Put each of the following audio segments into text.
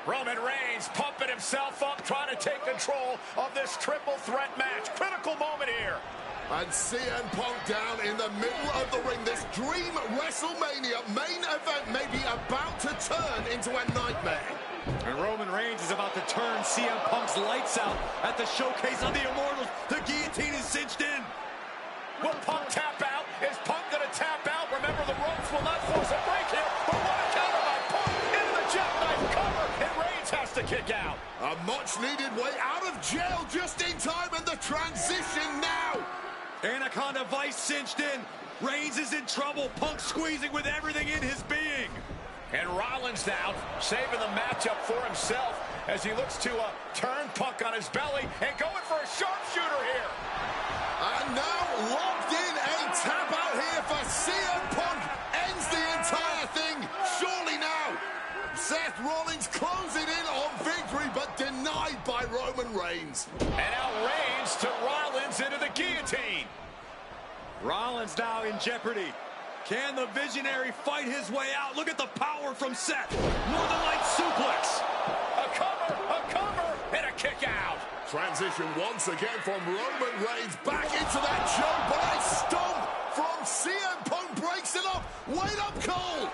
Roman Reigns pumping himself up, trying to take control of this triple threat match. Critical moment here. And CM Punk down in the middle of the ring. This dream WrestleMania main event may be about to turn into a nightmare. And Roman Reigns is about to turn CM Punk's lights out at the showcase of the Immortals. The guillotine is cinched in. Will Punk tap out? Is Punk going to tap out? Remember, the ropes will not force a break here. But what a counter by Punk into the jackknife cover. And Reigns has to kick out. A much-needed way out of jail just in time, and the transition now. Anaconda Vice cinched in. Reigns is in trouble. Punk squeezing with everything in his being. And Rollins now saving the matchup for himself as he looks to turn Punk on his belly and going for a sharpshooter here. And now locked in, a tap out here for CM Punk. Ends the entire thing, surely now. Seth Rollins closing in on victory, but denied by Roman Reigns. And now Reigns to Rollins into the guillotine. Rollins now in jeopardy. Can the Visionary fight his way out? Look at the power from Seth. Northern Light suplex. A cover, and a kick out. Transition once again from Roman Reigns back into that choke, but a stomp from CM Punk breaks it up. Wait up, Cole.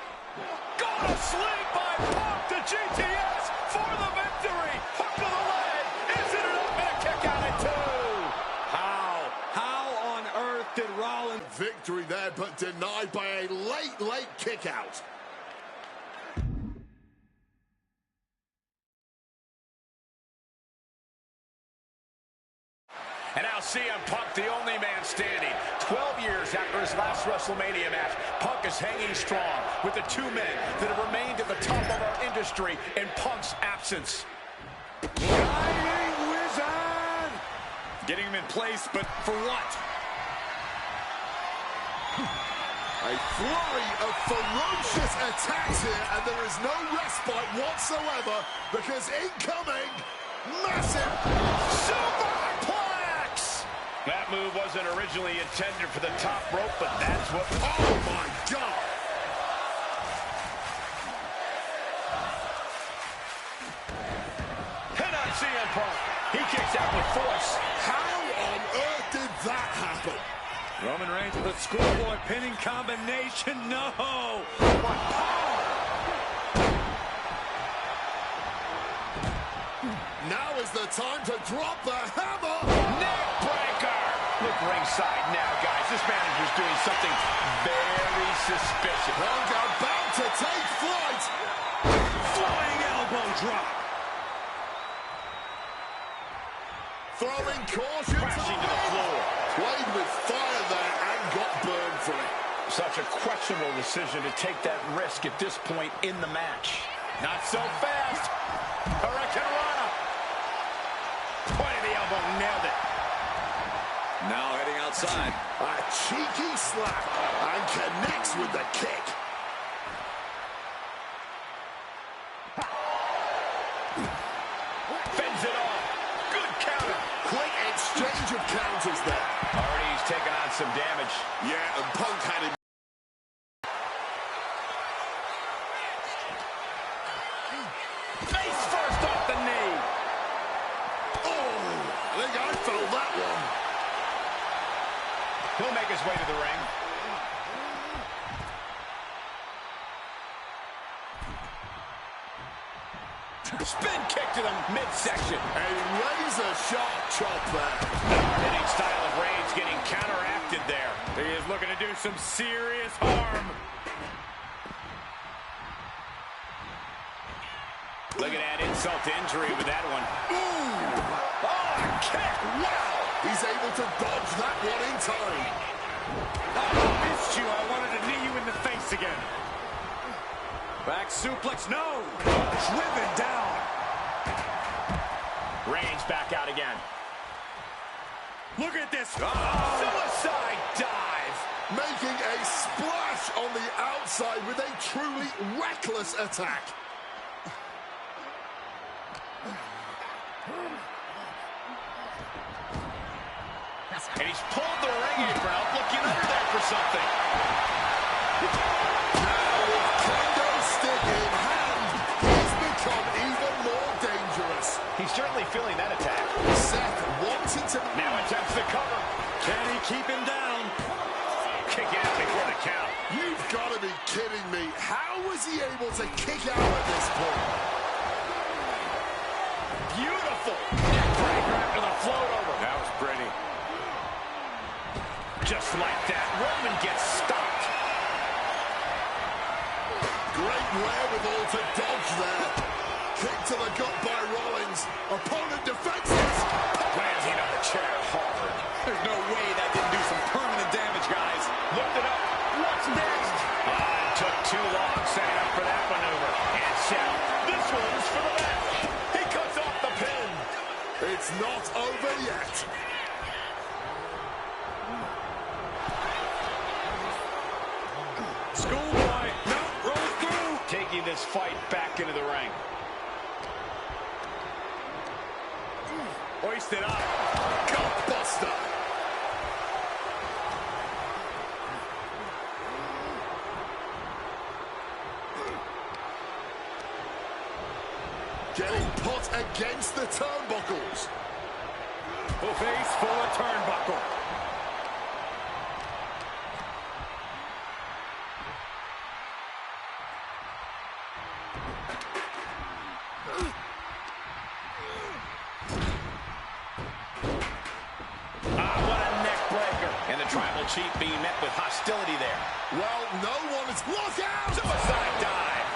Got a sling by Punk to GTS for the victory. Hook to the leg. Is it enough? And a kick out at two. How on earth did Rollins... Victory there, but denied by a late kick out. And now CM Punk, the only man standing. 12 years after his last WrestleMania match, Punk is hanging strong with the two men that have remained at the top of our industry in Punk's absence. Shining Wizard! Getting him in place, but for what? A flurry of ferocious attacks here, and there is no respite whatsoever, because incoming, massive superplex! That move wasn't originally intended for the top rope, but that's what... Oh, my God! Hit on CM Punk. He kicks out with force. How on earth did that happen? Roman Reigns with a schoolboy pinning combination. No! What power! Now is the time to drop the hammer! Neck breaker! Look ringside now, guys. This manager's doing something very suspicious. Punk about to take flight! Flying elbow drop! Throwing caution Crashing to the floor. Played with fire there and got burned for it. Such a questionable decision to take that risk at this point in the match. Not so fast. Hurricane Rana. Point of the elbow, nailed it. Now heading outside. A cheeky slap and connects with the kick. Fends it off. Good counter. Quick exchange of counters there. Already he's taken on some damage. Yeah, and Punk had him. Face first off the knee. Oh, I think I felt that one. He'll make his way to the ring. Spin kick to the midsection. A razor-sharp chop there. Hitting style of Reigns getting counteracted there. He is looking to do some serious harm. Look at that insult to injury with that one. Ooh! Oh, a kick! Wow! He's able to dodge that one in time. I missed you. I wanted to knee you in the face again. Back suplex, no! Driven down. Reigns back out again. Look at this. Suicide dive. Making a splash on the outside with a truly reckless attack. And he's pulled the ring apron up, looking under there for something. Now with kendo stick in hand, he's become even attempting to... Now attempts to cover. Can he keep him down? Kick out before the count. You've got to be kidding me. How was he able to kick out at this point? Beautiful. Neckbreaker after the float over. That was pretty. Just like that, Roman gets stopped. Great wherewithal to dodge there. Kick to the gut by Rollins. Opponent defenseless. Lands another chair hard. There's no way that didn't do some permanent damage, guys. Lift it up. What's next? It took too long setting up for that maneuver. And Seth, this one's for the match. He cuts off the pin. It's not over yet. Schoolboy, no, rolls through. Taking this fight back into the ring. Hoisted up. Gutbuster. Getting put against the turnbuckles. The face full of turnbuckle. What a neck breaker. And the tribal chief being met with hostility there. Well, no one is... Look out! Suicide dive.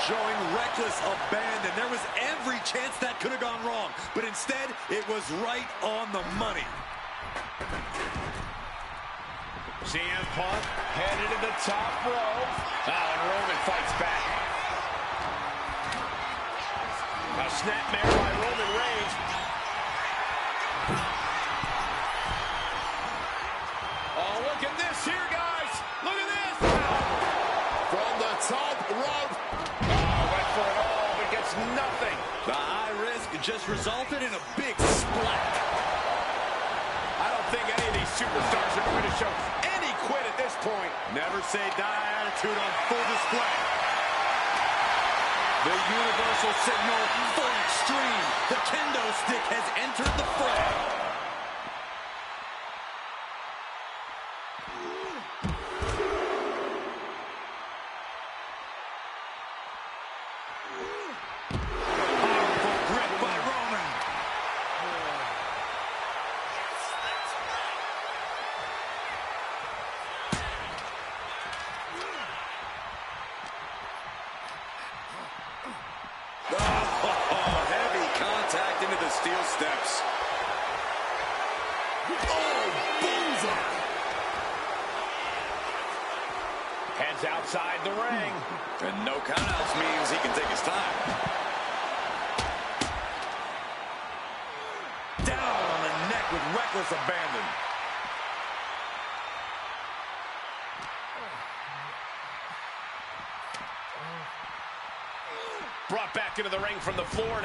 Showing reckless abandon. There was every chance that could have gone wrong, but instead, it was right on the money. CM Punk headed to the top rope. And Roman fights back. A snapmare by Roman Reigns. Oh, look at this here, guys. Look at this. From the top rope. Went for it all, but gets nothing. The high risk just resulted in a big splat. I don't think any of these superstars are going to show any quit at this point. Never say die attitude on full display. The universal signal for extreme. The kendo stick has entered the fray. Steel steps. Oh, bullseye! Heads outside the ring. And no countouts means he can take his time. Down on the neck with reckless abandon. Brought back into the ring from the floor.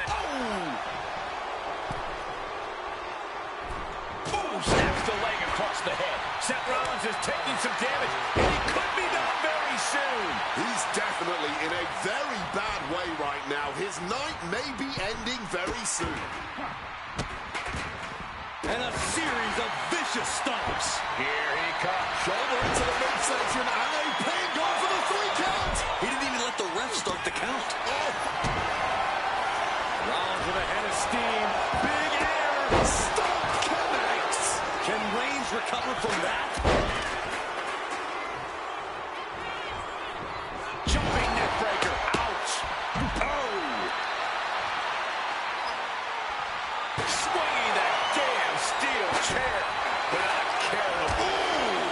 Snaps the leg across the head. Seth Rollins is taking some damage, and he could be done very soon. He's definitely in a very bad way right now. His night may be ending very soon. And a series of vicious stomps. Here he comes. Shoulder into the midsection, and a pin going for the 3 count. He didn't even let the ref start the count. Oh. Rollins with a head of steam. Big air. Stomp connects. Can Reigns recover from that? Jumping neck breaker. Ouch. Oh. Swinging that damn steel chair without a care in the world.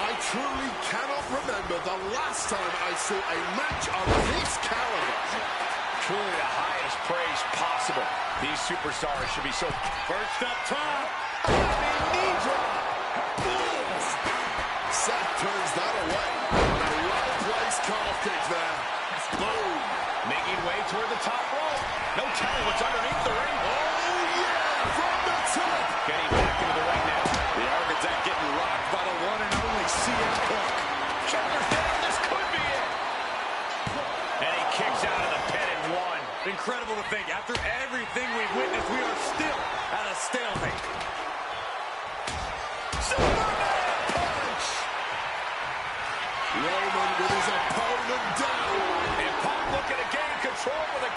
I truly cannot remember the last time I saw a match of this caliber. Truly the highest praise possible. These superstars should be so... First up top. Knee drop. Seth turns that away. And a well-placed calf kick there. Boom. Making way toward the top rope. No telling what's underneath the ring. Oh, yeah, from the top. Getting back into the ring now. The architect getting rocked by the one and only CM Punk. Shoulders down, this could be it. And he kicks out of the pin and one. Incredible to think, after everything we've witnessed, we are still at a stage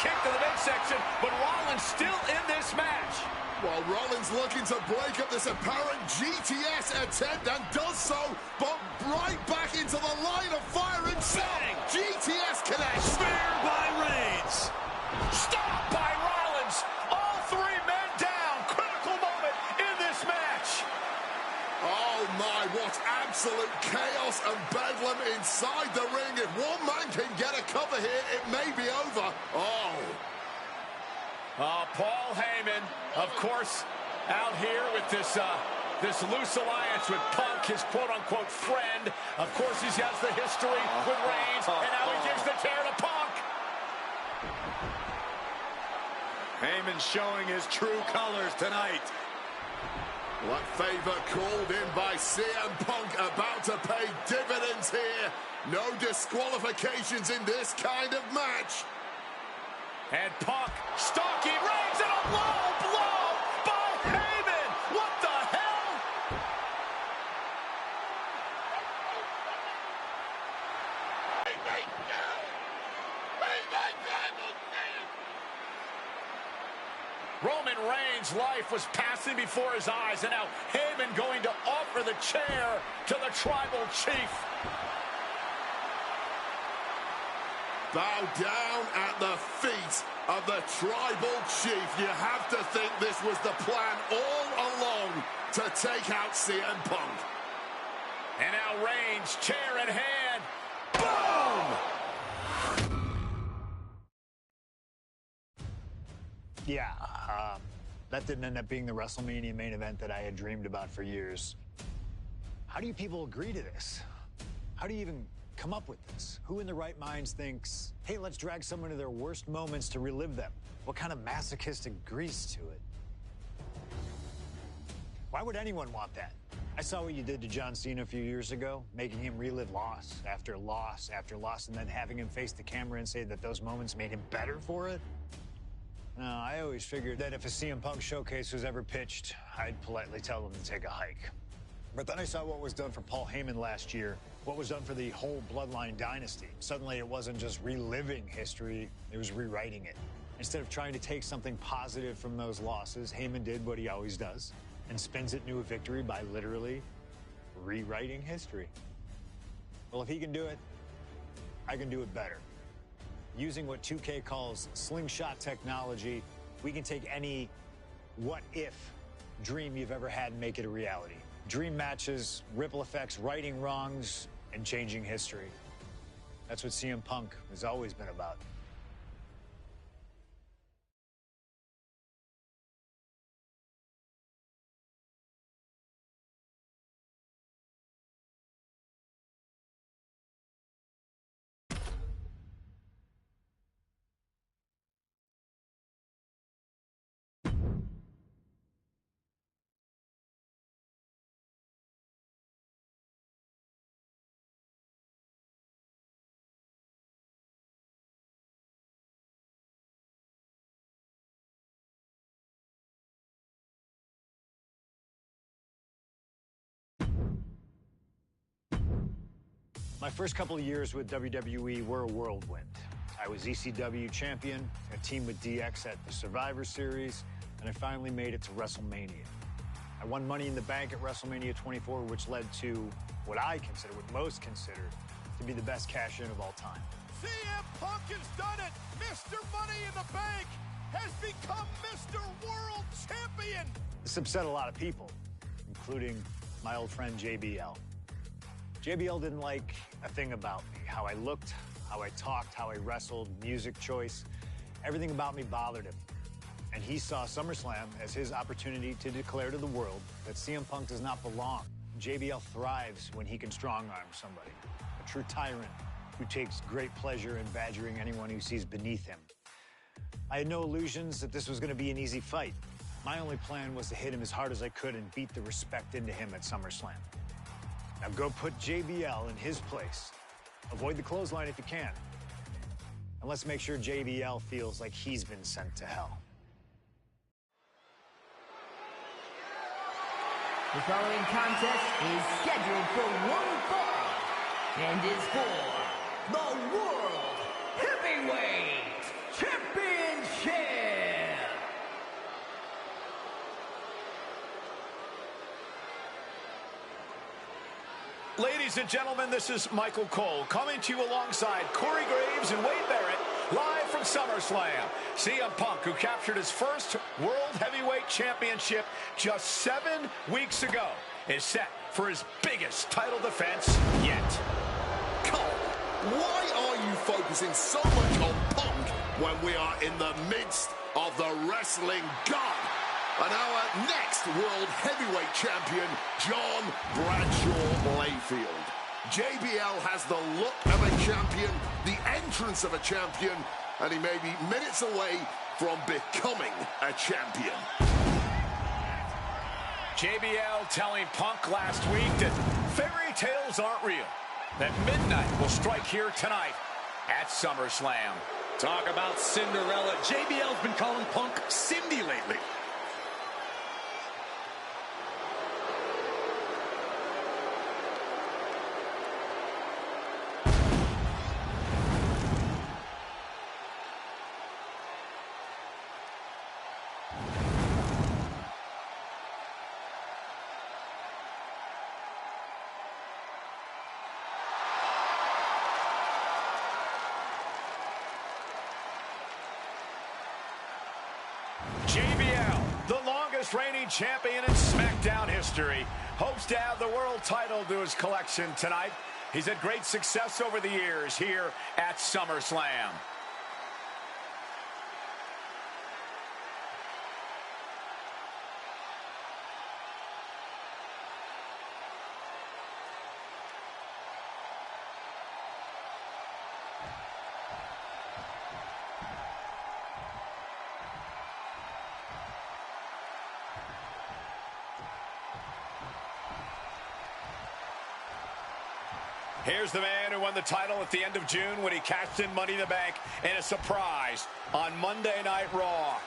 kick to the midsection, but Rollins still in this match. Well, Rollins looking to break up this apparent GTS attempt and does so, but right back into the line of fire himself. Bang! GTS connects. Spear by Reigns. Stop by Rollins. All three men down. Critical moment in this match. Oh my, what absolute chaos and bedlam inside the ring. If one man can get a cover here, it may be over. Paul Heyman, of course, out here with this loose alliance with Punk, his quote-unquote friend. Of course, he has the history with Reigns, and now he gives the tear to Punk. Heyman showing his true colors tonight. What favor called in by CM Punk about to pay dividends here. No disqualifications in this kind of match. And Punk stalking Reigns, and a low blow by Heyman. What the hell? Roman Reigns' life was passing before his eyes, and now Heyman going to offer the chair to the tribal chief. Bow down at the feet of the tribal chief. You have to think this was the plan all along to take out CM Punk. And now Reigns, chair in hand. Boom! Yeah, that didn't end up being the WrestleMania main event that I had dreamed about for years. How do you people agree to this? How do you even come up with this? Who in their right minds thinks, hey, let's drag someone to their worst moments to relive them? What kind of masochistic grease to it? Why would anyone want that? I saw what you did to John Cena a few years ago, making him relive loss after loss after loss, and then having him face the camera and say that those moments made him better for it. No, I always figured that if a CM Punk showcase was ever pitched, I'd politely tell them to take a hike. But then I saw what was done for Paul Heyman last year, what was done for the whole Bloodline dynasty. Suddenly it wasn't just reliving history, it was rewriting it. Instead of trying to take something positive from those losses, Heyman did what he always does and spins it into a victory by literally rewriting history. Well, if he can do it, I can do it better. Using what 2K calls slingshot technology, we can take any what-if dream you've ever had and make it a reality. Dream matches, ripple effects, righting wrongs, and changing history. That's what CM Punk has always been about. My first couple of years with WWE were a whirlwind. I was ECW champion, a team with DX at the Survivor Series, and I finally made it to WrestleMania. I won Money in the Bank at WrestleMania 24, which led to what I consider, what most consider, to be the best cash-in of all time. CM Punk has done it! Mr. Money in the Bank has become Mr. World Champion! This upset a lot of people, including my old friend JBL. JBL didn't like a thing about me, how I looked, how I talked, how I wrestled, music choice. Everything about me bothered him. And he saw SummerSlam as his opportunity to declare to the world that CM Punk does not belong. JBL thrives when he can strong-arm somebody, a true tyrant who takes great pleasure in badgering anyone who sees beneath him. I had no illusions that this was going to be an easy fight. My only plan was to hit him as hard as I could and beat the respect into him at SummerSlam. Now go put JBL in his place. Avoid the clothesline if you can. And let's make sure JBL feels like he's been sent to hell. The following contest is scheduled for one fall and is for the World Heavyweight Championship! Ladies and gentlemen, this is Michael Cole coming to you alongside Corey Graves and Wade Barrett, live from SummerSlam. CM Punk, who captured his first World Heavyweight Championship just 7 weeks ago, is set for his biggest title defense yet. Cole, why are you focusing so much on Punk when we are in the midst of the wrestling god? And our next World Heavyweight Champion, John Bradshaw Layfield. JBL has the look of a champion, the entrance of a champion, and he may be minutes away from becoming a champion. JBL telling Punk last week that fairy tales aren't real, that midnight will strike here tonight at SummerSlam. Talk about Cinderella. JBL's been calling Punk Cindy lately. JBL, the longest reigning champion in SmackDown history, hopes to add the world title to his collection tonight. He's had great success over the years here at SummerSlam. Here's the man who won the title at the end of June when he cashed in Money in the Bank in a surprise on Monday Night Raw.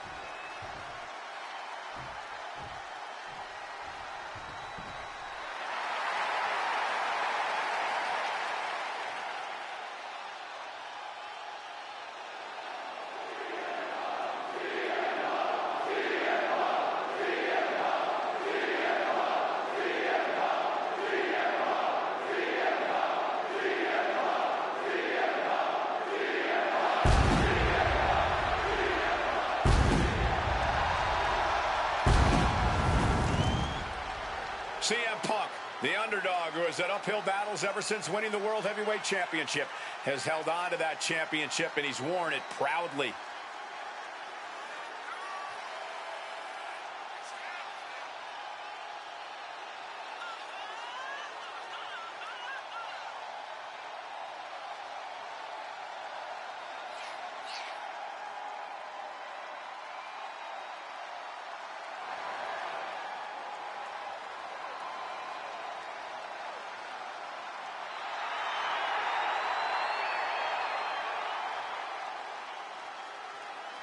CM Punk, the underdog who has had uphill battles ever since winning the World Heavyweight Championship, has held on to that championship and he's worn it proudly.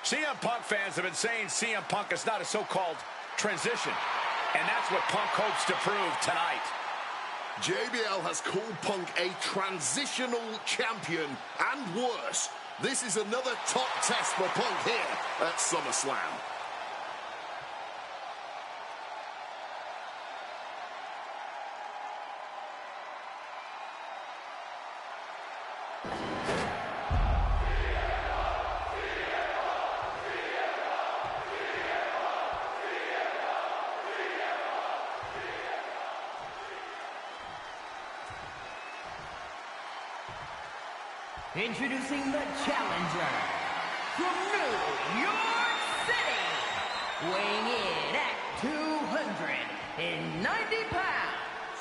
CM Punk fans have been saying CM Punk is not a so-called transition, and that's what Punk hopes to prove tonight. JBL has called Punk a transitional champion, and worse. This is another top test for Punk here at SummerSlam. Introducing the challenger from New York City, weighing in at 290 pounds,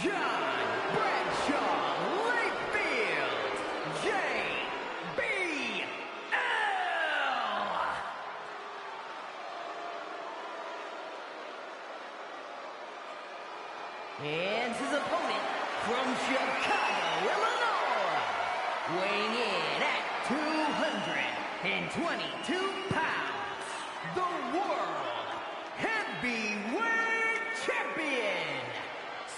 John Bradshaw Layfield, JBL. And his opponent from Chicago, Illinois, weighing in at 222 pounds, the World Heavyweight Champion,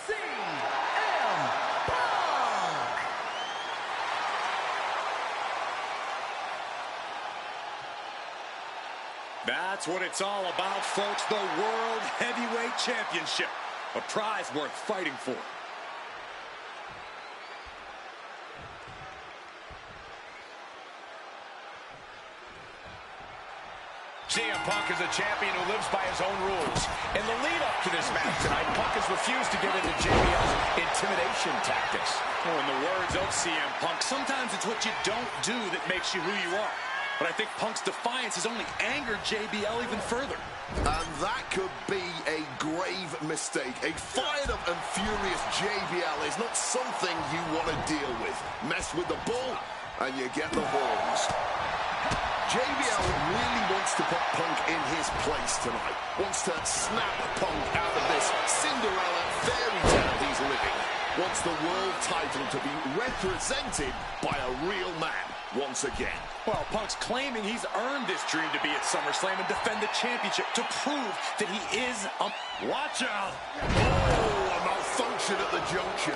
CM Punk. That's what it's all about, folks. The World Heavyweight Championship. A prize worth fighting for. Punk is a champion who lives by his own rules. In the lead-up to this match tonight, Punk has refused to give in to JBL's intimidation tactics. Oh, in the words of CM Punk, sometimes it's what you don't do that makes you who you are. But I think Punk's defiance has only angered JBL even further. And that could be a grave mistake. A fired-up and furious JBL is not something you want to deal with. Mess with the bull, and you get the horns. JBL really wants to put Punk in his place tonight. Wants to snap Punk out of this Cinderella fairy tale he's living. Wants the world title to be represented by a real man once again. Well, Punk's claiming he's earned this dream to be at SummerSlam and defend the championship to prove that he is a... Watch out! Oh, a malfunction at the junction.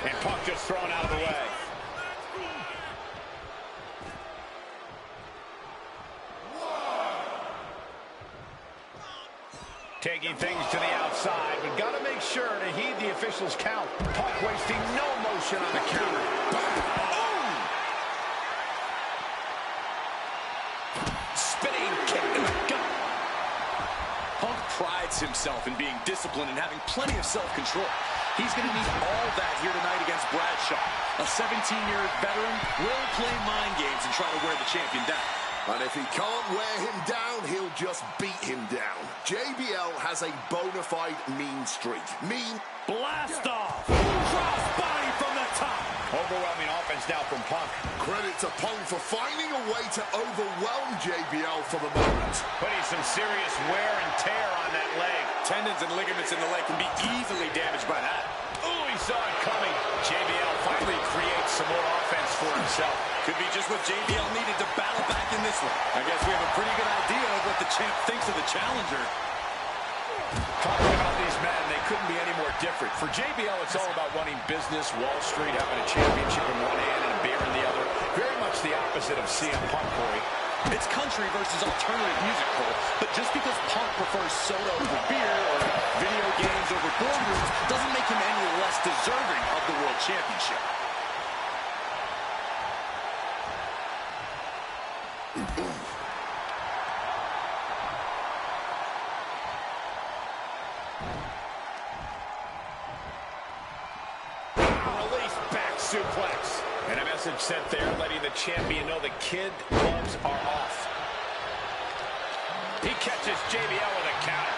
And Punk just thrown out of the way. Taking things to the outside, but got to make sure to heed the official's count. Punk wasting no motion on the counter. Spinning kick in the gut. Punk prides himself in being disciplined and having plenty of self-control. He's going to need all that here tonight against Bradshaw. A 17-year veteran will play mind games and try to wear the champion down. And if he can't wear him down, he'll just beat him down. JBL has a bona fide mean streak. Mean. Blast off! Cross body from the top! Overwhelming offense now from Punk. Credit to Punk for finding a way to overwhelm JBL for the moment. Putting some serious wear and tear on that leg. Tendons and ligaments in the leg can be easily damaged by that. Oh, he saw it coming. JBL finally creates some more offense for himself. Could be just what JBL needed to battle back in this one. I guess we have a pretty good idea of what the champ thinks of the challenger. Talking about these men, they couldn't be any more different. For JBL, it's all about running business, Wall Street, having a championship in one hand and a beer in the other. Very much the opposite of CM Punk, Corey. It's country versus alternative music, Cole. But just because Punk prefers soda over beer or video games over boardrooms doesn't make him any less deserving of the World Championship. Release back suplex. And a message sent there letting the champion know the kid gloves are off. He catches JBL with a counter.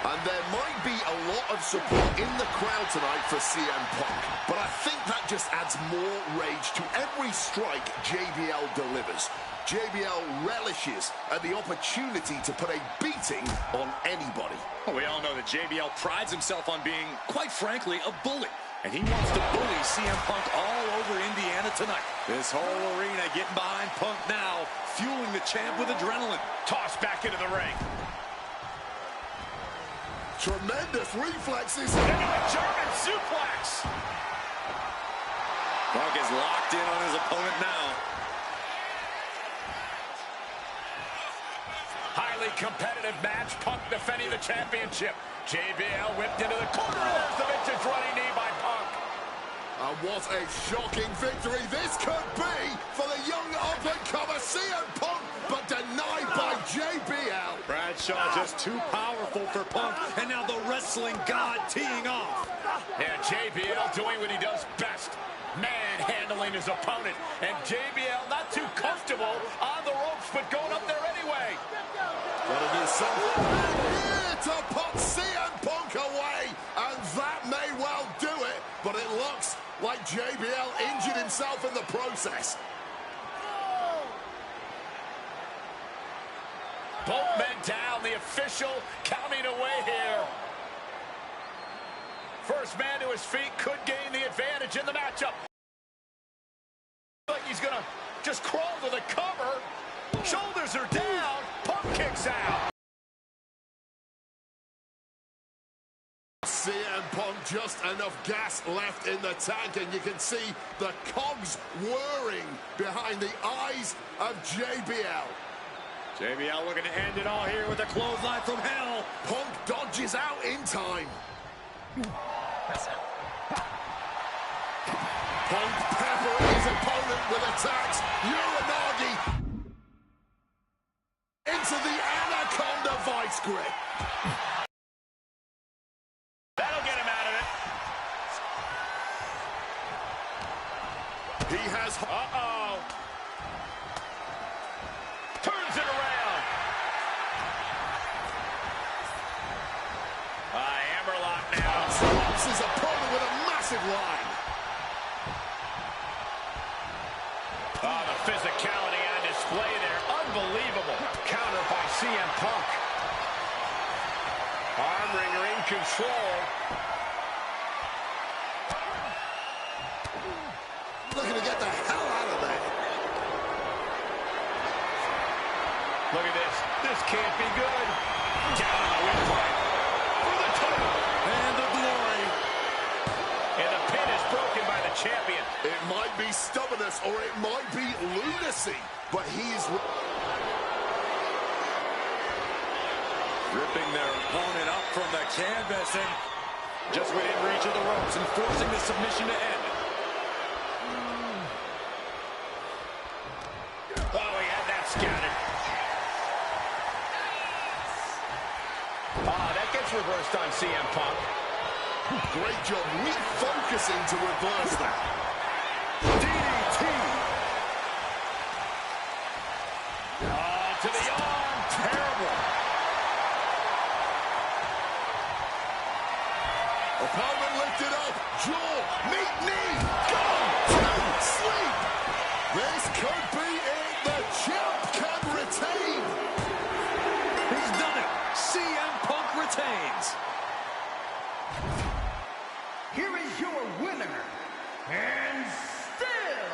And there might be a lot of support in the crowd tonight for CM Punk, but I think that just adds more rage to every strike JBL delivers. JBL relishes at the opportunity to put a beating on anybody. Well, we all know that JBL prides himself on being, quite frankly, a bully. And he wants to bully CM Punk all over Indiana tonight. This whole arena getting behind Punk now, fueling the champ with adrenaline. Tossed back into the ring. Tremendous reflexes. Into a German suplex. Punk is locked in on his opponent now. Highly competitive match. Punk defending the championship. JBL whipped into the corner. There's the vintage running knee by Punk. And what a shocking victory this could be for the young up-and-comer CM Punk, but denied by JBL. Bradshaw just too powerful for Punk, and now the wrestling god teeing off. And JBL doing what he does best, manhandling his opponent. And JBL not too comfortable on the ropes, but going up there anyway. Gotta do something here to put CM Punk away, and that may well do it, but it looks like JBL injured himself in the process. Both men down, the official counting away here. First man to his feet could gain the advantage in the matchup. Like he's gonna just crawl to the cover. Shoulders are down. Punk kicks out. CM Punk just enough gas left in the tank, and you can see the cogs whirring behind the eyes of JBL. JBL looking to end it all here with a clothesline from hell. Punk dodges out in time. Punk peppering his opponent with attacks. Uranagi. vice grip. That'll get him out of it. He has... Uh-oh. Turns it around. Hammerlock now. Drops his opponent with a massive line. Oh, the physicality on display there. Unbelievable. Counter by CM Punk. Armbringer in control. Looking to get the hell out of there. Look at this. This can't be good. Down on the windpipe. For the title. And the glory. And the pin is broken by the champion. It might be stubbornness or it might be lunacy, but he's... Ripping their opponent up from the canvas and just within reach of the ropes and forcing the submission to end. Oh, he had that scouted. That gets reversed on CM Punk. Great job refocusing to reverse that. DDT. To the arm. Terrible. Opponent lifted up. Jaw. Meet knee. Gone. 2. Sleep. This could be it. The champ can retain. He's done it. CM Punk retains. Here is your winner, and still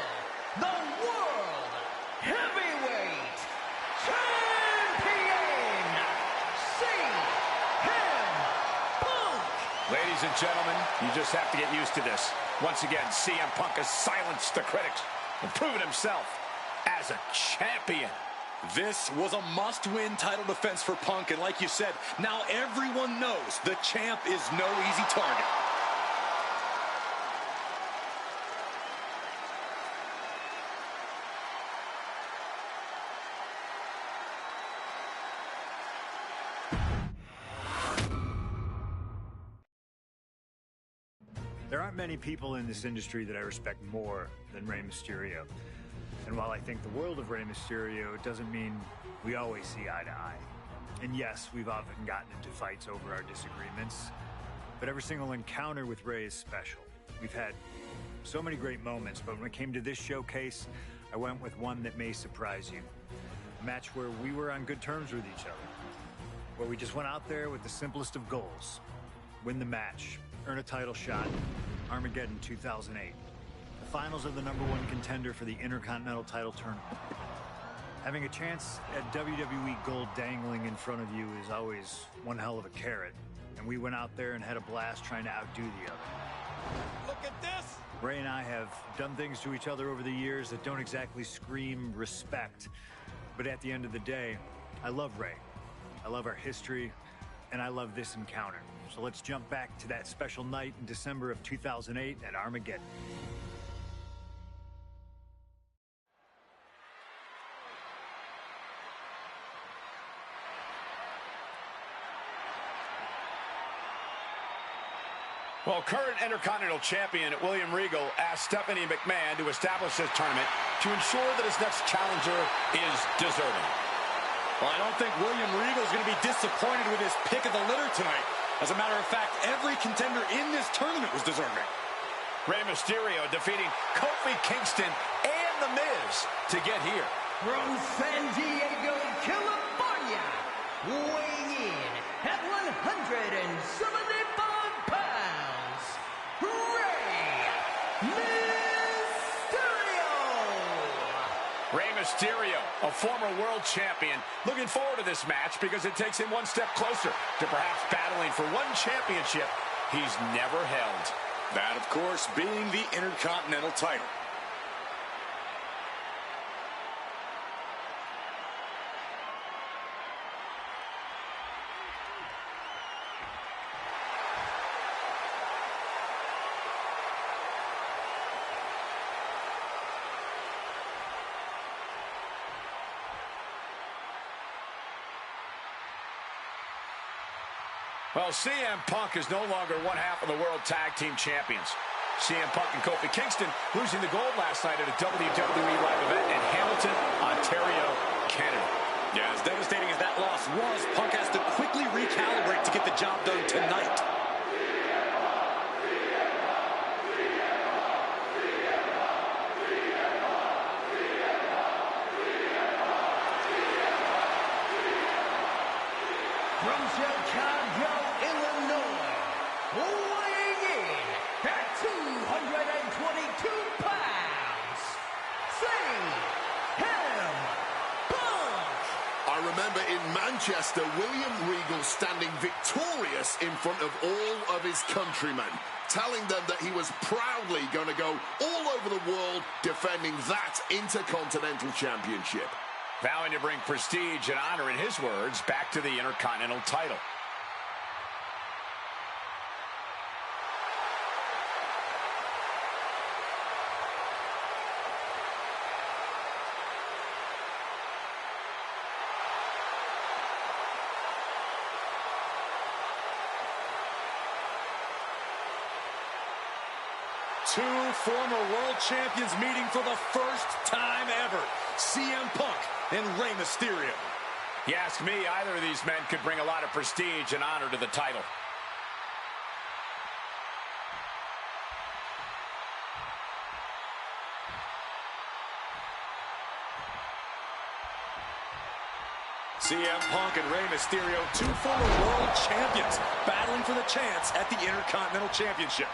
the World Heavyweight Champion, CM Punk. Ladies and gentlemen, you just have to get used to this. Once again, CM Punk has silenced the critics and proven himself as a champion. This was a must-win title defense for Punk, and like you said, now everyone knows the champ is no easy target. There aren't many people in this industry that I respect more than Rey Mysterio. And while I think the world of Rey Mysterio, doesn't mean we always see eye to eye. And yes, we've often gotten into fights over our disagreements, but every single encounter with Rey is special. We've had so many great moments, but when it came to this showcase, I went with one that may surprise you. A match where we were on good terms with each other, where we just went out there with the simplest of goals. Win the match, earn a title shot, Armageddon 2008. The finals of the #1 contender for the Intercontinental title tournament. Having a chance at WWE Gold dangling in front of you is always one hell of a carrot, and we went out there and had a blast trying to outdo the other. Look at this. Rey and I have done things to each other over the years that don't exactly scream respect, but at the end of the day, I love Rey. I love our history, and I love this encounter. So let's jump back to that special night in December of 2008 at Armageddon. Well, current Intercontinental Champion William Regal asked Stephanie McMahon to establish this tournament to ensure that his next challenger is deserving. Well, I don't think William Regal is going to be disappointed with his pick of the litter tonight. As a matter of fact, every contender in this tournament was deserving. Rey Mysterio defeating Kofi Kingston and The Miz to get here. From San Diego, California, weighing in at 175 pounds, Rey Mysterio. Rey Mysterio, a former world champion, looking forward to this match because it takes him one step closer to perhaps battling for one championship he's never held. That, of course, being the Intercontinental title. Well, CM Punk is no longer one half of the World Tag Team Champions. CM Punk and Kofi Kingston losing the gold last night at a WWE live event in Hamilton, Ontario, Canada. Yeah, as devastating as that loss was, Punk has to quickly recalibrate to get the job done tonight. From Chicago, Illinois, weighing in at 222 pounds, CM Punk. I remember in Manchester, William Regal standing victorious in front of all of his countrymen, telling them that he was proudly going to go all over the world defending that Intercontinental Championship. Vowing to bring prestige and honor, in his words, back to the Intercontinental title. Two former world champions meeting for the first time ever. CM Punk and Rey Mysterio. You ask me, either of these men could bring a lot of prestige and honor to the title. CM Punk and Rey Mysterio, two former world champions, battling for the chance at the Intercontinental Championship.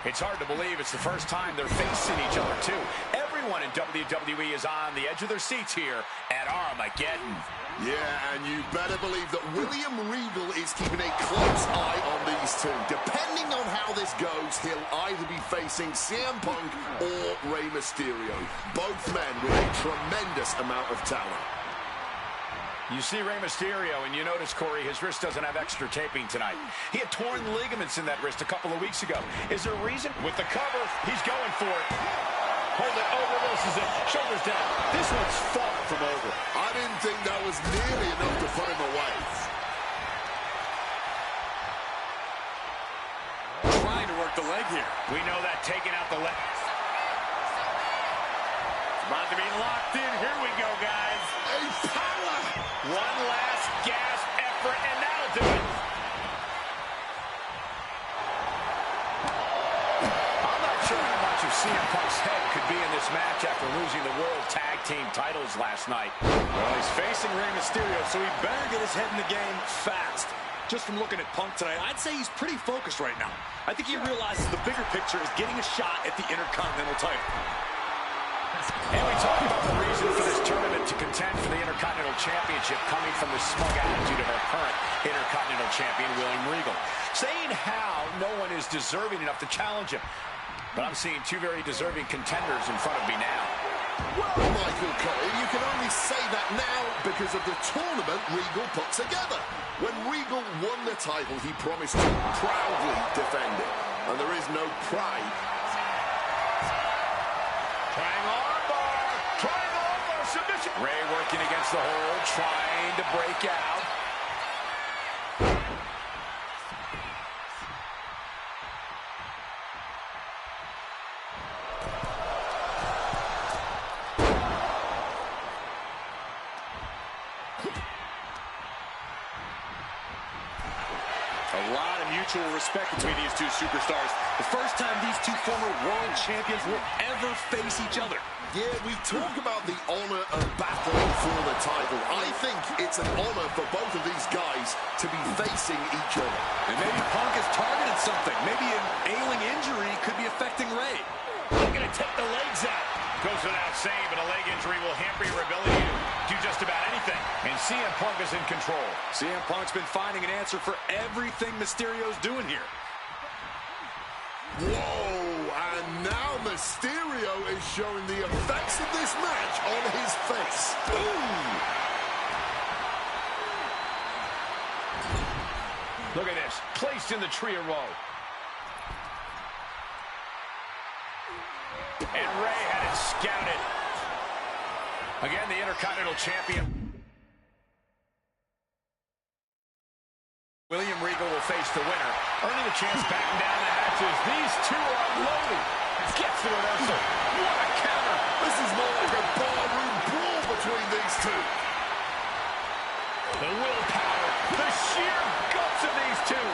It's hard to believe it's the first time they're facing each other, too. Everyone in WWE is on the edge of their seats here at Armageddon. Yeah, and you better believe that William Regal is keeping a close eye on these two. Depending on how this goes, he'll either be facing CM Punk or Rey Mysterio. Both men with a tremendous amount of talent. You see Rey Mysterio, and you notice, Corey, his wrist doesn't have extra taping tonight. He had torn ligaments in that wrist a couple of weeks ago. Is there a reason? With the cover, he's going for it. Hold it, oh, reverses it, shoulders down. This one's far from over. I didn't think that was nearly enough to put him away. Trying to work the leg here. We know that, taking out the leg. It's about to be locked in. Here we go, guys. A power! One last gasp effort, and that'll do it. I'm not sure how much of CM Punk's head could be in this match after losing the World Tag Team titles last night. Well, he's facing Rey Mysterio, so he better get his head in the game fast. Just from looking at Punk tonight, I'd say he's pretty focused right now. I think he realizes the bigger picture is getting a shot at the Intercontinental title. And we talked about the reason for this tournament to contend for the Intercontinental Championship coming from the smug attitude of our current Intercontinental Champion, William Regal. Saying how no one is deserving enough to challenge him. But I'm seeing two very deserving contenders in front of me now. Well, Michael Cole, you can only say that now because of the tournament Regal put together. When Regal won the title, he promised to proudly defend it. And there is no pride. Trying armbar submission. Rey working against the hold, trying to break out. A lot of mutual respect between these two superstars. The first time these two former world champions will ever face each other. Yeah, we talk about the honor of battling for the title. I think it's an honor for both of these guys to be facing each other. And maybe Punk has targeted something. Maybe an ailing injury could be affecting Rey. Looking to take the legs out. Goes without saying, but a leg injury will hamper your ability to do just about anything. And CM Punk is in control. CM Punk's been finding an answer for everything Mysterio's doing here. Whoa, and now Mysterio is showing the effects of this match on his face. Ooh. Look at this, placed in the tree of woe. And Rey had it scouted. Again, the Intercontinental Champion. William Regal will face the winner, earning a chance backing down the hatches. These two are unloaded. Gets the reversal. What a counter. This is more like a barroom brawl between these two. The willpower, the sheer guts of these two.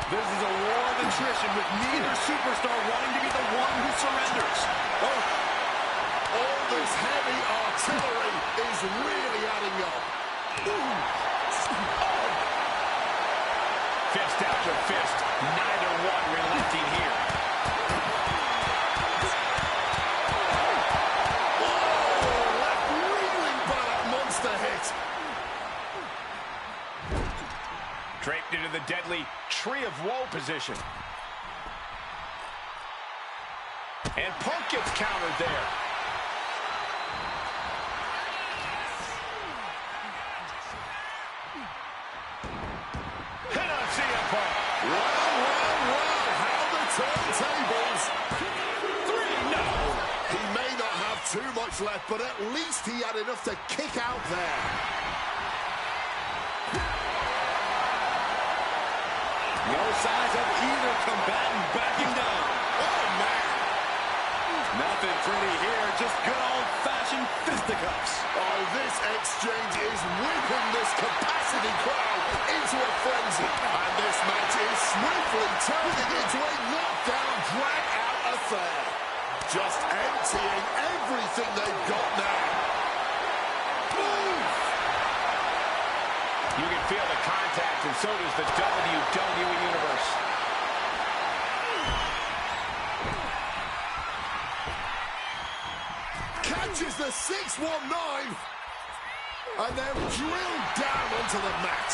This is a war of attrition with neither superstar wanting to be the one who surrenders. Oh, all this heavy artillery is really adding up. Fist after fist, neither one relenting here. Oh, left reeling by that monster hit. Draped into the deadly Tree of Woe position. And Punk gets countered there. Hit on CM Punk. Well, how the turntables. 3, no. He may not have too much left, but at least he had enough to kick out there. No signs of either combatant backing down. Oh, man. Nothing pretty here, just good old-fashioned fisticuffs. Oh, this exchange is whipping this capacity crowd into a frenzy. And this match is swiftly turning into a knockdown, drag-out affair. Just emptying everything they've got now. Move! You can feel the contact, and so does the WWE Universe. Catches the 619, and then drilled down onto the mat.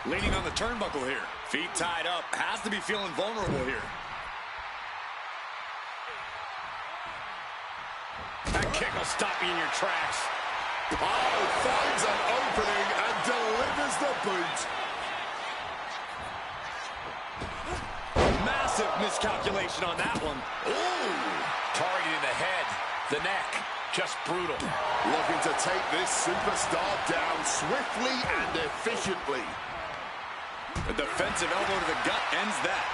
Leaning on the turnbuckle here. Feet tied up. Has to be feeling vulnerable here. That kick will stop you in your tracks. Oh, finds an opening and delivers the boot. Massive miscalculation on that one. Ooh. Targeting the head, the neck. Just brutal. Looking to take this superstar down swiftly and efficiently. A defensive elbow to the gut ends that.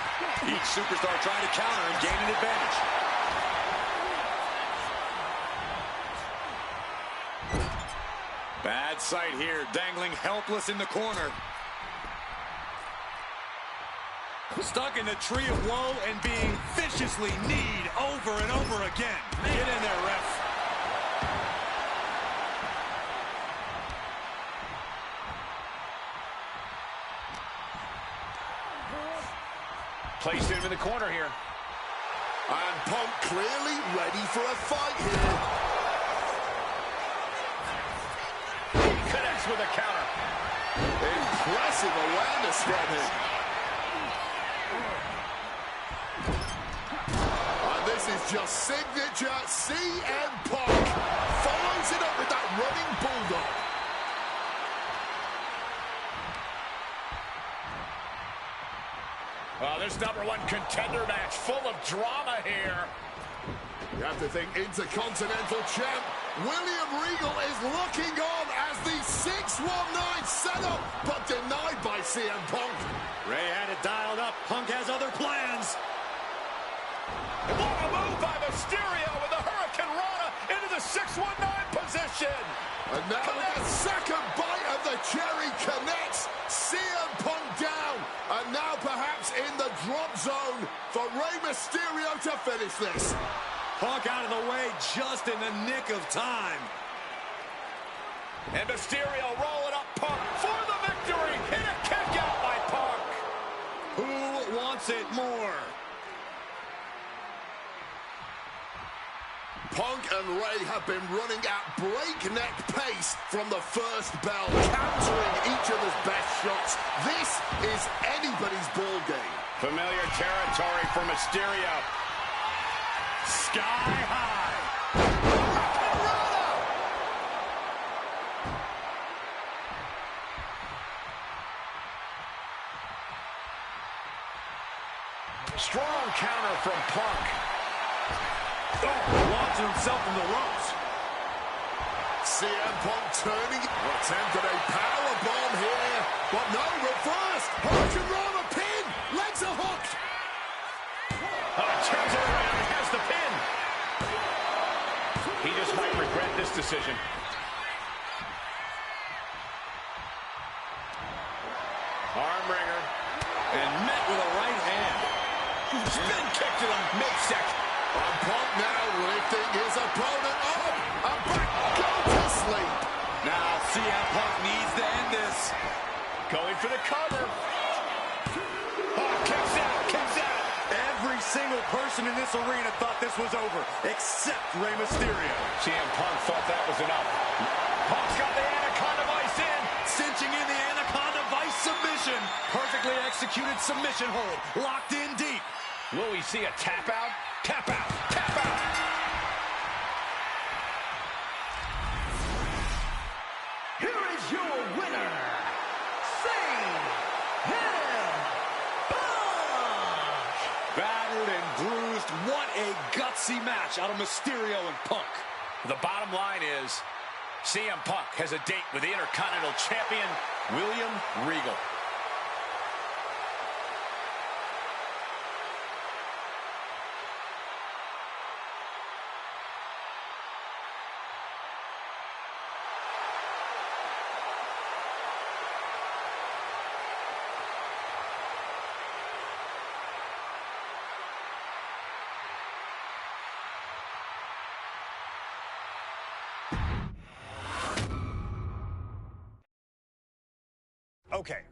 Each superstar trying to counter and gain an advantage. Bad sight here, dangling helpless in the corner. Stuck in the Tree of Woe and being viciously kneed over and over again. Get in there, ref. Placed into the corner here. And Punk clearly ready for a fight here. He connects with a counter. Impressive awareness from him. And this is just signature CM Punk. Follows it up with that running bulldog. This #1 contender match full of drama here. You have to think Intercontinental Champ William Regal is looking on as the 619 set up, but denied by CM Punk. Ray had it dialed up. Punk has other plans. What a move by Mysterio with the Hurricane Rana into the 619 position. And now the second bite of the cherry connects. CM Punk down. And now perhaps in the drop zone for Rey Mysterio to finish this. Punk out of the way just in the nick of time. And Mysterio rolling up Punk for the victory. Hit a kick out by Punk. Who wants it more? Punk and Ray have been running at breakneck pace from the first bell, countering each other's best shots. This is anybody's ball game. Familiar territory for Mysterio. Sky high. Strong counter from Punk. Oh, launching himself from the ropes. CM Punk turning, attempted a power bomb here, but no, reversed. Hurricane Rama pin, legs are hooked. Turns it around, has the pin. He just might regret this decision. Armbringer. And met with a right hand. Spin kick to the midsection. Punk now lifting his opponent up. And back, go to sleep. Now CM Punk needs to end this. Going for the cover. Kicks out, kicks out. Every single person in this arena thought this was over, except Rey Mysterio. CM Punk thought that was enough. Punk's got the Anaconda Vice in. Cinching in the Anaconda Vice submission. Perfectly executed submission hold. Locked in deep. Will we see a tap out? Tap out, tap out. Here is your winner, CM Punk! Battered and bruised. What a gutsy match out of Mysterio and Punk. The bottom line is, CM Punk has a date with the Intercontinental Champion, William Regal.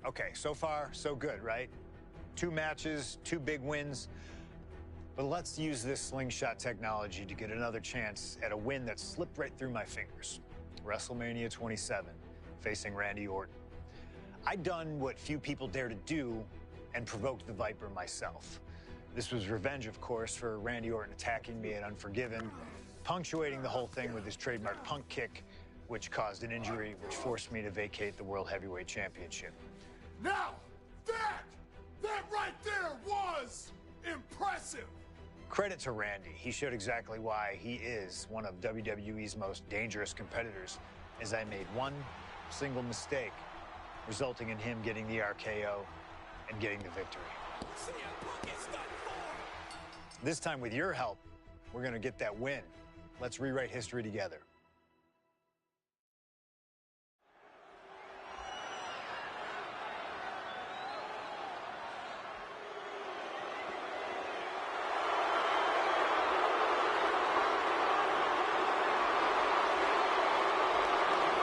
Okay, so far, so good, right? 2 matches, 2 big wins. But let's use this slingshot technology to get another chance at a win that slipped right through my fingers. WrestleMania 27, facing Randy Orton. I'd done what few people dare to do and provoked the Viper myself. This was revenge, of course, for Randy Orton attacking me at Unforgiven, punctuating the whole thing with his trademark punk kick, which caused an injury, which forced me to vacate the World Heavyweight Championship. Now, that right there was impressive. Credit to Randy. He showed exactly why he is one of WWE's most dangerous competitors, as I made one single mistake, resulting in him getting the RKO and getting the victory. This time, with your help, we're going to get that win. Let's rewrite history together.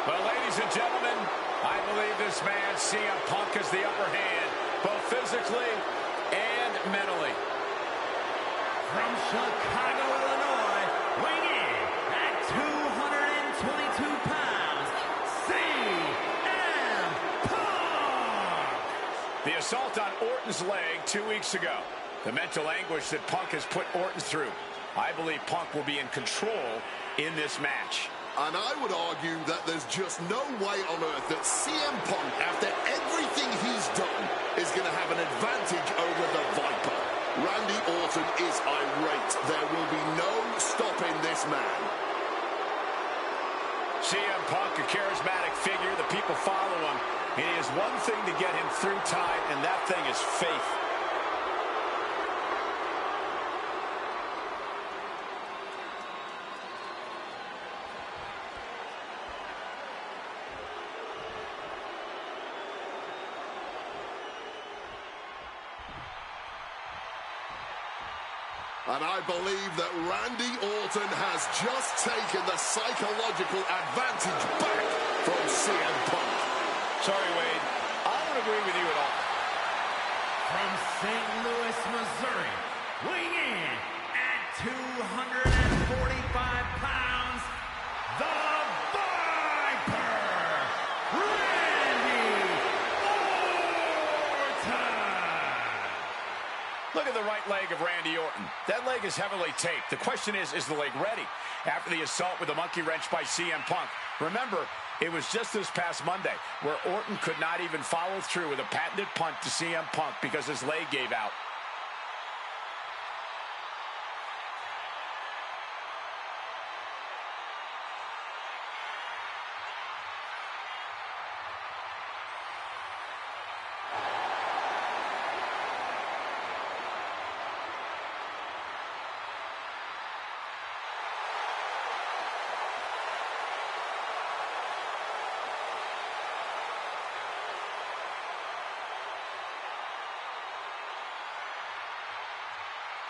Well, ladies and gentlemen, I believe this man, CM Punk, has the upper hand, both physically and mentally. From Chicago, Illinois, weighing in at 222 pounds, CM Punk! The assault on Orton's leg 2 weeks ago. The mental anguish that Punk has put Orton through. I believe Punk will be in control in this match. And I would argue that there's just no way on earth that CM Punk, after everything he's done, is going to have an advantage over the Viper. Randy Orton is irate. There will be no stopping this man. CM Punk, a charismatic figure. The people follow him. It is one thing to get him through time, and that thing is faith. And I believe that Randy Orton has just taken the psychological advantage back from CM Punk. Sorry, Wade. I don't agree with you at all. From St. Louis, Missouri, weighing in at 245 pounds, the Viper, Randy Orton! Look at the right leg of Randy Orton. That leg is heavily taped. The question is the leg ready? After the assault with the monkey wrench by CM Punk. Remember, it was just this past Monday where Orton could not even follow through with a patented punt to CM Punk because his leg gave out.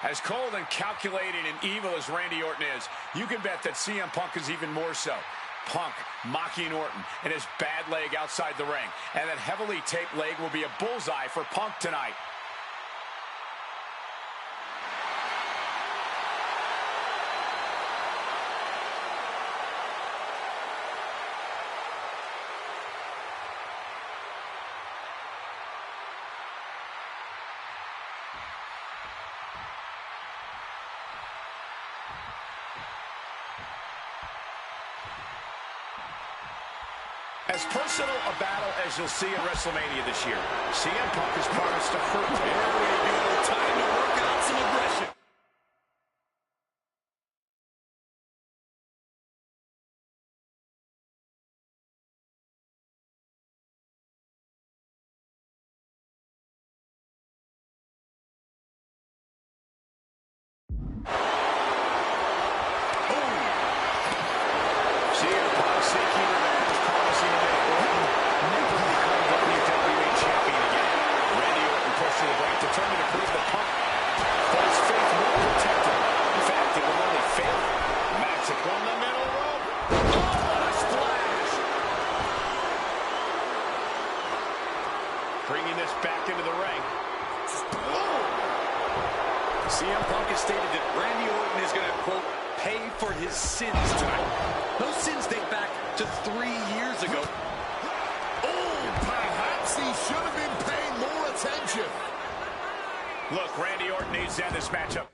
As cold and calculated and evil as Randy Orton is, you can bet that CM Punk is even more so. Punk mocking Orton and his bad leg outside the ring. And that heavily taped leg will be a bullseye for Punk tonight. As personal a battle as you'll see in WrestleMania this year, CM Punk has promised to hurt. There we go. Time to work out some aggression. CM Punk seeking revenge, promising to make Orton never become WWE champion again. Randy Orton pushed to the brink, determined to prove that Punk that his faith will protect him. In fact, it will only fail him. Magic on the middle rope. Oh, what a splash! Bringing this back into the ring. CM Punk has stated that Randy Orton is going to, quote, pay for his sins tonight. Those sins date back to 3 years ago. Oh, perhaps he should have been paying more attention. Look, Randy Orton needs to end this matchup.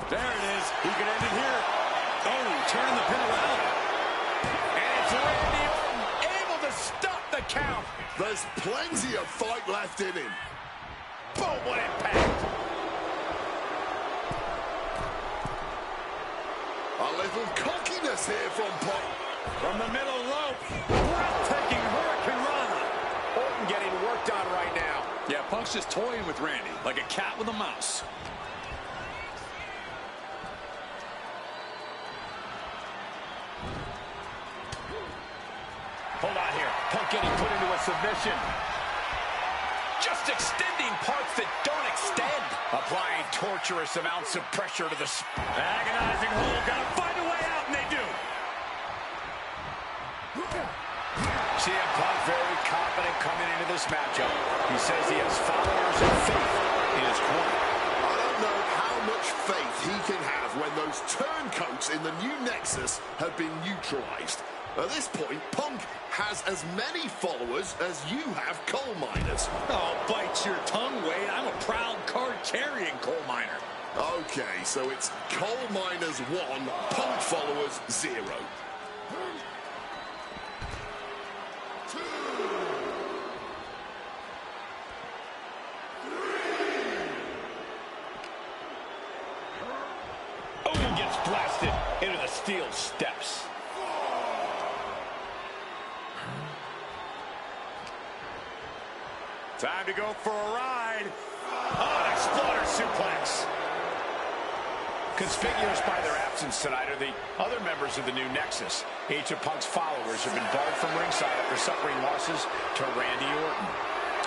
There it is. He could end it here. Oh, turning the pin around. And it's Randy Orton able to stop the count. There's plenty of fight left in him. Boom, what impact. A little cockiness here from Punk. From the middle rope. Breathtaking Hurricane Rana. Orton getting worked on right now. Yeah, Punk's just toying with Randy like a cat with a mouse. Hold on here. Punk getting put into a submission. Just extending parts that don't extend. Applying torturous amounts of pressure to the agonizing hold. Gotta find a way out, and they do. CM Punk very confident coming into this matchup. He says he has followers and faith in his corner. I don't know how much faith he can have when those turncoats in the new Nexus have been neutralized. At this point, Punk has as many followers as you have coal miners. Oh, bite your tongue, Wade. I'm a proud card-carrying coal miner. Okay, so it's coal miners 1, Punk followers 0. 2, 3. Owen gets blasted into the steel steps. Time to go for a ride. Oh, an exploder suplex. Conspicuous by their absence tonight are the other members of the new Nexus. Each of Punk's followers have been barred from ringside after suffering losses to Randy Orton.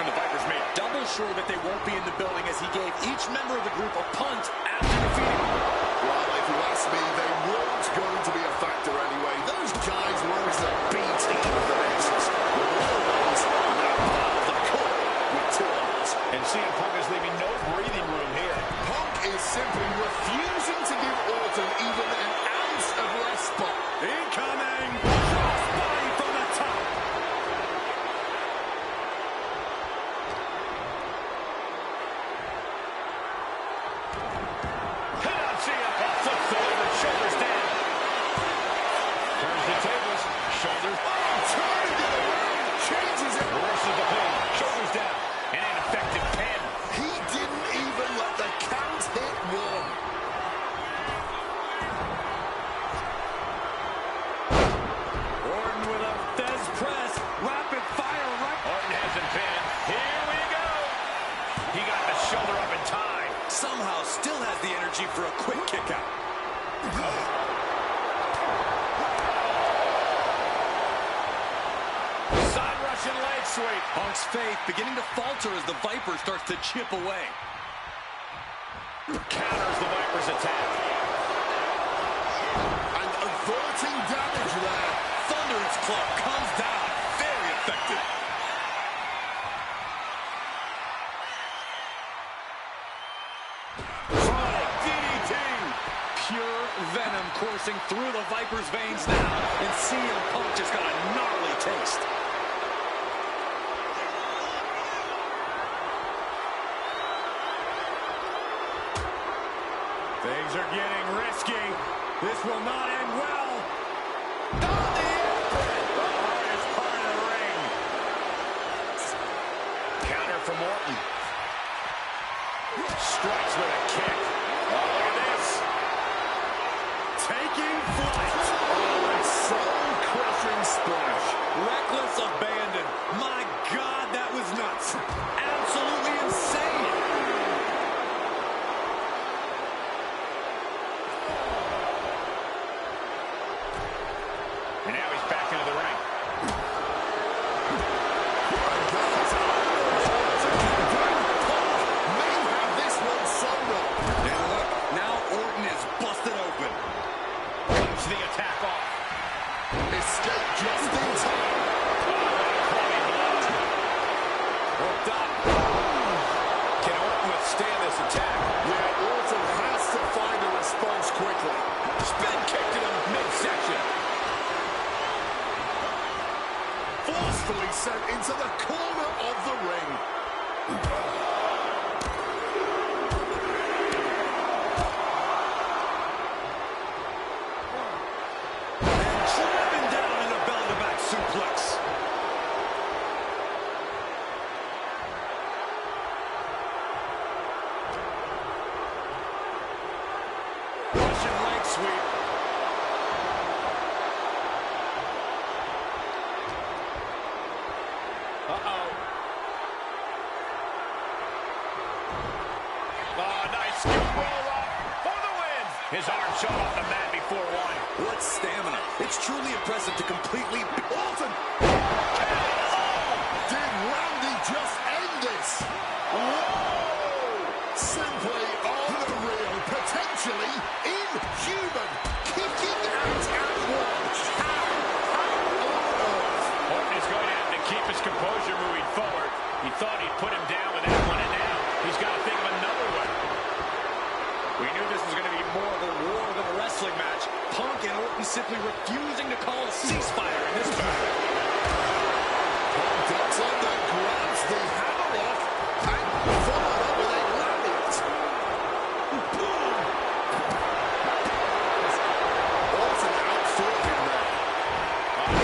And the Vipers made double sure that they won't be in the building as he gave each member of the group a punt after defeating him. Well, if you ask me, they weren't going to be a factor anyway. Those guys were always the B team of the Nexus. With all those, now part of the core with 2 others. And CM Punk is leaving no breathing room here. Punk is simply refusing to give Orton even an ounce of respite. Incoming! Crossbody from the top! Hit on CM Punk, flips delivered, shoulders down. Turns the tables, shoulders. Oh, turning it around, changes it. Reverses the pin, shoulders down. And an effective pin. He didn't even let the count hit 1. Orton with a Thez press. Rapid fire right. Orton has him pinned. Here we go. He got the shoulder up in time. Somehow still has the energy for a quick kick out. Russian leg sweep. Punk's faith beginning to falter as the Viper starts to chip away. Counters the Viper's attack. And averting damage there. Thunderous club comes down. Very effective. DDT. Pure venom coursing through the Viper's veins now. And CM Punk just got a gnarly taste. Things are getting risky. This will not end well. On the apron. The hardest part of the ring. Counter from Orton. Strikes with a kick. Oh, look at this. Taking flight. Oh, and soul-crushing splash. Reckless abandon. My God, that was nuts. Absolutely insane. And now he's back into the ring. May have this one sewn up. And look, now Orton is busted open. Comes the attack off. Escape just in time. Worked up. Can Orton withstand this attack? Yeah, Orton has to find a response quickly. Spin kick to the midsection. Forcefully sent into the corner of the ring. Driven down in a belly-to-back suplex. Russian leg sweep. Uh-oh. Oh, nice scoop roll up for the win. His arm shot off the mat before one. What stamina. It's truly impressive to completely... Orton! Did Randy just end this? Whoa! Simply unreal. Potentially inhuman. Kicking out at one. How on earth? Orton is going to have to keep his composure moving forward. He thought he'd put him down with that one, and now he's got to think of another one. We knew this was going to be more of a war than a wrestling match. Punk and Orton simply refusing to call a ceasefire in this battle. Punk ducks under, grabs the hammerlock, and followed up with a lariat. Boom! Orton outfought him there.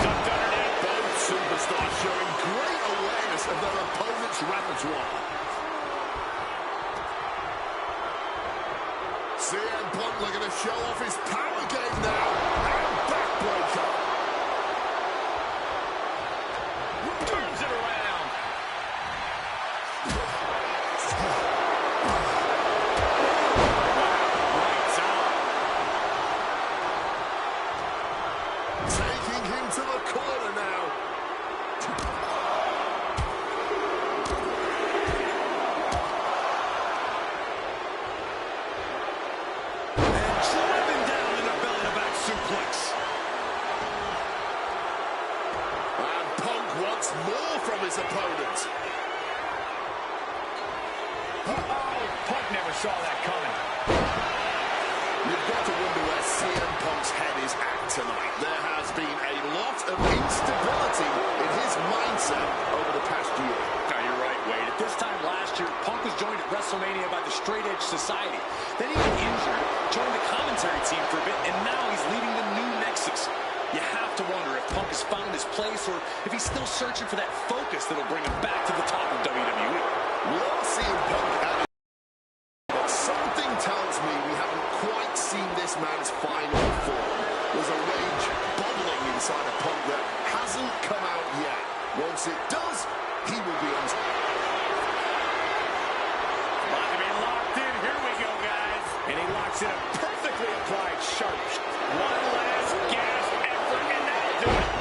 Tucked underneath. Both superstars showing great awareness of their opponent's repertoire. CM Punk looking to show off his power game now. And backbreaker. Turns it around. Lights out. Taking him to the corner now. Driven down in a belly-to-back suplex. And Punk wants more from his opponent. Punk never saw that coming. You've got to wonder where CM Punk's head is at tonight. There has been a lot of instability in his mindset over the past year. No, you're right, Wade. At this time last year, Punk was joined at WrestleMania by the Straight Edge Society. Then he got injured, joined the commentary team for a bit, and now he's leading the new Nexus. You have to wonder if Punk has found his place or if he's still searching for that focus that'll bring him back to the top of WWE. We are seeing Punk at it, but something tells me we haven't quite seen this man's final form. There's a rage bubbling inside of Punk that hasn't come out yet. Once it does, he will be on. About to be locked in. Here we go, guys. And he locks in a perfectly applied sharp. One last gasp effort, and that'll do it.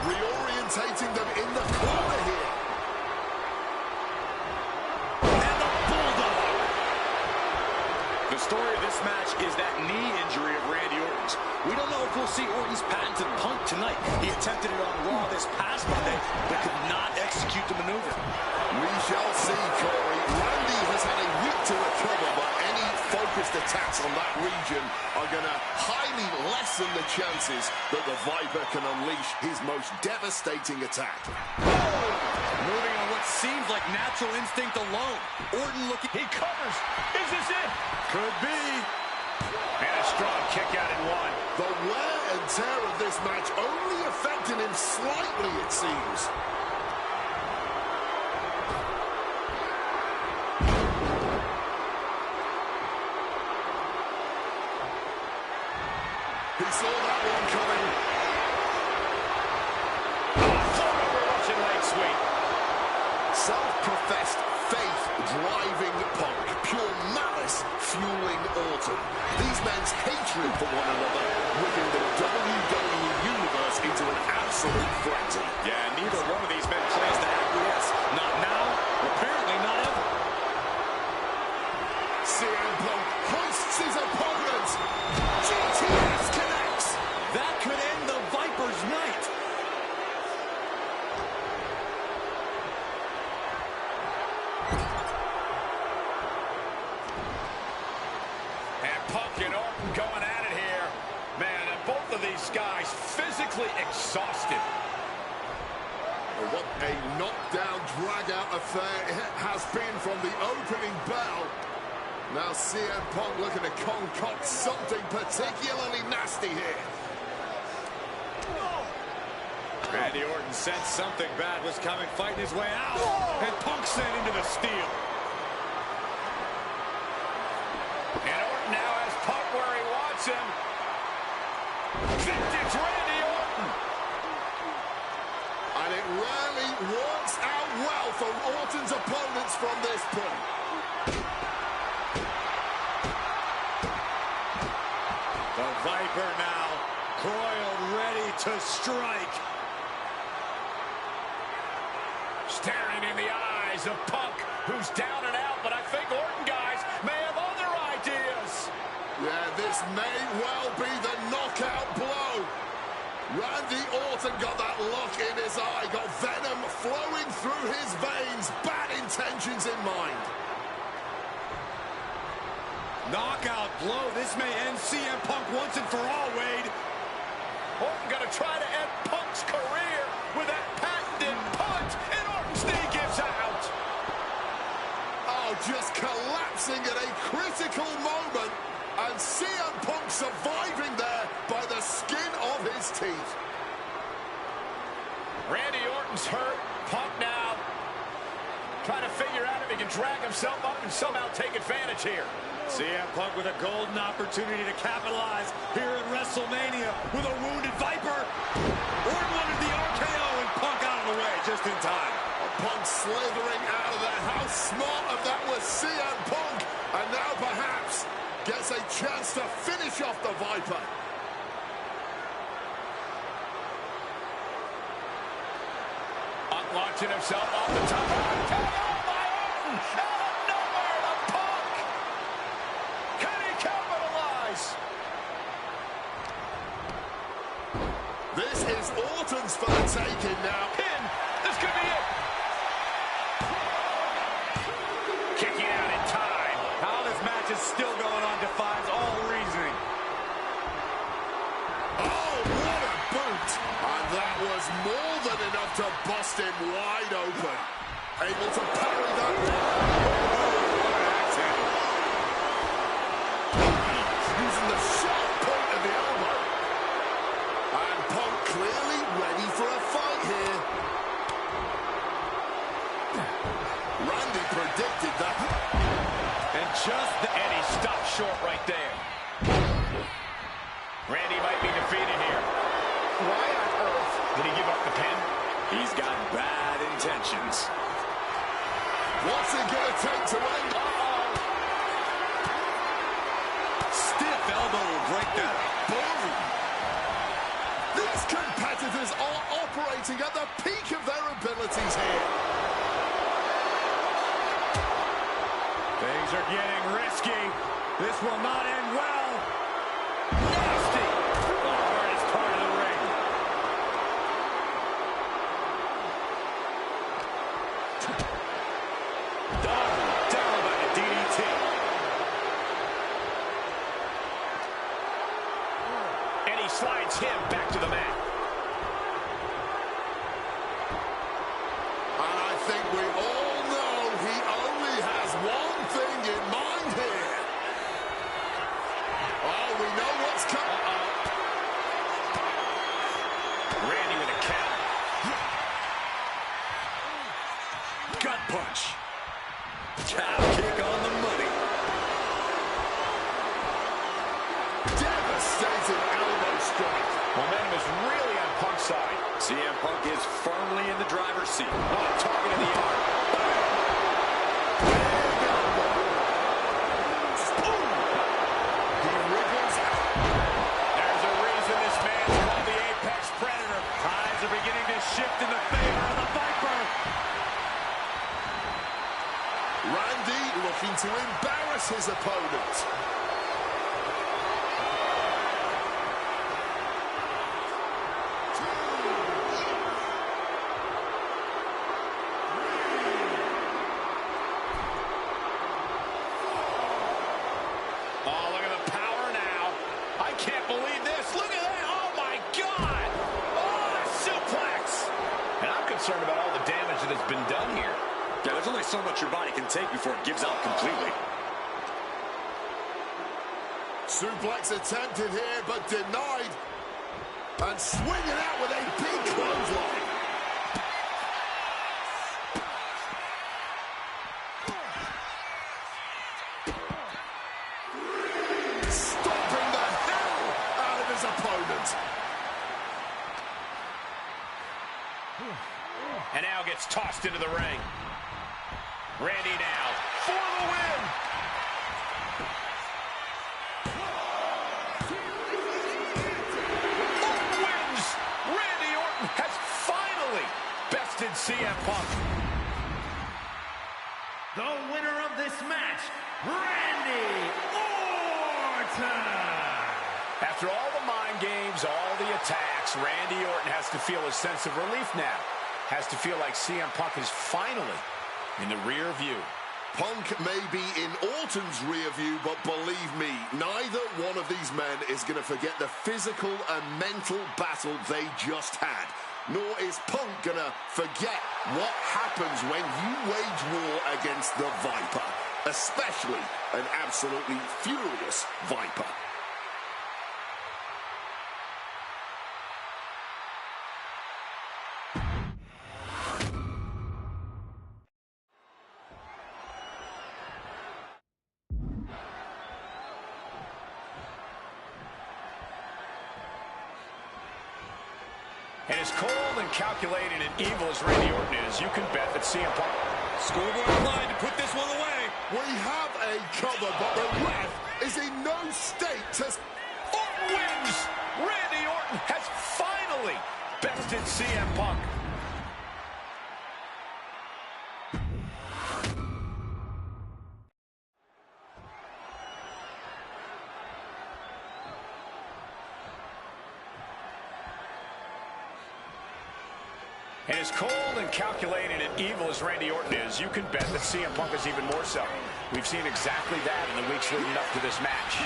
Reorientating them in the corner here. And the Bulldog. The story of this match is that knee injury of Randy Orton's. We don't know if we'll see Orton's patented Punk tonight. He attempted it on Raw this past Monday, but could not execute the maneuver. We shall see, Corey. Randy has had a week to recover, but any focused attacks on that region are going to highly lessen the chances that the Viper can unleash his most devastating attack. Moving on what seems like natural instinct alone. Orton looking... He covers. Is this it? Could be. And a strong kick out in one. The wear and tear of this match only affecting him slightly, it seems. He saw that one coming. Thrown over Russian leg sweep. Self-professed faith driving Punk. Pure malice fueling Orton. These men's hatred for one another whipping the WWE Universe into an absolute frenzy. Yeah, neither one of these men plans to acquiesce. Not now, apparently not ever. CM Punk hoists his opponent. GTS connects. That could end the Viper's night. And Punk and Orton going at it here. Man, and both of these guys physically exhausted. What a knockdown, drag-out affair it has been from the opening bell. Now CM Punk looking to concoct something particularly nasty here. Randy Orton sensed something bad was coming, fighting his way out. And Punk sent into the steel. And Orton now has Punk where he wants him. Vintage Randy Orton. And it rarely works out well for Orton's opponents from this point. The Viper now coiled, ready to strike. Staring in the eyes of Punk, who's down and out, but I think Orton, guys, may have other ideas. Yeah, this may well be the knockout blow. Randy Orton got that look in his eye, got venom flowing through his veins, bad intentions in mind. Knockout blow. This may end CM Punk once and for all, Wade. Orton gonna try to end Punk's career with that patented punch, and Orton's knee gives out. Oh, just collapsing at a critical moment, and CM Punk surviving there by the skin of his teeth. Randy Orton's hurt. Punk now trying to figure out if he can drag himself up and somehow take advantage here. CM Punk with a golden opportunity to capitalize here at WrestleMania with a wounded Viper. Orton wanted the RKO and Punk out of the way just in time. Punk slithering out of there. How smart of that was CM Punk. And now perhaps gets a chance to finish off the Viper. Punk launching himself off the top. KO by Orton. Out of nowhere to Punk. Can he capitalize? This is Orton's for the taking now. Pin. This could be it. Kicking out in time. How this match is still going on defies all reasoning. Oh, what a boot. And that was more than enough to bust him wide open. Able to parry that. Using the sharp point of the elbow. And Punk clearly ready for a fight here. Randy predicted that. And he stopped short right there. Randy might be defeated here. Why on earth did he give up the pin? He's got bad intentions. What's it going to take to end? Stiff elbow will break that. Boom! These competitors are operating at the peak of their abilities here. Things are getting risky. This will not end well. Nasty. The hardest part of the ring. Down by the DDT. And he slides him back to the mat. And I think we all know he only has one thing in mind here. Oh, we know what's coming. Randy with a counter. Gut punch. Calf kick on the money. Devastating elbow strike. Momentum is really on Punk's side. CM Punk is firmly in the driver's seat. Oh, target in the arm. He wriggles out. There's a reason this man's called the Apex Predator. Tides are beginning to shift in the favor of the Viper. Randy looking to embarrass his opponent. Oh, look at the power now. I can't believe this. Look at that. Oh, my God. Oh, suplex. And I'm concerned about all the damage that has been done here. Yeah, there's only so much your body can take before it gives out completely. Suplex attempted here, but denied. And swinging out with a big clothesline. Stomping the hell out of his opponent. And now gets tossed into the ring. Randy now for the win. Orton wins. Randy Orton has finally bested CM Punk. The winner of this match, Randy Orton. After all the mind games, all the attacks, Randy Orton has to feel a sense of relief now. Has to feel like CM Punk is finally in the rear view. Punk may be in Orton's rear view, but believe me, neither one of these men is going to forget the physical and mental battle they just had. Nor is Punk going to forget what happens when you wage war against the Viper, especially an absolutely furious Viper. And as cold and calculated and evil as Randy Orton is, you can bet that CM Punk... Scoreboard applied to put this one away. We have a cover, but the ref is in no state to... Orton wins! Randy Orton has finally bested CM Punk. And as cold and calculated and evil as Randy Orton is, you can bet that CM Punk is even more so. We've seen exactly that in the weeks leading up to this match.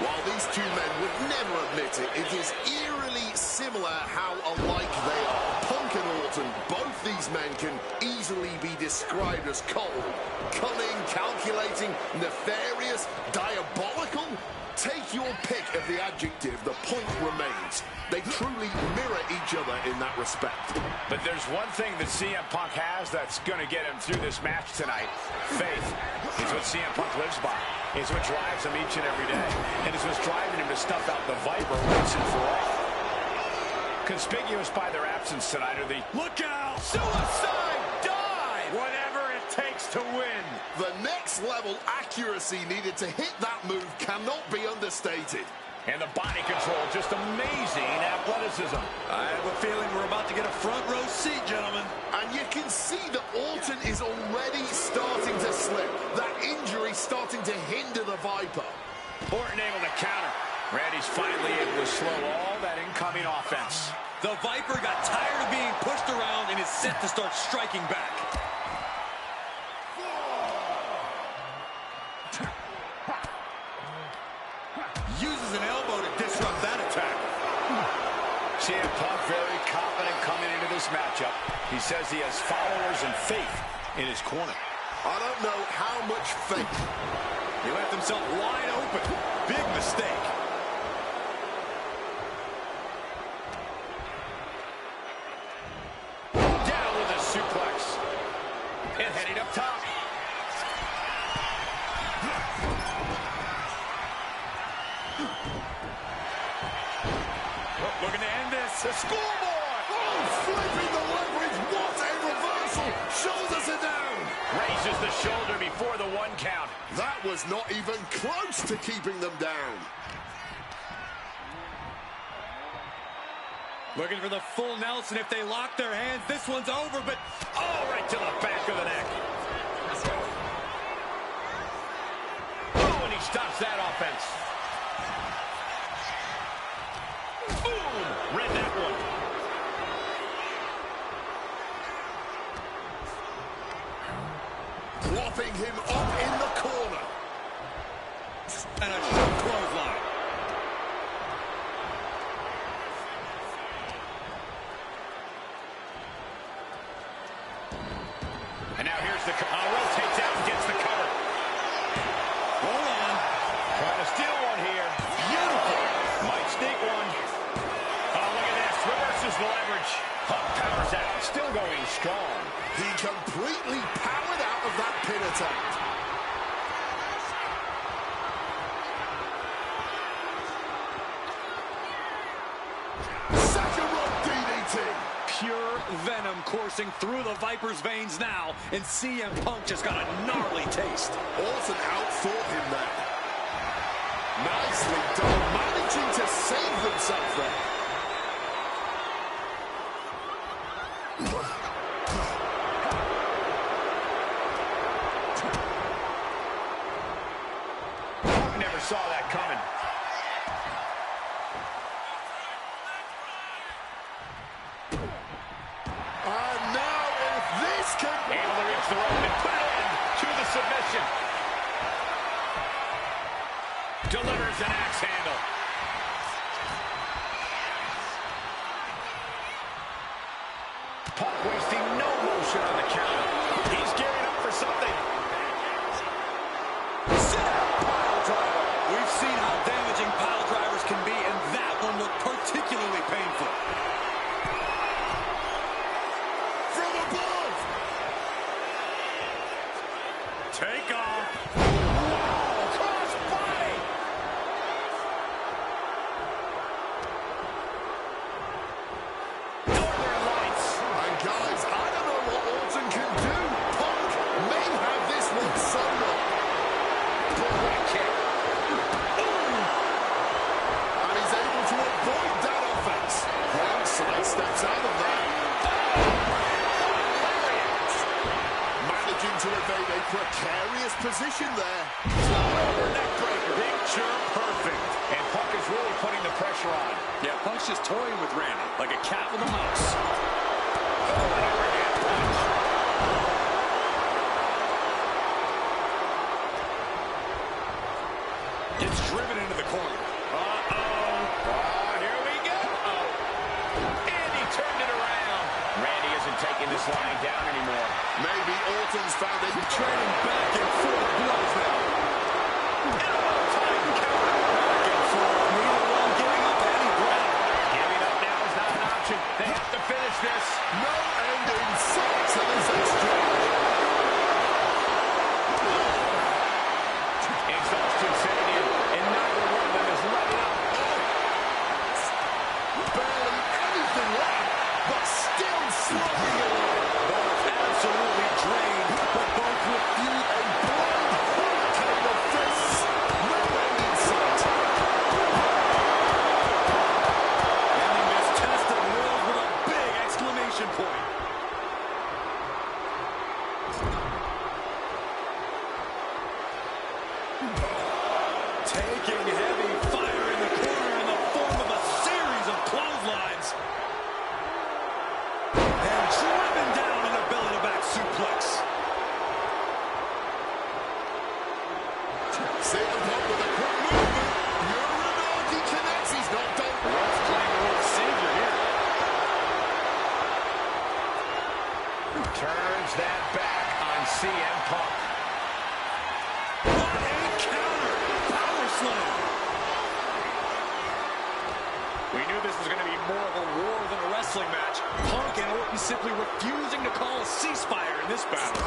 While these two men would never admit it, it is eerily similar how alike they are. Punk and Orton, both these men can easily be described as cold, cunning, calculating, nefarious, diabolical. Take your pick of the adjective, the point remains. They truly mirror each other in that respect. But there's one thing that CM Punk has that's going to get him through this match tonight. Faith. It's what CM Punk lives by. It's what drives him each and every day. And it's what's driving him to stuff out the Viper once and for all. Conspicuous by their absence tonight are the... Look out! Suicide dive! Whatever it takes to win. The next level accuracy needed to hit that move cannot be understated. And the body control, just amazing athleticism. I have a feeling we're about to get a front row seat, gentlemen. And you can see that Orton is already starting to slip. That injury starting to hinder the Viper. Orton able to counter. Randy's finally able to slow all that incoming offense. The Viper got tired of being pushed around and is set to start striking back. Uses an elbow to disrupt that attack. CM Punk very confident coming into this matchup. He says he has followers and faith in his corner. I don't know how much faith. He left himself wide open. Big mistake. Down with a suplex. And heading up top. Looking to end this. The scoreboard. Oh, flipping the leverage. What a reversal. Shoulders are down. Raises the shoulder before the 1 count. That was not even close to keeping them down. Looking for the full Nelson. If they lock their hands, this one's over, but Oh, right to the back of the neck. Oh, and he stops that offense. Boom! Read that one. Plopping him up in the corner. and a short clothesline. And now here's the rotates out and gets the cover. Hold on. Trying to steal one here. Beautiful. Might sneak one. Oh, look at this. Reverses the leverage. Punk powers out. Still going strong. He completely powered out of that pin attempt. Second rope DDT. Pure venom coursing through the Viper's veins now, and CM Punk just got a gnarly taste. Orton outthought him there. Nicely done, managing to save themselves there. Never saw that coming. And now if this can... Able to reach the rope and put it in to the submission. Delivers an axe handle. Punk wasting no motion on the counter. He's gearing up for something. Pile driver. We've seen how damaging pile drivers can be, and that one looked particularly painful. From above. Take off. Wow, cross body. Northern Lights. And guys, I don't know what Orton can do. Punk may have this one sewn up. What a kick. And he's able to avoid that offense. Punk sidesteps out of that. Managing to evade a precarious position there. Over neck breaker. Picture perfect. And Punk is really putting the pressure on. Yeah, Punk's just toying with Randy, like a cat with a mouse. Gets driven into the corner. Here we go. And he turned it around. Randy isn't taking this line down anymore. Maybe Orton's found it. Trading back and forth blows now. All-time counter. Back and forth. Neither one giving up any ground. Giving up now is not an option. They have to finish this. No end in sight to this exchange. Exhaustion setting in, and neither one of them is letting up. Barely anything left, but still slugging away. Both absolutely drained, but both refuse. A blind hurricane of fists. No end in sight. exclamation point. Taking heavy fire in the corner in the form of a series of clotheslines. And driven down in a belly-to-back suplex. CM Punk with a quick movement. Uranagi connects. He's not done. Ref playing a little savior here. Turns that back on CM Punk. What a counter! Power slam. We knew this was going to be more of a war than a wrestling match. Punk and Orton simply refusing to call a ceasefire in this battle.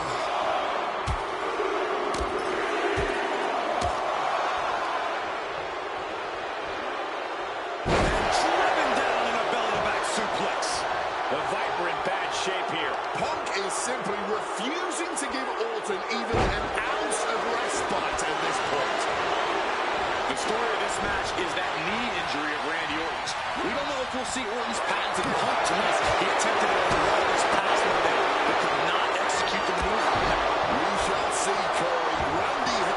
The Viper in bad shape here. Punk is simply refusing to give Orton even an ounce of respite at this point. The story of this match is that knee injury of Randy Orton's. We don't know if we'll see Orton's patented Punk twist. He attempted it on this past Monday, but could not execute the move. We shall see, Corey. Randy.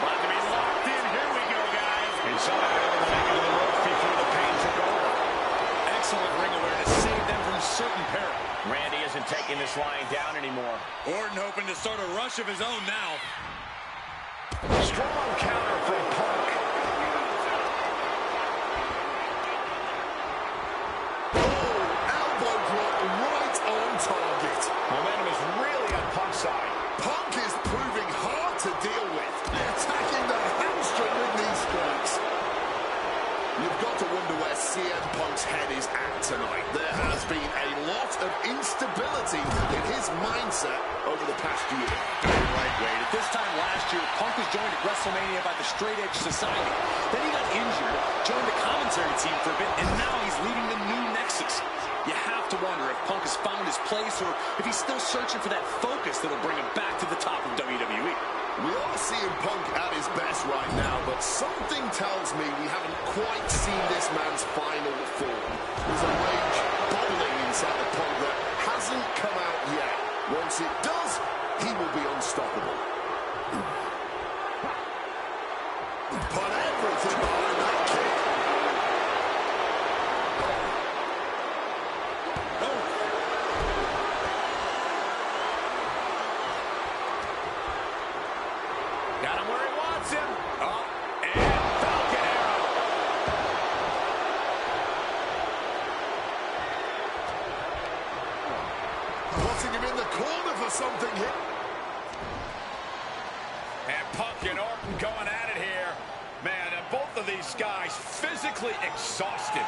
About to be locked in. Here we go, guys. And somehow able to make it to the ropes before the pain took over. Excellent ring awareness saved them from certain peril. Randy isn't taking this lying down anymore. Orton hoping to start a rush of his own now. Strong counter from Punk. Oh, elbow drop right on target. Momentum is really on Punk's side. Punk is proving hard to deal with. Attacking the hamstring with these strikes. You've got to wonder where CM Punk's head is at tonight. There has been a lot of instability in his mindset over the past year. Right, Wade. At this time last year, Punk was joined at WrestleMania by the Straight Edge Society. Then he got injured, joined the commentary team for a bit, and now he's leading the new Nexus. You have to wonder if Punk has found his place or if he's still searching for that focus that'll bring him back to the top of WWE. We are seeing Punk at his best right now, but something tells me we haven't quite seen this man's final form. There's a rage bubbling inside of Punk that hasn't come out yet. Once it does, he will be unstoppable. Put everything behind that kick. Got him where he wants him. Oh, and Falcon Arrow. Putting him in the corner for something here. And Punk and Orton going at it here. Man, and both of these guys physically exhausted.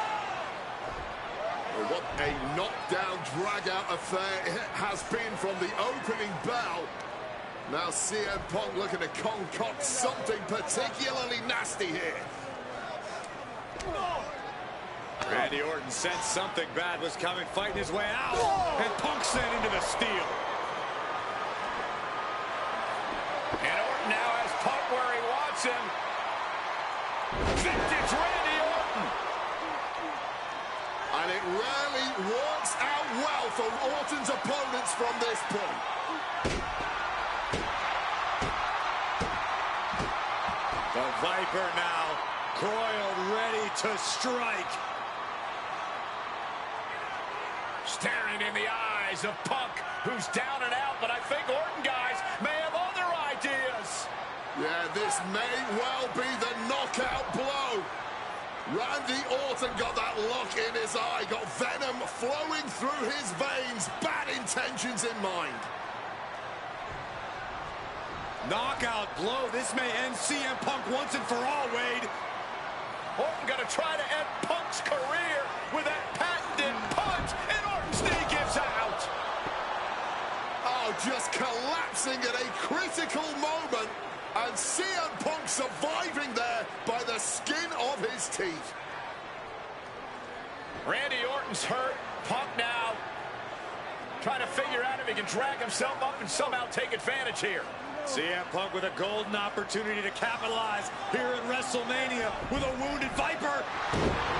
Well, what a knockdown, drag-out affair it has been from the opening bell. Now CM Punk looking to concoct something particularly nasty here. Randy Orton sensed something bad was coming, fighting his way out. And Punk sent into the steel. And Orton now has Punk where he wants him. Vintage Randy Orton. And it rarely works out well for Orton's opponents from this point. The Viper now coiled, ready to strike. Staring in the eyes of Punk, who's down and out, but I think Orton, guys, may have other ideas. Yeah, this may well be the knockout blow. Randy Orton got that look in his eye, got venom flowing through his veins, bad intentions in mind. Knockout blow. This may end CM Punk once and for all, Wade. Orton gonna try to end Punk's career with that patented punch, and Orton's knee gives out. Oh, just collapsing at a critical moment, and CM Punk surviving there by the skin of his teeth. Randy Orton's hurt. Punk now trying to figure out if he can drag himself up and somehow take advantage here. CM Punk with a golden opportunity to capitalize here at WrestleMania with a wounded Viper.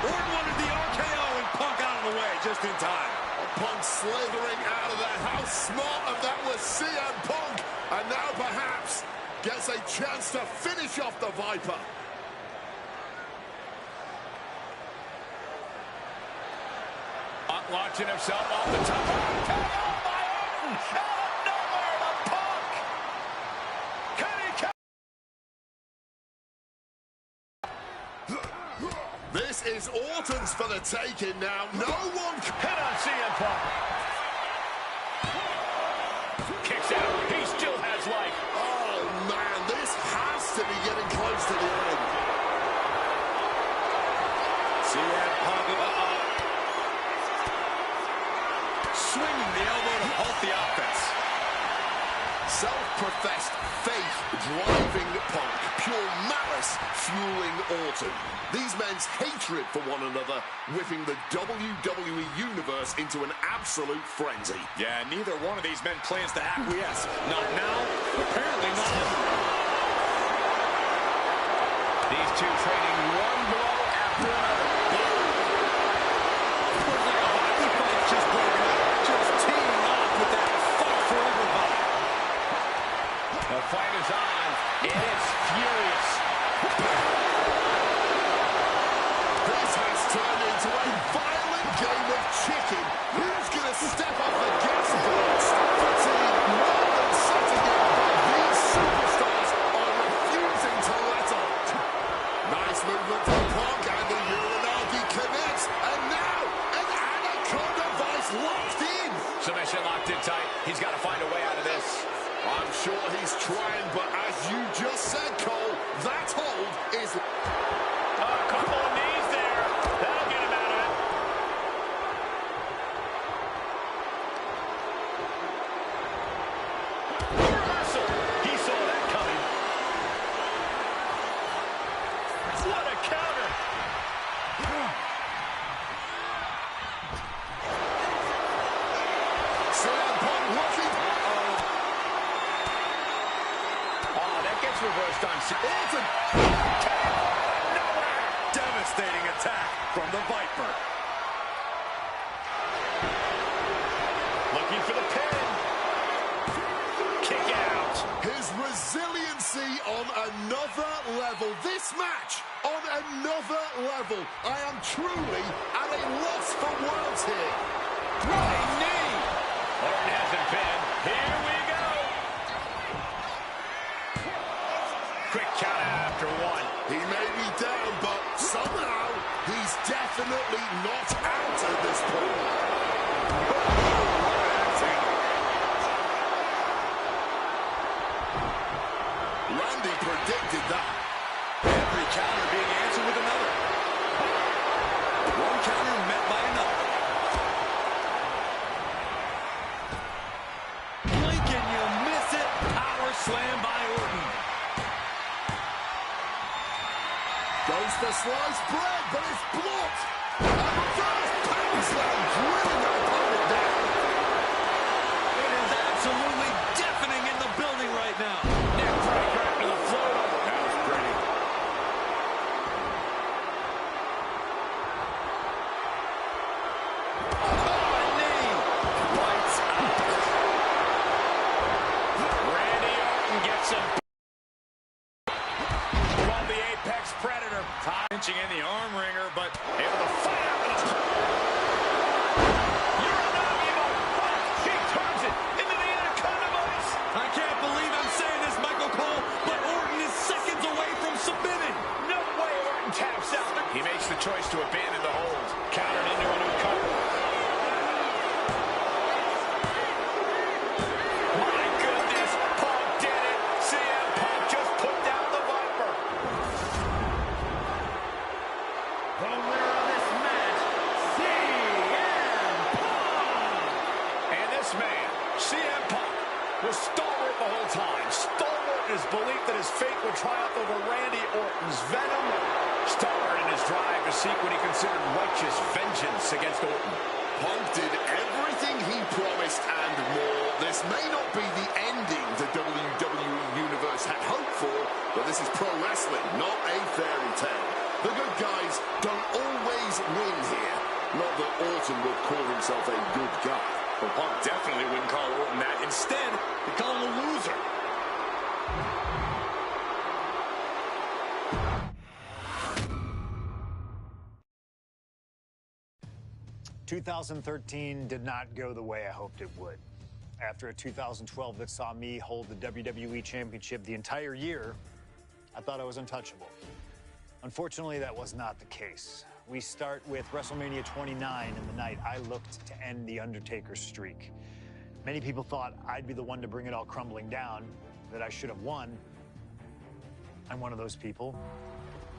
Orton wanted the RKO and Punk out of the just in time. Punk slithering out of there. How smart of that was CM Punk. And now perhaps gets a chance to finish off the Viper. Launching himself off the top. Oh, my Orton! Out of nowhere, the Punk! Can he This is Orton's for the taking now. No one hit on CM Punk. Kicks out. He still has life. Oh, man, this has to be getting close to the end. CM Punk, swinging the elbow to halt the offense. Self-professed faith driving Punk. Pure malice fueling Orton. These men's hatred for one another whipping the WWE Universe into an absolute frenzy. Yeah, neither one of these men plans to acquiesce. Not now, apparently not ever. These two trading one blow after another. Just broken up, just teeing off with that fight for everybody. The fight is on, and it's furious. This has turned into a violent game of chicken. Who's going to step off the gas first? Fatigue more than setting in, but these superstars are refusing to let up. Nice movement from Punk, and the Uranagi connects, and now an Anaconda Vice locked in. Submission locked in tight. He's got to find a way out of this. I'm sure he's trying, but as you just said, Cole, that hold is... A couple of knees there. That'll get him out of it. Reversal. He saw that coming. What a counter. CM Punk looking... Oh, that gets reversed on Orton. Nowhere. Devastating attack from the Viper. Looking for the pin. Kick out. His resiliency on another level. This match on another level. I am truly at a loss for words here. Running knee. Orton hasn't been. Here we go. Quick count after one. He may be down, but somehow he's definitely not out at this point. Randy predicted that. Every counter being answered with another. One counter met by another. Blink and you miss it. Power slam by Orton. Goes for sliced bread, but it's blocked. And reverse power slam, drilling the opponent down. It is absolutely deafening in the building right now. Neck breaker after the float over. That was pretty. Oh, a knee. Lights out. Randy Orton gets him. From the Apex Predator. Pinching in the arm wringer, but able to fight out with the... He turns it into the Anaconda Vice. I can't believe I'm saying this, Michael Cole, but Orton is seconds away from submitting. No way Orton taps out. He makes the choice to abandon the hold. Countered into a new cover. My goodness, Punk did it. CM Punk just put down the Viper. The winner of this match, CM Punk. And this man, CM Punk, was stalwart the whole time. Stalwart in his belief that his fate would triumph over Randy Orton's venom. Stalwart in his drive to seek what he considered righteous vengeance against Orton. Punk did everything he promised and more. This may not be the ending the WWE Universe had hoped for, but this is pro wrestling, not a fairy tale. The good guys don't always win here. Not that Orton would call himself a good guy. Well, Punk definitely wouldn't call Orton that. Instead, he'd call him a loser. "2013 did not go the way I hoped it would. After a 2012 that saw me hold the WWE Championship the entire year, I thought I was untouchable. Unfortunately, that was not the case. We start with WrestleMania 29 and the night I looked to end The Undertaker's streak. Many people thought I'd be the one to bring it all crumbling down, that I should have won. I'm one of those people.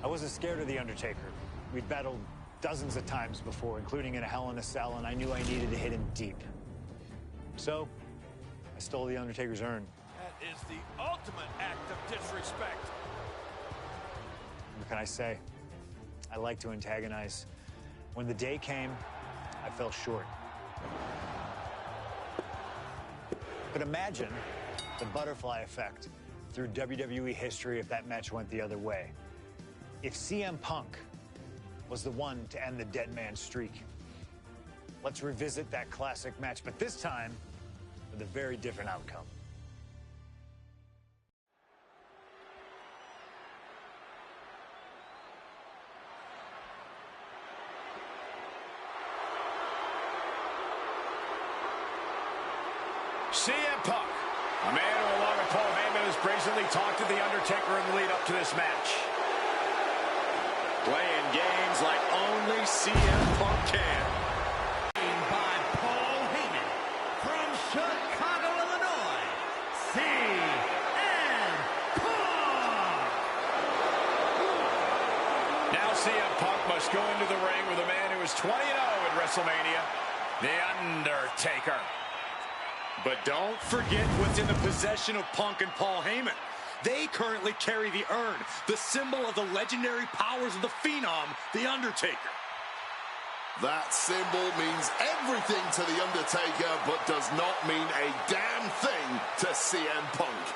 I wasn't scared of The Undertaker. We'd battled dozens of times before, including in a Hell in a Cell, and I knew I needed to hit him deep. So, I stole The Undertaker's urn. That is the ultimate act of disrespect. What can I say? I like to antagonize. When the day came, I fell short. But imagine the butterfly effect through WWE history if that match went the other way. If CM Punk was the one to end the dead man streak. Let's revisit that classic match, but this time with a very different outcome. CM Punk, a man who, along with Paul Heyman, has brazenly talked to The Undertaker in the lead up to this match. Playing games like only CM Punk can. By Paul Heyman from Chicago, Illinois, CM Punk. Now CM Punk must go into the ring with a man who is 20-0 at WrestleMania, The Undertaker. But don't forget what's in the possession of Punk and Paul Heyman. They currently carry the urn, the symbol of the legendary powers of the Phenom, The Undertaker. That symbol means everything to The Undertaker, but does not mean a damn thing to CM Punk.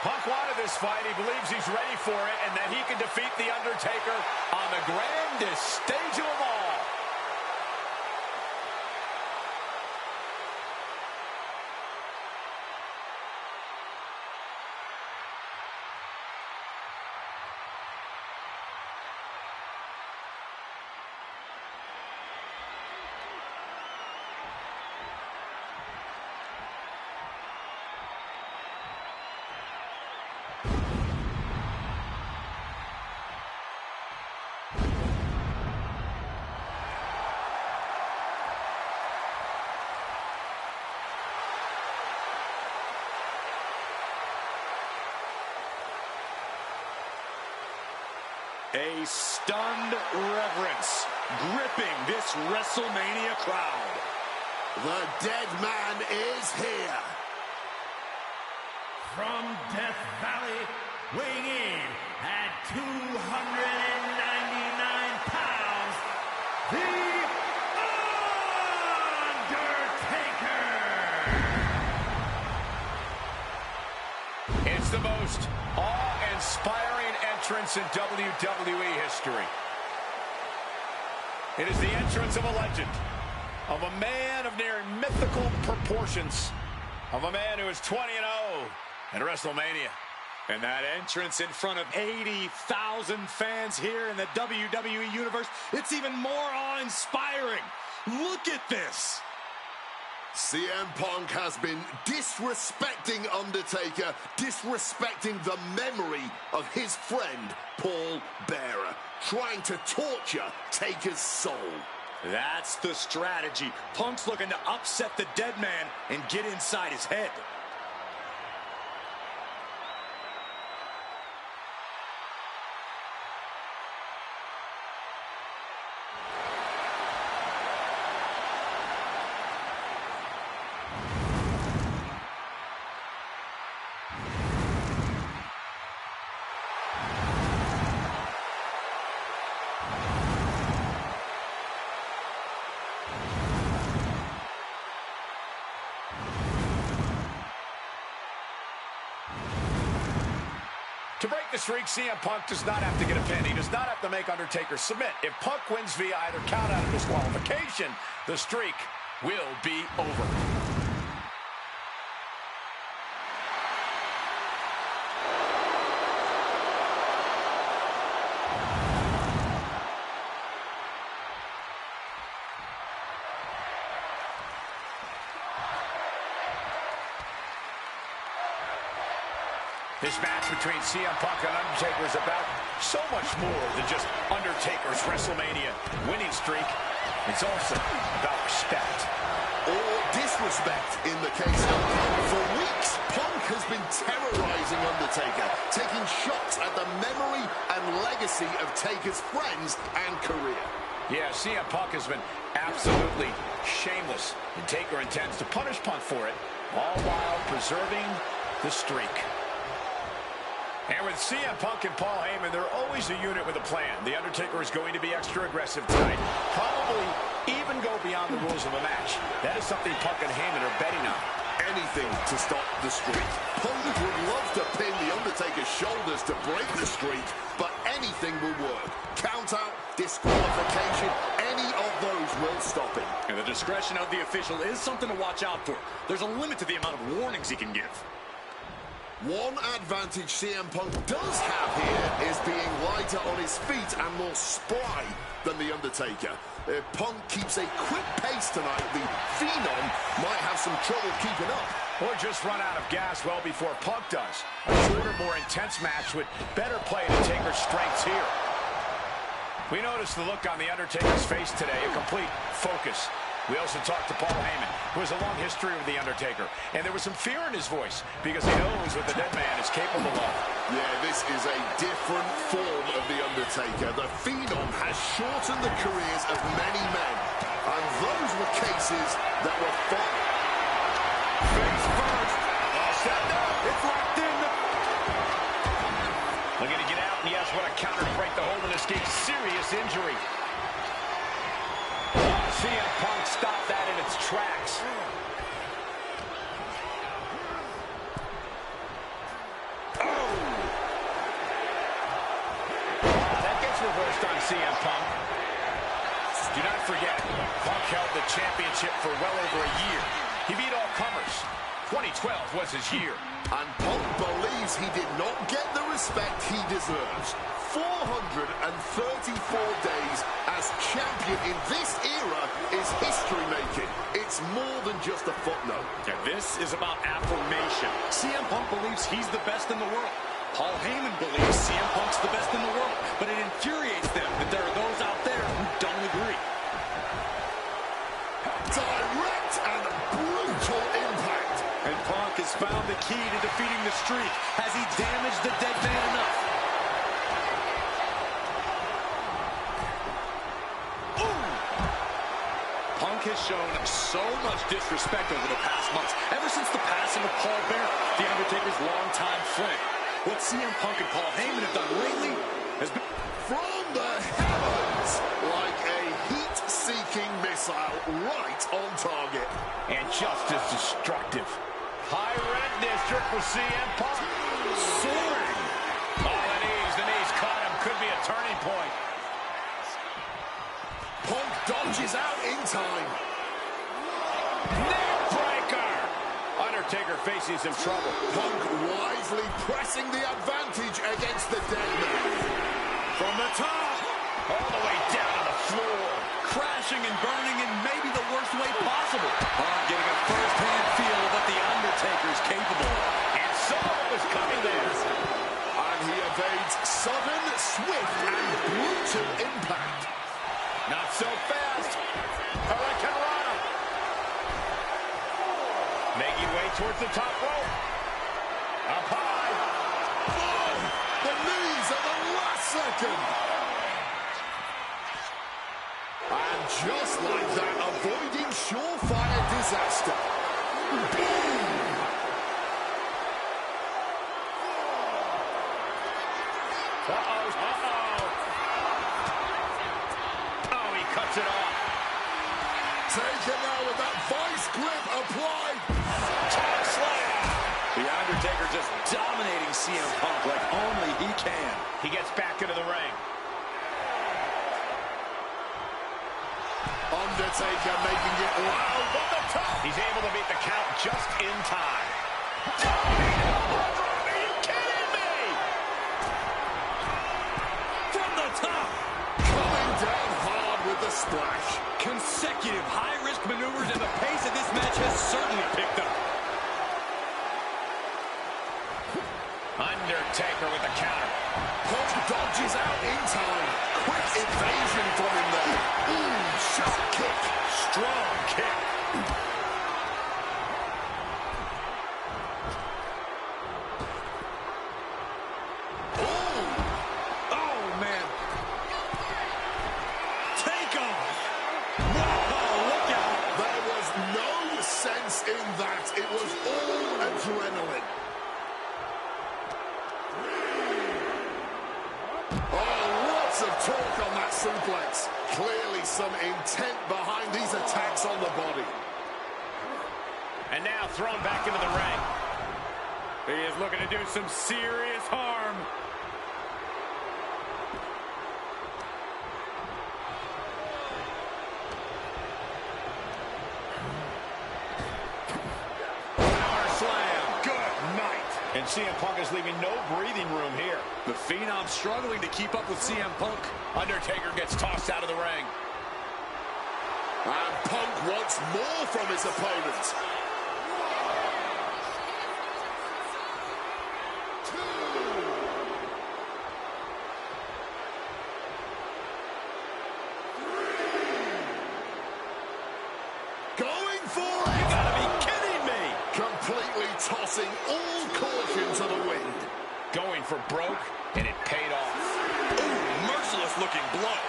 Punk wanted this fight. He believes he's ready for it and that he can defeat The Undertaker on the grandest stage of them all. A stunned reverence gripping this WrestleMania crowd. The dead man is here. From Death Valley, weighing in at 299 pounds, The Undertaker! It's the most awe-inspiring entrance in WWE history. It is the entrance of a legend, of a man of near mythical proportions, of a man who is 20-0 at WrestleMania. And that entrance in front of 80,000 fans here in the WWE Universe, it's even more awe-inspiring. Look at this. CM Punk has been disrespecting Undertaker, disrespecting the memory of his friend, Paul Bearer, trying to torture Taker's soul. That's the strategy. Punk's looking to upset the dead man and get inside his head. To break the streak, CM Punk does not have to get a pin. He does not have to make Undertaker submit. If Punk wins via either count out or disqualification, the streak will be over. This match between CM Punk and Undertaker is about so much more than just Undertaker's WrestleMania winning streak. It's also about respect. Or disrespect in the case of Punk. For weeks, Punk has been terrorizing Undertaker, taking shots at the memory and legacy of Taker's friends and career. Yeah, CM Punk has been absolutely shameless, and Taker intends to punish Punk for it, all while preserving the streak. And with CM Punk and Paul Heyman, they're always a unit with a plan. The Undertaker is going to be extra aggressive tonight. Probably even go beyond the rules of a match. That is something Punk and Heyman are betting on. Anything to stop the streak. Punk would love to pin the Undertaker's shoulders to break the streak, but anything will work. Count out, disqualification, any of those will stop him. And the discretion of the official is something to watch out for. There's a limit to the amount of warnings he can give. One advantage CM Punk does have here is being lighter on his feet and more spry than The Undertaker. If Punk keeps a quick pace tonight, the Phenom might have some trouble keeping up. Or just run out of gas well before Punk does. A shorter, more intense match would better play to Taker's strengths here. We noticed the look on The Undertaker's face today, a complete focus. We also talked to Paul Heyman, who has a long history with The Undertaker. And there was some fear in his voice because he knows what the dead man is capable of. Yeah, this is a different form of The Undertaker. The Phenom has shortened the careers of many men. And those were cases that were fought. Face first. All set up. It's locked in. Looking to get out, and yes, what a counter to break the hold and escape serious injury. CM Punk stopped that in its tracks. Oh! That gets reversed on CM Punk. Do not forget, Punk held the championship for well over a year. He beat all comers. 2012 was his year. And Punk believes he did not get the respect he deserves. 434 days as champion in this era is history-making. It's more than just a footnote. And this is about affirmation. CM Punk believes he's the best in the world. Paul Heyman believes CM Punk's the best in the world. But it infuriates them that there are those out there who don't agree. Direct and brutal impact. And Punk has found the key to defeating the streak. Has he damaged the dead man enough? Punk has shown so much disrespect over the past months, ever since the passing of Paul Bearer, The Undertaker's longtime friend. What CM Punk and Paul Heyman have done lately has been from the heavens, like a heat-seeking missile right on target. And just as destructive. High red district for CM Punk. Soaring. Oh, the knees caught him. Could be a turning point. Punk dodges out in time. Neck breaker. Undertaker faces some trouble. Punk wisely pressing the advantage against the dead man. from the top. All the way down to the floor. Crashing and burning in maybe the worst way possible. Getting a first-hand feel of what The Undertaker's capable of. And so it was coming there. And he evades sudden, swift, and brutal impact. Not so fast. Hurricanrana. Making way towards the top rope. Up high. Oh, the knees at the last second. And just like that, avoiding surefire disaster. Boom! Uh-oh, uh-oh. Oh, he cuts it off. Taken now with that vice grip applied. Tie slam. The Undertaker just dominating CM Punk like only he can. He gets back into the ring. Undertaker making it loud on the top. He's able to beat the count just in time. Are you kidding me? From the top. Coming down hard with the splash. Consecutive high-risk maneuvers, and the pace of this match has certainly picked up. Undertaker with the counter. Punk dodges out in time. Quick evasion from him there. Ooh, shot kick. Strong kick. Oh, man. Take off. Wow, look out. There was no sense in that. It was all adrenaline. Oh, lots of torque on that suplex. Clearly some intent behind these attacks on the body. And now thrown back into the ring. He is looking to do some serious harm. Power slam. Good night. And CM Punk is leaving no breathing room here. The Phenom struggling to keep up with CM Punk. Undertaker gets tossed out of the ring. And Punk wants more from his opponent. Going for it! You gotta be kidding me! Completely tossing all caution to the wind. Going for broke, and it paid off. Ooh, merciless looking blow.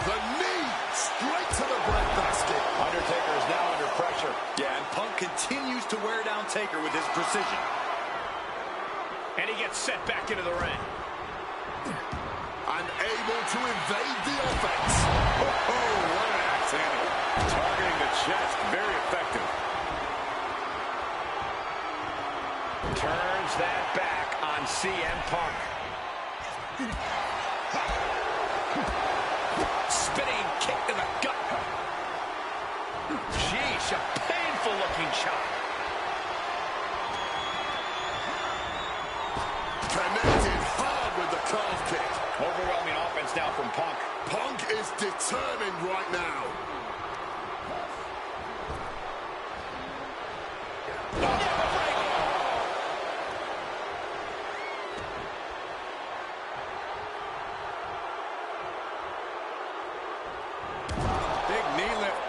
The knee straight to the breadbasket. Undertaker is now under pressure. Yeah, and Punk continues to wear down Taker with his precision. And he gets set back into the ring. And able to evade the offense. Oh, what an axe handle. Targeting the chest, very effective. Turns that back on CM Punk. Spinning kick to the gut. Sheesh, a painful looking shot. Connected hard with the calf kick. Overwhelming offense now from Punk. Punk is determined right now. Big knee lift.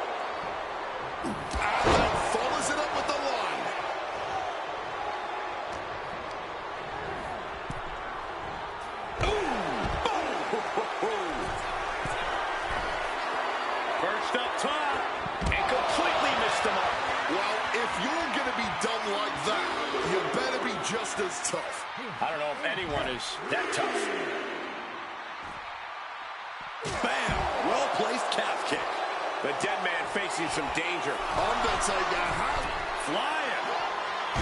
And then follows it up with the line. Perched up top. And completely missed him up. Well, if you're going to be done like that, you better be just as tough. I don't know if anyone is that tough. Bam! Well-placed calf kick. The dead man facing some danger. Undertaker has Flying.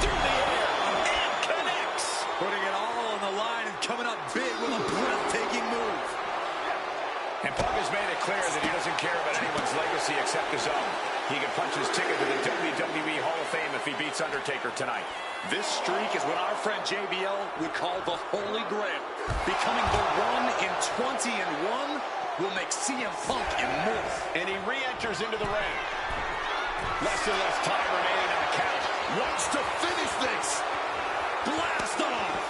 Through the air. And connects. Putting it all on the line and coming up big with a breathtaking move. And Punk has made it clear that he doesn't care about anyone's legacy except his own. He can punch his ticket to the WWE Hall of Fame if he beats Undertaker tonight. This streak is what our friend JBL would call the Holy Grail. Becoming the 1 in 20-1 will make CM Punk immortal. And he re-enters into the ring. Less and less time remaining on the count. wants to finish this. Blast off.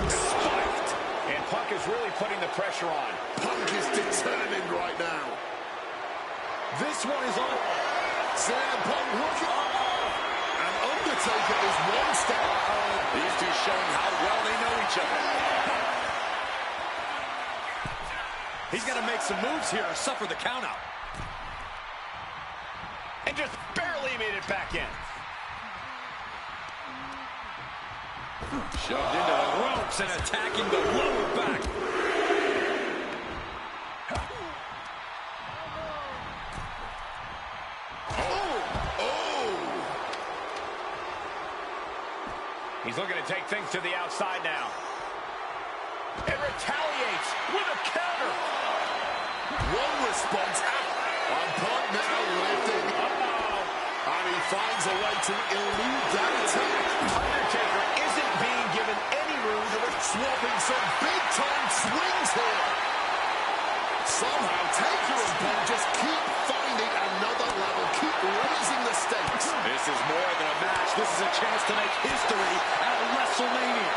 Spiked. And Punk is really putting the pressure on. Punk is determined right now. This one is on. CM Punk looking. And Undertaker is one step. These two showing how well they know each other. He's got to make some moves here or suffer the countout. And just barely made it back in. Shoved into the ropes and attacking the lower back. He's looking to take things to the outside now. And retaliates with a counter. One response. On Punk now lifting. And he finds a way to elude that attack. Undertaker isn't being given any room to swapping some big-time swings here. Somehow, Taker and Punk just keep finding another level, keep raising the stakes. This is more than a match. This is a chance to make history at WrestleMania.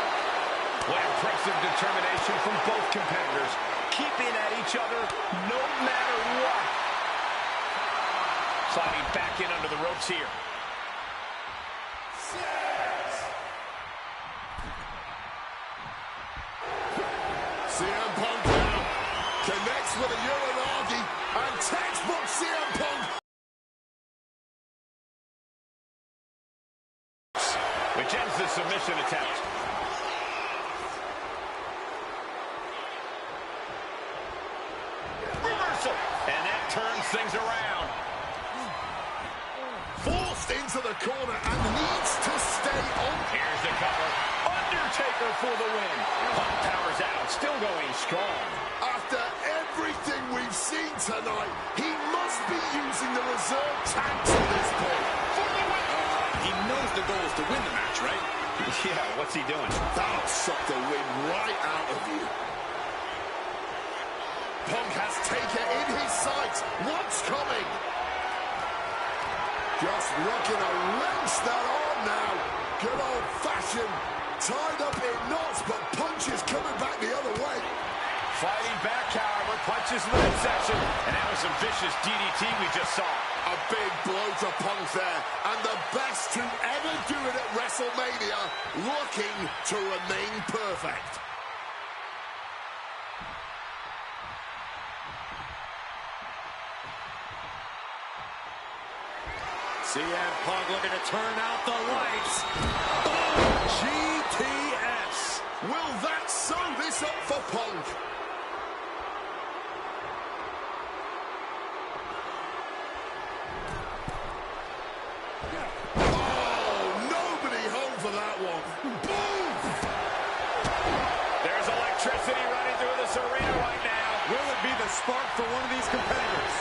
What impressive determination from both competitors, keeping at each other no matter what. Sliding back in under the ropes here. CM Punk now connects with a Uranagi, and textbook CM Punk. Which ends the submission attempt. Reversal, and that turns things around. Forced into the corner and needs to stay on. Here's the cover. Undertaker for the win. Punk powers out, still going strong. After everything we've seen tonight, he must be using the reserve tanks at this point. He knows the goal is to win the match, right? Yeah, what's he doing? That'll suck the wind right out of you. Punk has Taker in his sights. What's coming? Just looking to wrench that arm now. Good old-fashioned, tied up in knots, but punches coming back the other way. Fighting back, however, punches in the midsection. And that was some vicious DDT we just saw. A big blow to Punk there. And the best to ever do it at WrestleMania, looking to remain perfect. CM Punk looking to turn out the lights. GTS. Will that sew this up for Punk? Oh, nobody home for that one. Boom! There's electricity running through this arena right now. Will it be the spark for one of these competitors?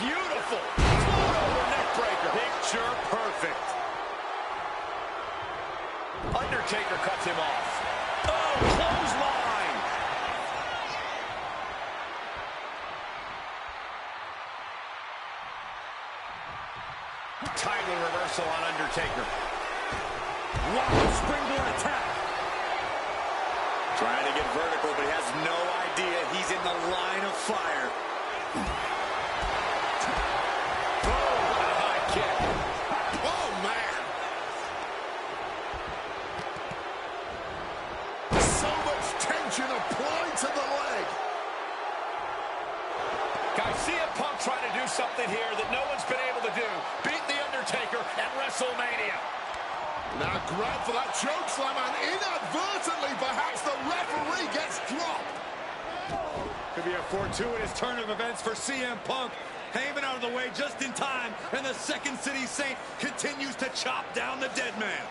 Beautiful. Over neck breaker. Picture perfect. Undertaker cuts him off. Oh, clothesline. Timely reversal on Undertaker. Wow, springboard attack. Trying to get vertical, but he has no idea he's in the line of fire. Applied to the leg. Guys, CM Punk trying to do something here that no one's been able to do. Beat The Undertaker at WrestleMania. Now grab for that chokeslam, and inadvertently, perhaps the referee gets dropped. Could be a fortuitous turn of events for CM Punk. Heyman out of the way just in time, and the Second City Saint continues to chop down the dead man.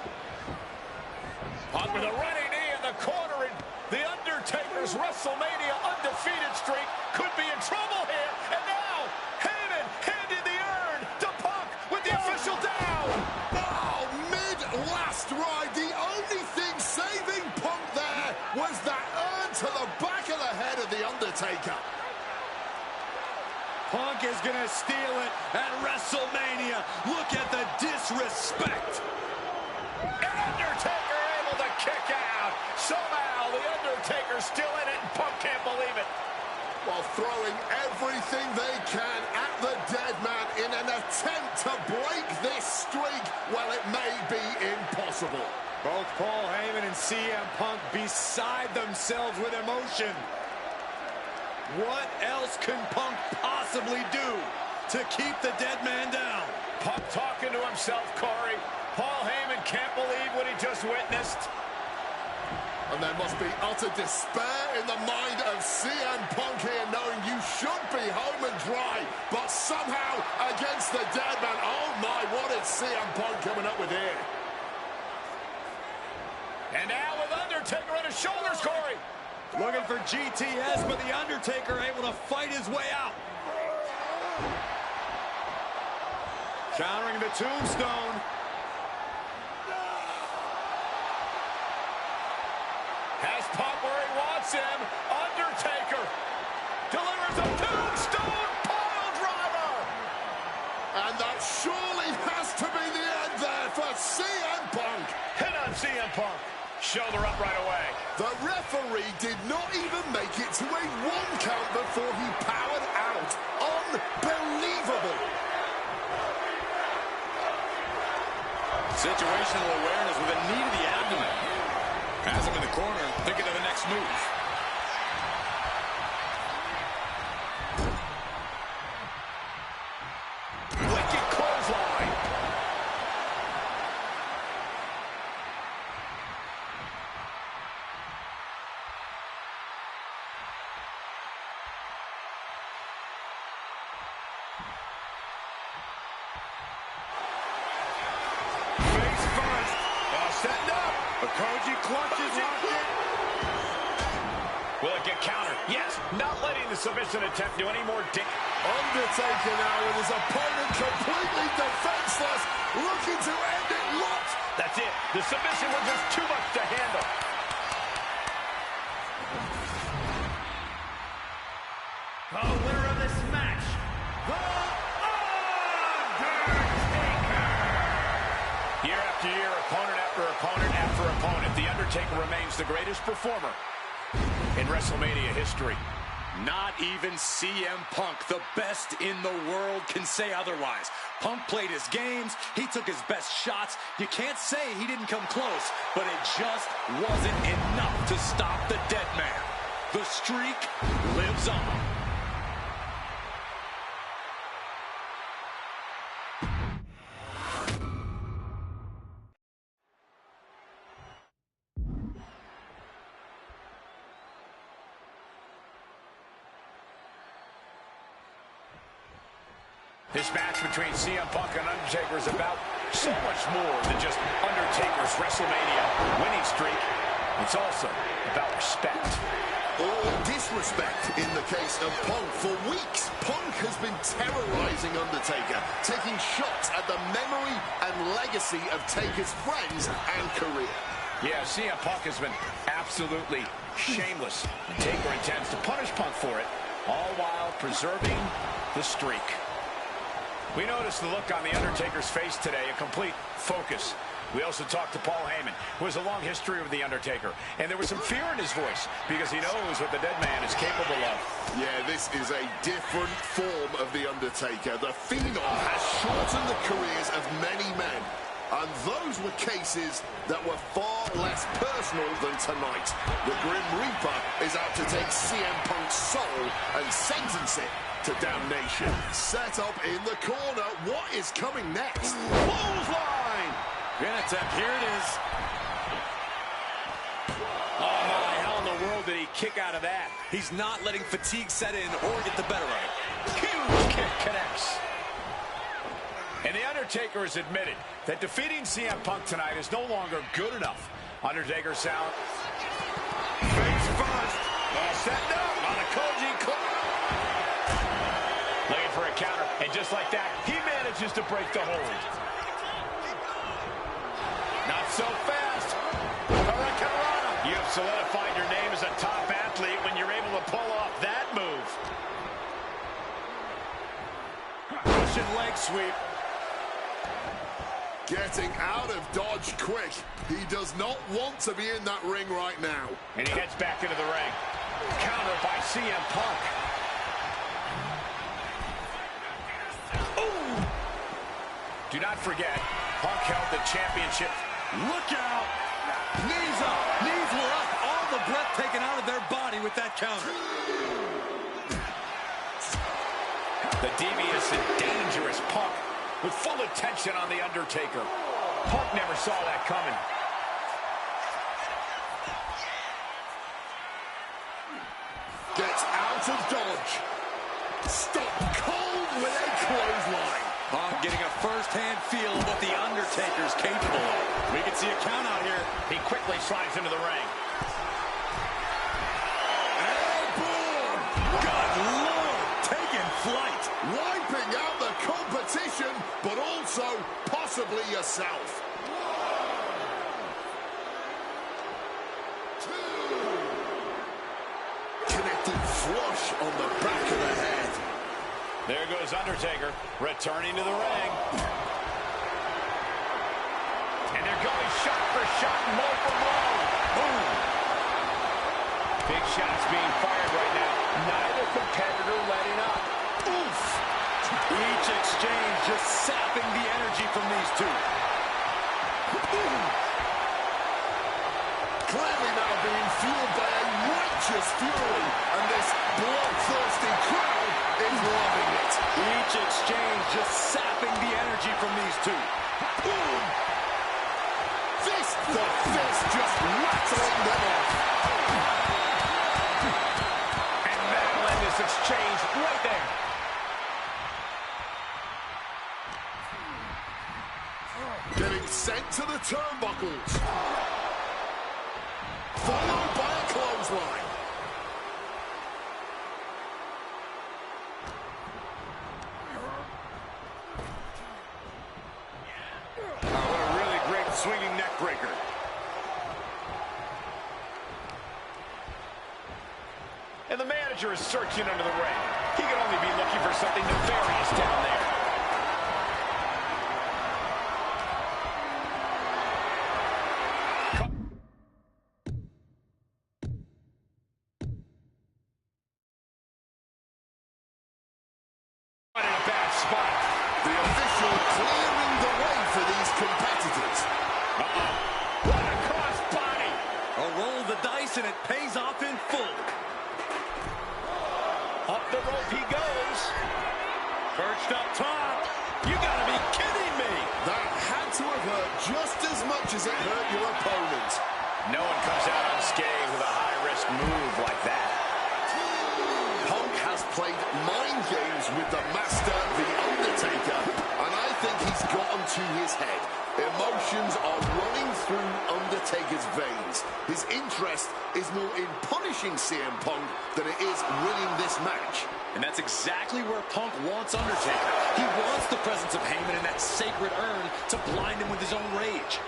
Punk with a running knee in the corner, and The Undertaker's WrestleMania undefeated streak could be in trouble here. And now, Heyman handed the urn to Punk with the official down. Oh, mid-last ride. The only thing saving Punk there was that urn to the back of the head of The Undertaker. Punk is going to steal it at WrestleMania. Look at the disrespect. And Undertaker able to kick out. Somehow, The Undertaker's still in it, and Punk can't believe it. While throwing everything they can at the dead man in an attempt to break this streak, well, it may be impossible. Both Paul Heyman and CM Punk beside themselves with emotion. What else can Punk possibly do to keep the dead man down? Punk talking to himself, Corey. Paul Heyman can't believe what he just witnessed. And there must be utter despair in the mind of CM Punk here, knowing you should be home and dry, but somehow against the dead man. Oh my, what is CM Punk coming up with here? And now with Undertaker on his shoulders, Corey. Looking for GTS, but The Undertaker able to fight his way out. Countering the tombstone. Has Punk where he wants him. Undertaker delivers a tombstone pile driver. And that surely has to be the end there for CM Punk. Hit on CM Punk. Shoulder up right away. The referee did not even make it to a 1 count before he powered out. Unbelievable. Situational awareness with a knee to the abdomen. Has him in the corner, thinking of the next move. Wicked clothesline. Face first. Setting up. Koji clutches locked in. Will it get countered? Yes. Not letting the submission attempt do any more Undertaker now with his opponent completely defenseless, looking to end it locked. That's it. The submission was just too much to handle. The winner of this match, The Undertaker. Year after year, opponent after opponent after opponent, The Undertaker remains the greatest performer in WrestleMania history. Not even CM Punk, the best in the world, can say otherwise. Punk played his games. He took his best shots. You can't say he didn't come close, but it just wasn't enough to stop the dead man. The streak lives on. This match between CM Punk and Undertaker is about so much more than just Undertaker's WrestleMania winning streak. It's also about respect. Or disrespect in the case of Punk. For weeks, Punk has been terrorizing Undertaker, taking shots at the memory and legacy of Taker's friends and career. Yeah, CM Punk has been absolutely shameless. And Taker intends to punish Punk for it, all while preserving the streak. We noticed the look on The Undertaker's face today, a complete focus. We also talked to Paul Heyman, who has a long history with The Undertaker, and there was some fear in his voice because he knows what the dead man is capable of. Yeah, this is a different form of The Undertaker. The Phenom has shortened the careers of many men, and those were cases that were far less personal than tonight. The Grim Reaper is out to take CM Punk's soul and sentence it to damnation. Set up in the corner. What is coming next? Clothesline! Pin attempt. Here it is. Oh, my, how in the world did he kick out of that? He's not letting fatigue set in or get the better of it. Huge kick connects. And The Undertaker has admitted that defeating CM Punk tonight is no longer good enough. Undertaker sound. Face first. Setting up on a Koji clip. Looking for a counter. And just like that, he manages to break the hold. Not so fast. Hurricanrana. You have solidified your name as a top athlete when you're able to pull off that move. Russian leg sweep. Getting out of Dodge quick. He does not want to be in that ring right now. And he heads back into the ring. Counter by CM Punk. Ooh. Do not forget, Punk held the championship. Look out! Knees up. Knees were up. All the breath taken out of their body with that counter. The devious and dangerous Punk with full attention on The Undertaker. Punk never saw that coming. Gets out of dodge. Stop cold with a clothesline. Punk getting a first-hand feel of what The Undertaker's capable of. We can see a count out here. He quickly slides into the ring. Airborne! Good Lord, taking flight. Wiping out the competition, but also possibly yourself. 1, 2. Connected flush on the back of the head. There goes Undertaker, returning to the ring. And they're going shot for shot, blow for blow. Boom. Big shots being fired right now. Neither competitor letting up. Oof. Each exchange just sapping the energy from these two. Clearly now being fueled by a righteous fury, and this bloodthirsty crowd is loving it. Each exchange just sapping the energy from these two. Boom! The fist just rattling them off. And that'll end this exchange right there. Getting sent to the turnbuckles. Followed by a clothesline. What a really great swinging neck breaker. And the manager is searching under the ring. He could only be looking for something nefarious down there. In a bad spot. The official clearing the way for these competitors. Uh-oh. What a crossbody. A roll of the dice and it pays off in full. Up the rope he goes. Perched up top. You gotta be kidding me. That had to have hurt just as much as it hurt your opponent. No one comes out unscathed with a high-risk move like that. Punk has played mind games with the master, The Undertaker, and I think he's gotten to his head. Emotions are running through Undertaker's veins. His interest is more in punishing CM Punk than it is winning this match. And that's exactly where Punk wants Undertaker. He wants the presence of Heyman in that sacred urn to blind him with his own rage.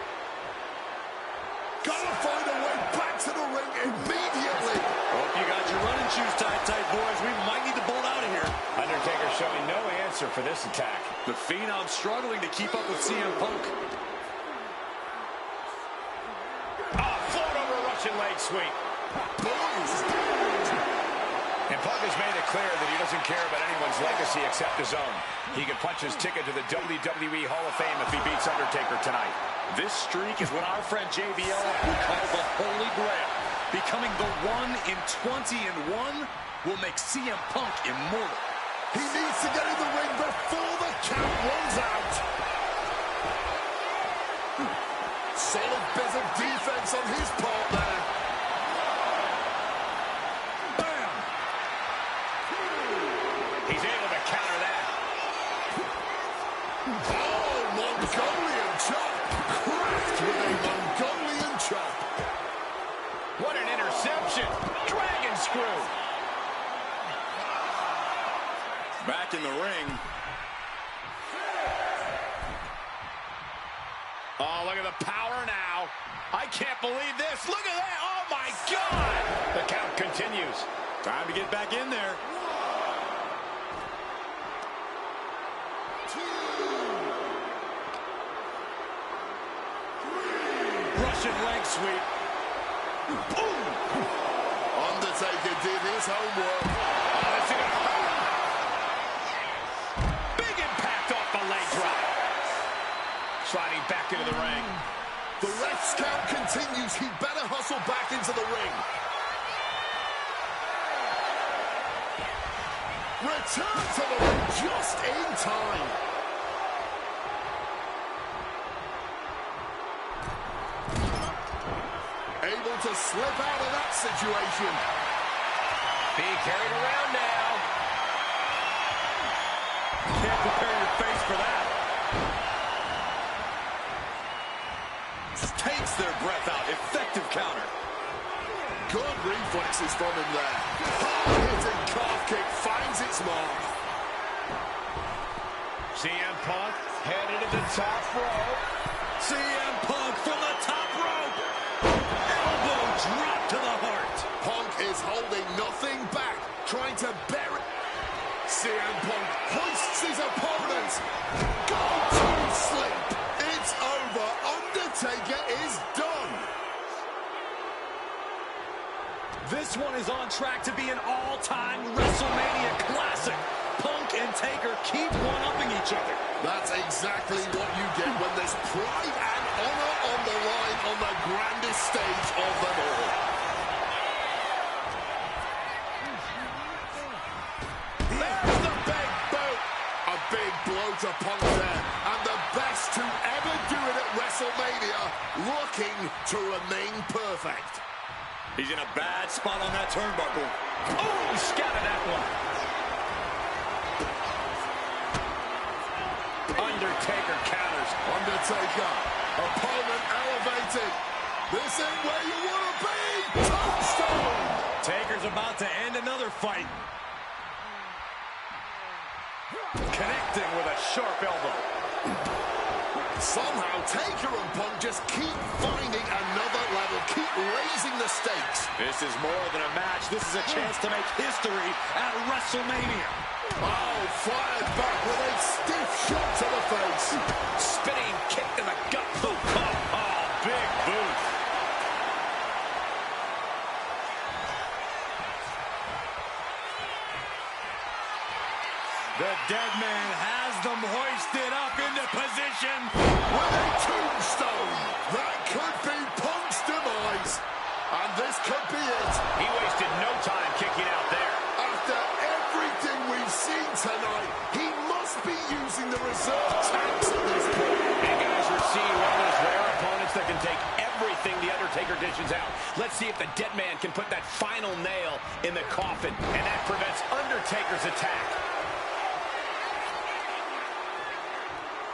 Gotta find a way back to the ring immediately. Hope you got your running shoes tight, boys. We might need to bolt out of here. Undertaker showing no answer for this attack. The Phenom struggling to keep up with CM Punk. Float over a Russian leg sweep. Boys. And Punk has made it clear that he doesn't care about anyone's legacy except his own. He can punch his ticket to the WWE Hall of Fame if he beats Undertaker tonight. This streak is what our friend JBL would call the Holy Grail. Becoming the 1 in 20-1 will make CM Punk immortal. He needs to get in the ring before the count runs out. Solid bit of defense on his part there. Bam! He's able to counter that. Oh, Mongolian chop. Cracked with a Mongolian chop. What an interception. Dragon screw. Back in the ring. Oh, look at the power now. I can't believe this. Look at that. Oh, my God. The count continues. Time to get back in there. 2, 3. Russian leg sweep. Boom! Undertaker did his homework. Oh, that's gonna hurt. Big impact off the leg drop. Sliding back into the ring. The ref's count continues. He better hustle back into the ring. Return to the ring just in time. Able to slip out of that situation. Being carried around now. Can't prepare your face for that. counter. Good reflexes from him there. Hard-hitting calf kick finds its mark. CM Punk headed to the top rope. CM Punk from the top rope. Elbow drop to the heart. Punk is holding nothing back, trying to bury. CM Punk hoists his opponent. Go to sleep. It's over. Undertaker is done. This one is on track to be an all-time WrestleMania classic. Punk and Taker keep one-upping each other. That's exactly what you get when there's pride and honor on the line on the grandest stage of them all. There's the big boot. A big blow to Punk there. And the best to ever do it at WrestleMania, looking to remain perfect. He's in a bad spot on that turnbuckle. Oh, he scattered that one. Undertaker counters. Undertaker, opponent elevated. This ain't where you want to be. Tombstone. Taker's about to end another fight. Connecting with a sharp elbow. Somehow, Taker and Punk just keep finding another level, keep raising the stakes. This is more than a match. This is a chance to make history at WrestleMania. Oh, fired back with a stiff shot to the face. Spinning kick to the gut. Boot. Oh, big boot. The dead man has them hoisted up into position. With a tombstone. That could be Punk's demise. And this could be it. He wasted no time kicking out there. After everything we've seen tonight, he must be using the reserve tanks at this point. And guys, we're seeing one of those rare opponents that can take everything the Undertaker dishes out. Let's see if the dead man can put that final nail in the coffin. And that prevents Undertaker's attack.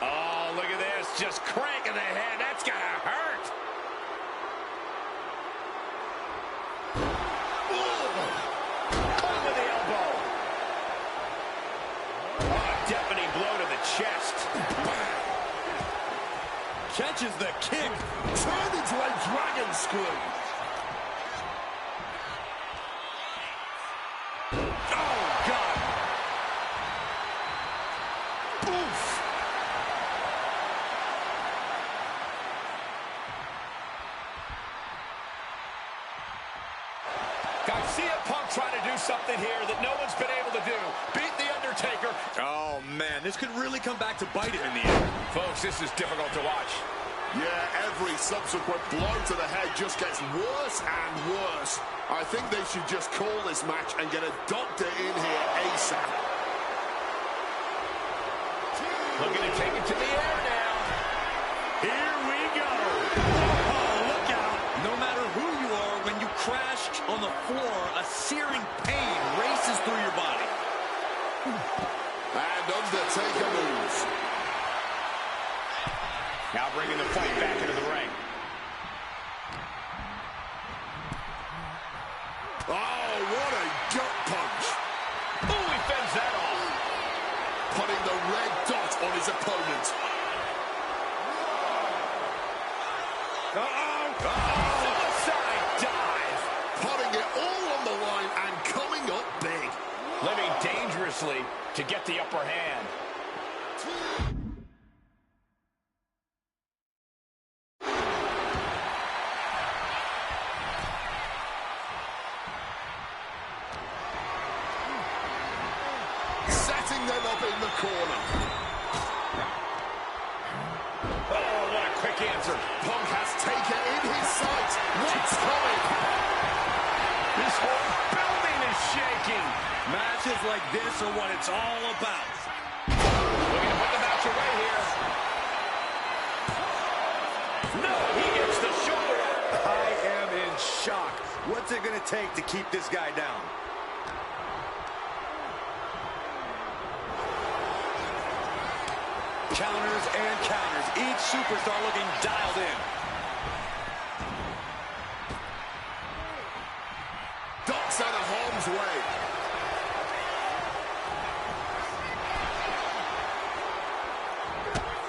Oh, look at this. Just cranking the head. That's going to hurt. Caught with the elbow. Oh, deafening blow to the chest. Catches the kick. Turned into a dragon screw. Oh, God. Oof. Guys, CM Punk trying to do something here that no one's been able to do. Beat The Undertaker. Oh, man, this could really come back to bite him in the end. Folks, this is difficult to watch. Yeah, every subsequent blow to the head just gets worse and worse. I think they should just call this match and get a doctor in here ASAP. Looking to take it to the air now. Here we go. Oh, look out. No matter who you are, when you crash on the floor, a searing pain races through your body. And Undertaker moves. Now bringing the fight back into the ring. Oh, what a gut punch. Oh, he fends that off. Putting the red dot on his opponent. Suicide dive. Putting it all on the line and coming up big. Living dangerously to get the upper hand. Setting them up in the corner. Oh, what a quick answer. Punk has Taker in his sights. What's coming? This whole building is shaking. Matches like this are what it's all about. Looking to put the match away here. No, he gets the shoulder. I am in shock. What's it going to take to keep this guy down? Counters and counters. Each superstar looking dialed in. harm's way.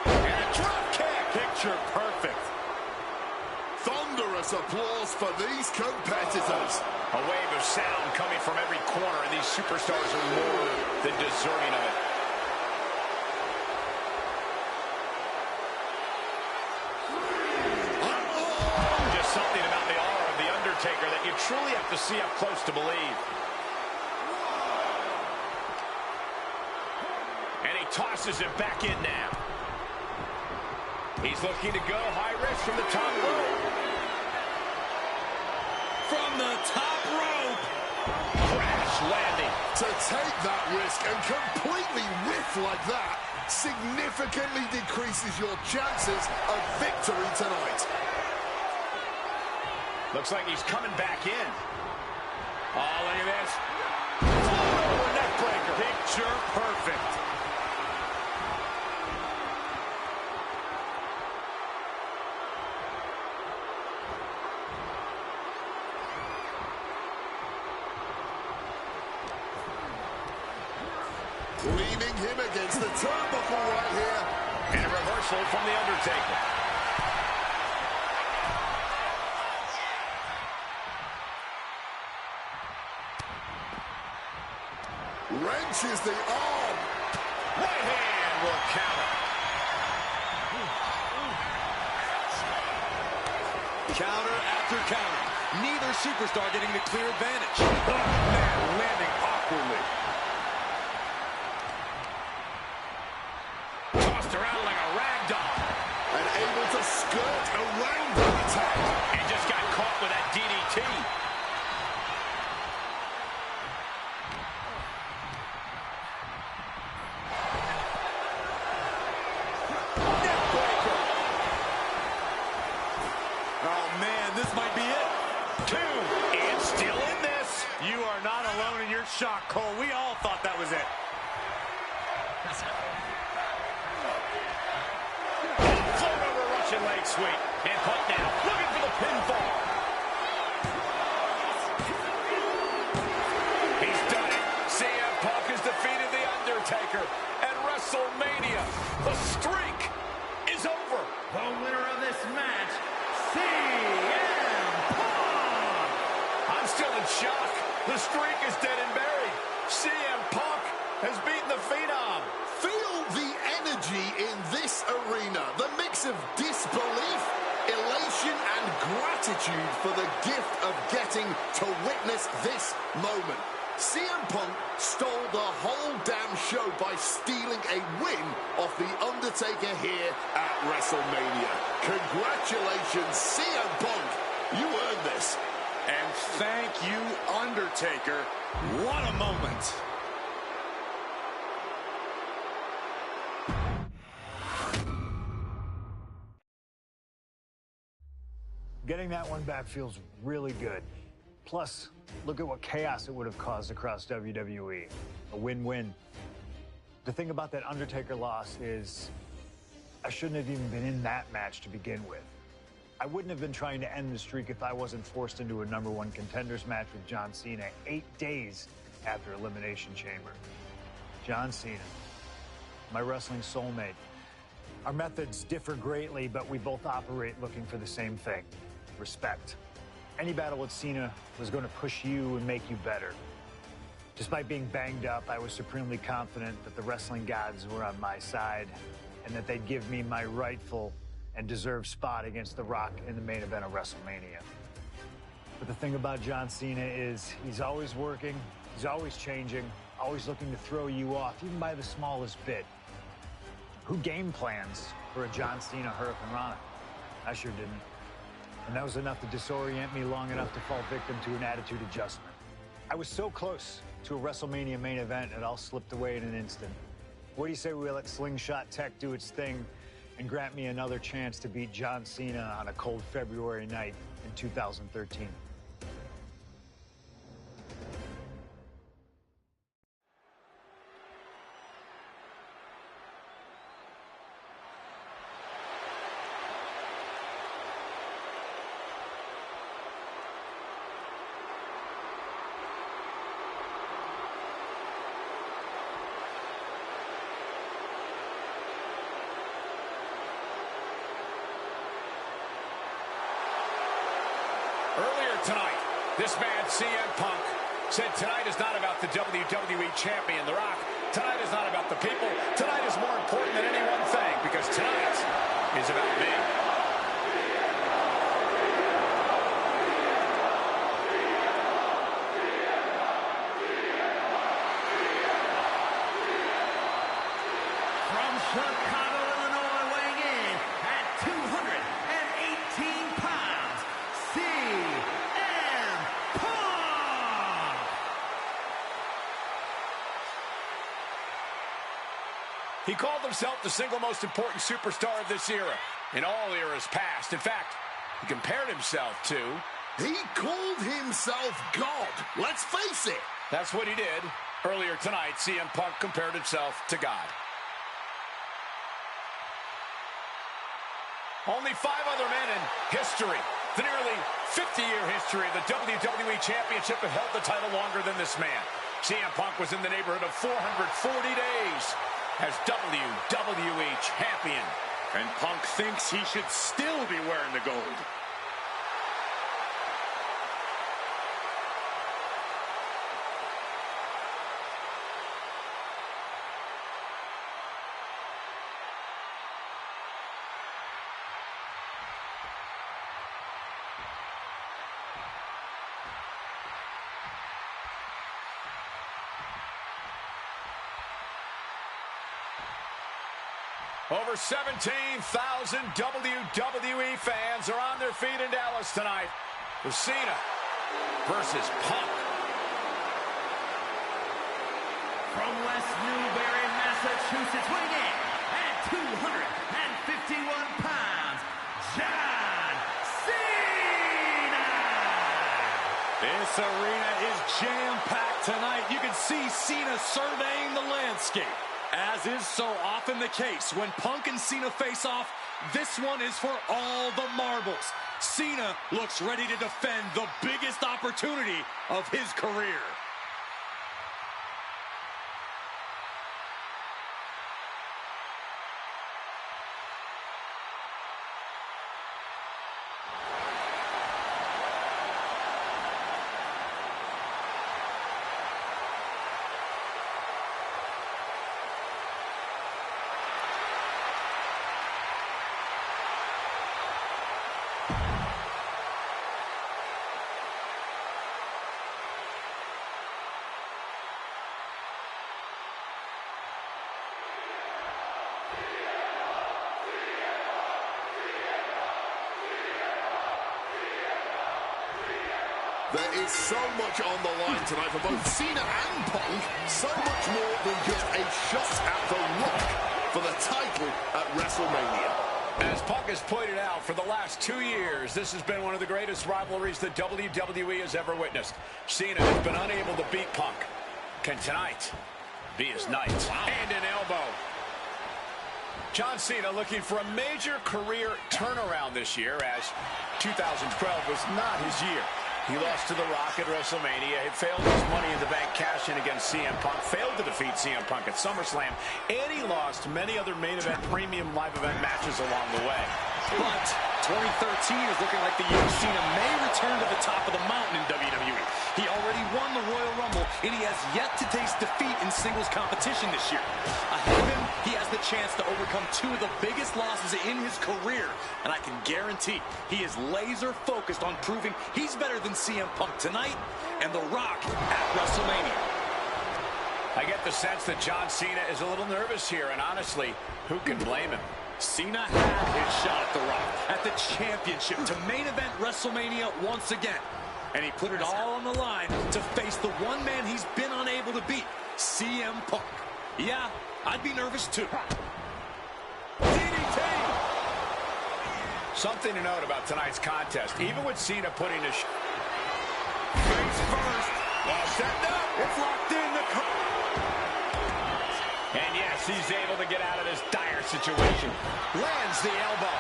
And a drop kick. Picture perfect. Thunderous applause for these competitors. A wave of sound coming from every corner, and these superstars are more than deserving of it. Just something about the aura of The Undertaker that you truly have to see up close to believe. And he tosses him back in now. He's looking to go high risk from the top rope. From the top rope. Crash landing. To take that risk and completely whiff like that significantly decreases your chances of victory tonight. Looks like he's coming back in. Oh, look at this. Oh, neck breaker. Picture perfect. Leaning him against the turnbuckle right here. And a reversal from The Undertaker. Wrenches the arm. Right hand will counter. Counter after counter. Neither superstar getting the clear advantage. Oh, man, landing awkwardly. Tossed around like a rag doll. And able to skirt around the attack. And just got caught with that DDT. Neck breaker. Oh, man, this might be it. 2. And still in this. You are not alone in your shock, Cole. We all thought that was it. Float over Russian leg sweep. And Punk now looking for the pinfall. He's done it. CM Punk has defeated The Undertaker at WrestleMania. The streak is over. The winner of this match, CM Punk! I'm still in shock. The streak is dead and buried. CM Punk has beaten the Phenom. Feel the energy in this arena. The mix of disbelief, elation, and gratitude for the gift of getting to witness this moment. CM Punk stole the whole damn show by stealing a win off The Undertaker here at WrestleMania. Congratulations, CM Punk. You earned this. And thank you, Undertaker. What a moment. Getting that one back feels really good. Plus, look at what chaos it would have caused across WWE. A win-win. The thing about that Undertaker loss is I shouldn't have even been in that match to begin with. I wouldn't have been trying to end the streak if I wasn't forced into a #1 contenders match with John Cena 8 days after Elimination Chamber. John Cena, my wrestling soulmate. Our methods differ greatly, but we both operate looking for the same thing: respect. Any battle with Cena was going to push you and make you better. Despite being banged up, I was supremely confident that the wrestling gods were on my side and that they'd give me my rightful and deserved spot against The Rock in the main event of WrestleMania. But the thing about John Cena is he's always working, he's always changing, always looking to throw you off, even by the smallest bit. Who game plans for a John Cena Hurricane Rana? I sure didn't. And that was enough to disorient me long enough to fall victim to an attitude adjustment. I was so close to a WrestleMania main event, it all slipped away in an instant. What do you say we let Slingshot Tech do its thing and grant me another chance to beat John Cena on a cold February night in 2013? This man, CM Punk, said tonight is not about the WWE Champion, The Rock. Tonight is not about the people. Tonight is more important than any one thing, because tonight is about me. From Chicago, Illinois, weighing in at 218 pounds, CM Punk! He called himself the single most important superstar of this era, in all eras past. In fact, he compared himself to... He called himself God. Let's face it. That's what he did. Earlier tonight, CM Punk compared himself to God. Only 5 other men in history, the nearly 50-year history of the WWE Championship, have held the title longer than this man. CM Punk was in the neighborhood of 440 days as WWE Champion. And Punk thinks he should still be wearing the gold. Over 17,000 WWE fans are on their feet in Dallas tonight for Cena versus Punk. From West Newbury, Massachusetts, weighing in at 251 pounds, John Cena! This arena is jam-packed tonight. You can see Cena surveying the landscape. As is so often the case, when Punk and Cena face off, this one is for all the marbles. Cena looks ready to defend the biggest opportunity of his career. There is so much on the line tonight for both Cena and Punk. So much more than just a shot at The Rock for the title at WrestleMania. As Punk has pointed out, for the last 2 years, this has been one of the greatest rivalries that WWE has ever witnessed. Cena has been unable to beat Punk. Can tonight be his night? And an elbow. John Cena looking for a major career turnaround this year, as 2012 was not his year. He lost to The Rock at WrestleMania. He failed his Money in the Bank cash-in against CM Punk. Failed to defeat CM Punk at SummerSlam. And he lost many other main event, premium live event matches along the way. But 2013 is looking like the year Cena may return to the top of the mountain in WWE. He already won the Royal Rumble, and he has yet to taste defeat in singles competition this year. Ahead of him, he has the chance to overcome 2 of the biggest losses in his career. And I can guarantee he is laser focused on proving he's better than CM Punk tonight and The Rock at WrestleMania. I get the sense that John Cena is a little nervous here, and honestly, who can blame him? Cena had his shot at The Rock, at the championship, to main event WrestleMania once again. And he put it all on the line to face the one man he's been unable to beat, CM Punk. Yeah, I'd be nervous too. DDT! Something to note about tonight's contest. Even with Cena putting his face first. Well, set up. It's locked in. And yes, he's able to get out of this dire situation. Lands the elbow.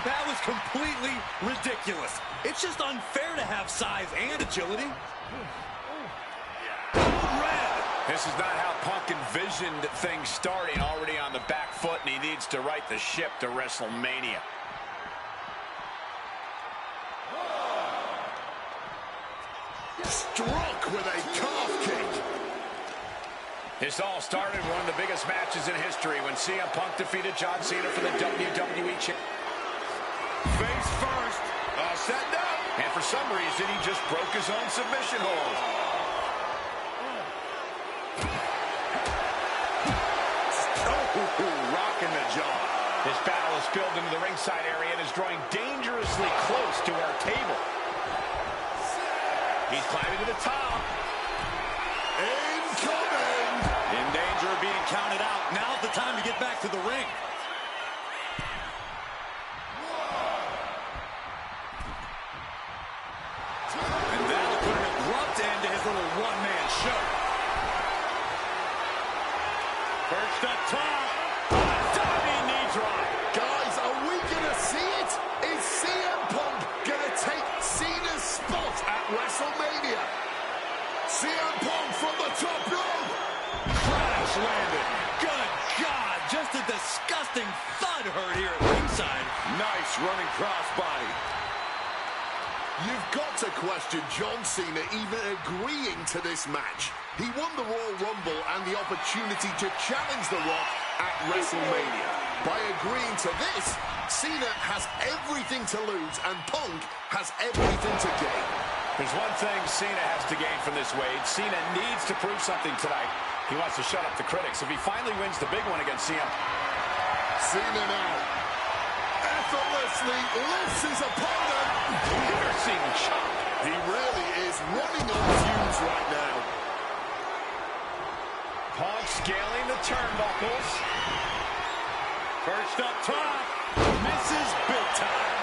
That was completely ridiculous. It's just unfair to have size and agility. Red. This is not how Punk envisioned things starting, already on the back foot, and he needs to right the ship to WrestleMania. Struck with a calf kick. This all started one of the biggest matches in history when CM Punk defeated John Cena for the WWE Championship. Face first. Set down. And for some reason, he just broke his own submission hold. Rocking the jaw. This battle is spilled into the ringside area and is drawing dangerously close to our table. He's climbing to the top. Incoming. In danger of being counted out. Now's the time to get back to the ring. And that'll put an abrupt end to his little one-man show. Perched up top. Diving knee drop. Guys, are we going to see it? Is CM Punk going to take Cena's spot at WrestleMania? CM Punk from the top rope. Crash landed. Good God. Just a disgusting thud heard here at ringside. Nice running crossbody. You've got to question John Cena even agreeing to this match. He won the Royal Rumble and the opportunity to challenge The Rock at WrestleMania. By agreeing to this, Cena has everything to lose and Punk has everything to gain. There's one thing Cena has to gain from this, Wade. Cena needs to prove something tonight. He wants to shut up the critics. If he finally wins the big one against CM. Cena now effortlessly lifts his opponent. Piercing chop. He really is running on fumes right now. Punk scaling the turnbuckles. Perched up top. Misses big time.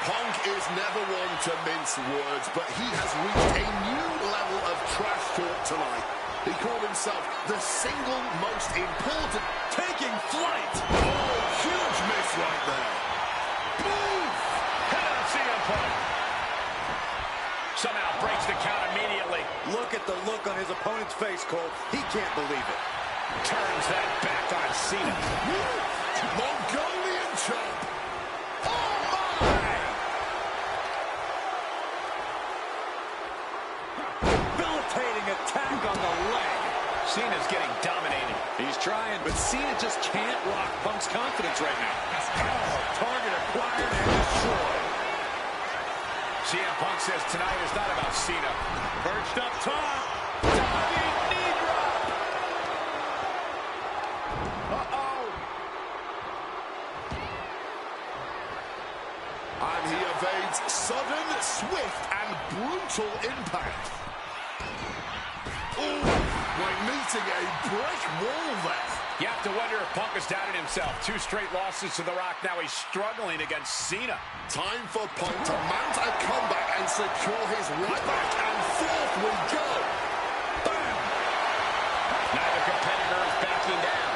Punk is never one to mince words, but he has reached a new level of trash talk tonight. He called himself the single most important. Taking flight. Oh, huge miss right there. Boom! Head on CM Punk. Somehow breaks the count immediately. Look at the look on his opponent's face, Cole. He can't believe it. Turns that back on Cena. Mongolian chop. Oh, my! Debilitating attack on the leg. Cena's getting dominated. He's trying, but Cena just can't rock Punk's confidence right now. Target acquired and destroyed. CM Punk says tonight is not about Cena. Perched up top. Diving knee drop. Uh-oh. And he evades sudden, swift, and brutal impact. Ooh, like meeting a brick wall there. You have to wonder if Punk has doubted himself. 2 straight losses to The Rock. Now he's struggling against Cena. Time for Punk to mount a comeback and secure his right back. And forth we go. Bam! Neither competitor is backing down.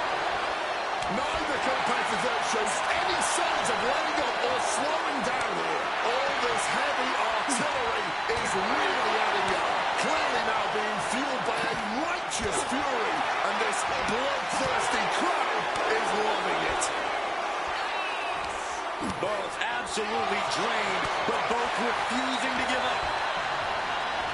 Neither competitor shows any signs of letting up or slowing down here. All this heavy artillery is really adding up. Clearly now being fueled by a righteous fury. And this bloodthirsty crowd is loving it. Both absolutely drained, but both refusing to give up.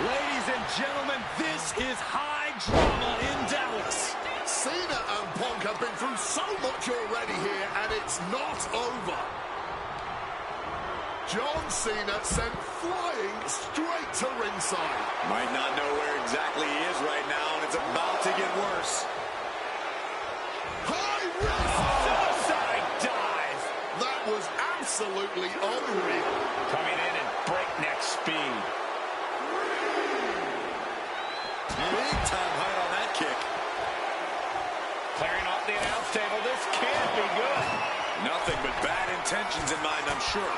Ladies and gentlemen, this is high drama in Dallas. Cena and Punk have been through so much already here, and it's not over. John Cena sent flying straight to ringside. Might not know where exactly he is right now, and it's about to get worse. High risk. Suicide dive. That was absolutely unreal. Coming in at breakneck speed. Big time height on that kick. Clearing off the announce table. This can't be good. Nothing but bad intentions in mind, I'm sure.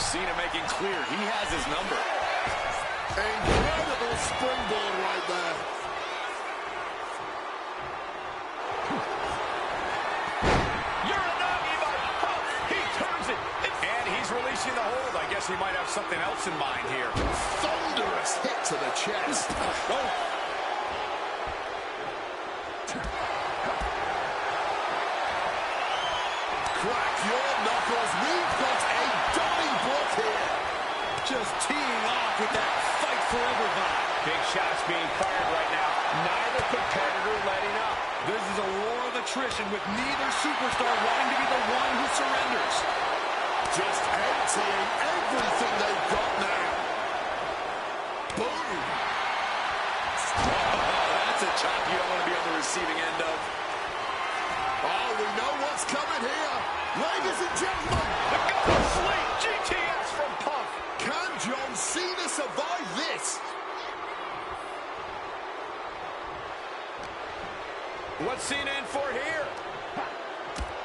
Cena making clear he has his number. Incredible springboard right there. You're a nuggie, but he turns it. And he's releasing the hold. I guess guess he might have something else in mind here. Thunderous hit to the chest. Oh. Crack your knuckles. We've got a Donnybrook here. Just teeing off with that fight forever vibe. Big shots being fired right now. Neither competitor letting up. This is a war of attrition with neither superstar wanting to be the one who surrenders. Just emptying everything they've got now. Boom. Oh, that's a chop you don't want to be on the receiving end of. Oh, we know what's coming here. Ladies and gentlemen. The go sleep. GTS from Punk. Can John Cena survive this? What's Cena in for here?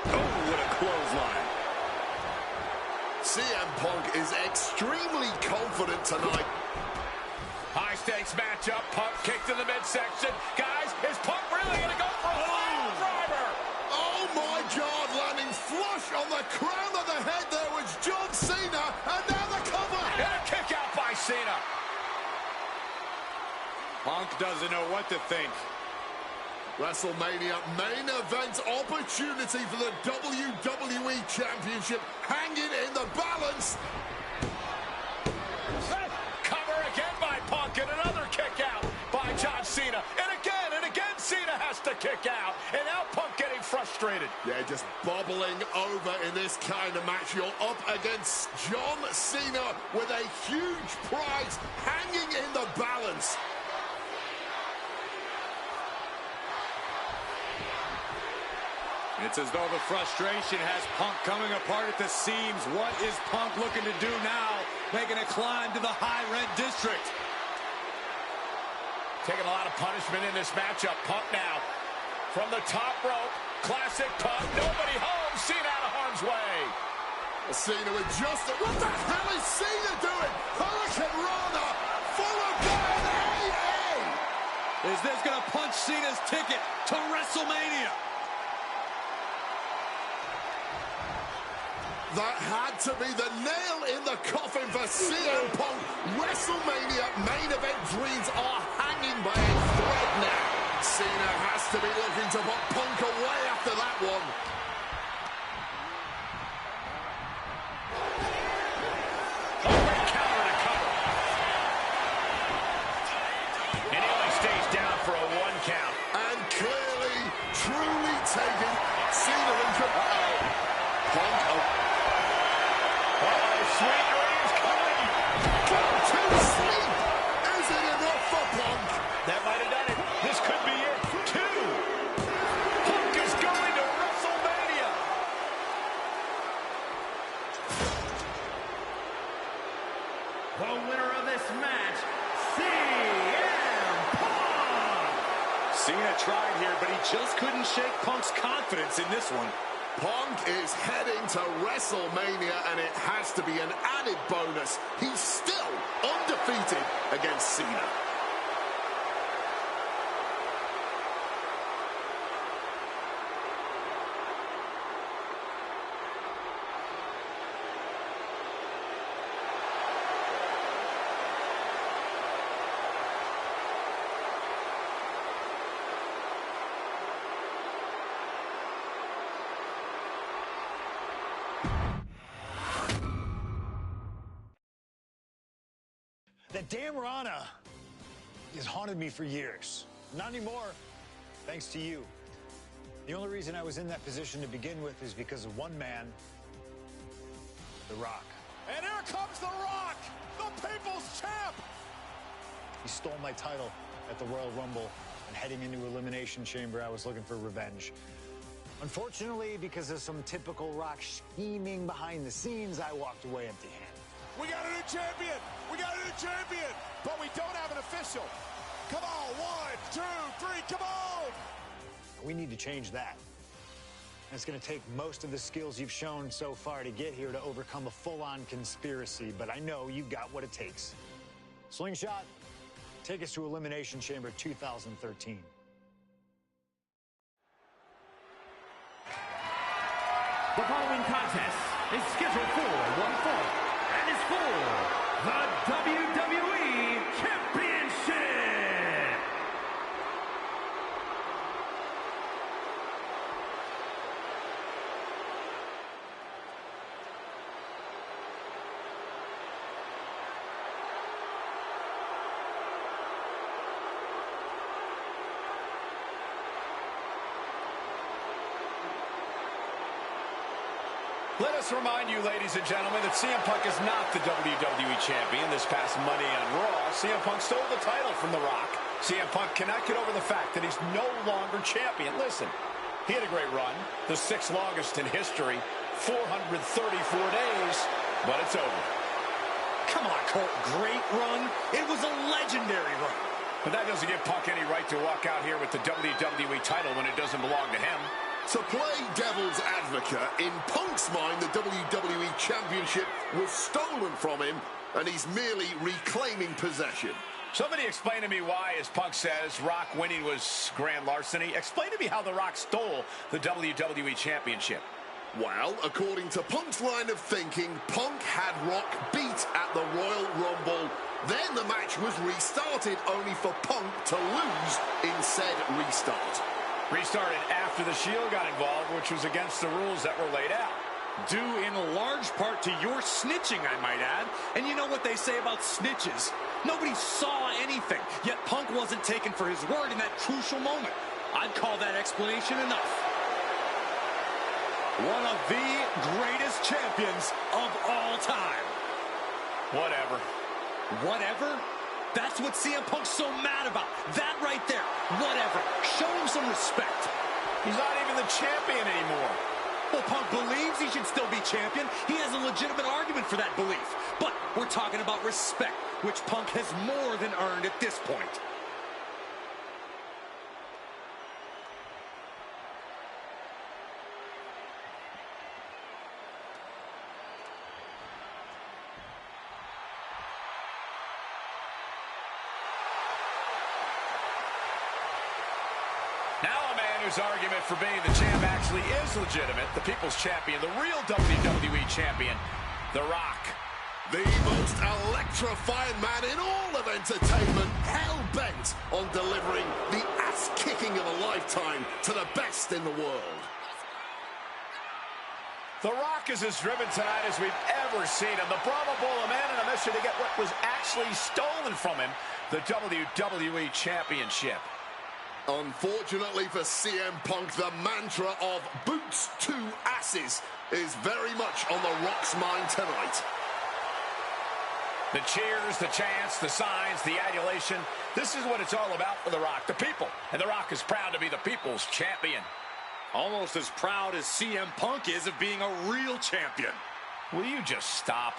Oh, what a clothesline. CM Punk is extremely confident tonight. High-stakes matchup. Punk kicked in the midsection. Guys, is Punk really going to go for a final driver? Oh, my God. Landing flush on the crown of the head there was John Cena. And now the cover. And a kick out by Cena. Punk doesn't know what to think. WrestleMania main event opportunity for the WWE Championship hanging in the balance. Cover again by Punk and another kick out by John Cena. And again Cena has to kick out. And now Punk getting frustrated. Yeah, just bubbling over in this kind of match. You're up against John Cena with a huge prize hanging in the balance. It's as though the frustration has Punk coming apart at the seams. What is Punk looking to do now? Making a climb to the high red district. Taking a lot of punishment in this matchup. Punk now from the top rope. Classic Punk. Nobody home. Cena out of harm's way. Cena with just... What the hell is Cena doing? Hurricane Rana followed by an AA. Is this going to punch Cena's ticket to WrestleMania? That had to be the nail in the coffin for CM Punk. WrestleMania main event dreams are hanging by a thread now. Cena has to be looking to put Punk away after that one. Great counter to cover. And he only stays down for a 1 count. And clearly, truly taking Cena in control. Punk Sweet dreams coming. go to sleep. Is it enough for Punk? That might have done it. This could be it. 2. Punk is going to WrestleMania. The winner of this match, CM Punk! Cena tried here, but he just couldn't shake Punk's confidence in this one. Punk is heading to WrestleMania, and it has to be an added bonus. He's still undefeated against Cena. That damn Rana has haunted me for years. Not anymore, thanks to you. The only reason I was in that position to begin with is because of one man, The Rock. And here comes The Rock, the People's Champ. He stole my title at the Royal Rumble, and heading into Elimination Chamber, I was looking for revenge. Unfortunately, because of some typical Rock scheming behind the scenes, I walked away empty-handed. We got a new champion. We got a new champion. But we don't have an official. Come on, 1, 2, 3, come on. We need to change that. And it's going to take most of the skills you've shown so far to get here to overcome a full-on conspiracy, but I know you've got what it takes. Slingshot, take us to Elimination Chamber 2013. The following contest is scheduled for one fall and and is for the WWE Championship. Let us remind you, ladies and gentlemen, that CM Punk is not the WWE Champion. This past Monday on Raw, CM Punk stole the title from The Rock. CM Punk cannot get over the fact that he's no longer champion. Listen, he had a great run, the 6th longest in history, 434 days, but it's over. Come on, Colt. Great run. It was a legendary run. But that doesn't give Punk any right to walk out here with the WWE title when it doesn't belong to him. To play devil's advocate, in Punk's mind, the WWE Championship was stolen from him, and he's merely reclaiming possession. Somebody explain to me why, as Punk says, Rock winning was grand larceny. Explain to me how The Rock stole the WWE Championship. Well, according to Punk's line of thinking, Punk had Rock beat at the Royal Rumble. Then the match was restarted, only for Punk to lose in said restart. Restarted after the Shield got involved, which was against the rules that were laid out. Due in large part to your snitching, I might add. And you know what they say about snitches. Nobody saw anything, yet Punk wasn't taken for his word in that crucial moment. I'd call that explanation enough. One of the greatest champions of all time. Whatever. Whatever? That's what CM Punk's so mad about. That right there. Whatever. Show him some respect. He's not even the champion anymore. Well, Punk believes he should still be champion. He has a legitimate argument for that belief. But we're talking about respect, which Punk has more than earned at this point. Now a man whose argument for being the champ actually is legitimate, the people's champion, the real WWE champion, The Rock. The most electrifying man in all of entertainment, hell-bent on delivering the ass-kicking of a lifetime to the best in the world. The Rock is as driven tonight as we've ever seen him. The Brahma Bull, a man on a mission to get what was actually stolen from him, the WWE Championship. Unfortunately for CM Punk, the mantra of boots to asses is very much on The Rock's mind tonight. The cheers, the chants, the signs, the adulation. This is what it's all about for The Rock, the people. And The Rock is proud to be the people's champion. Almost as proud as CM Punk is of being a real champion. Will you just stop?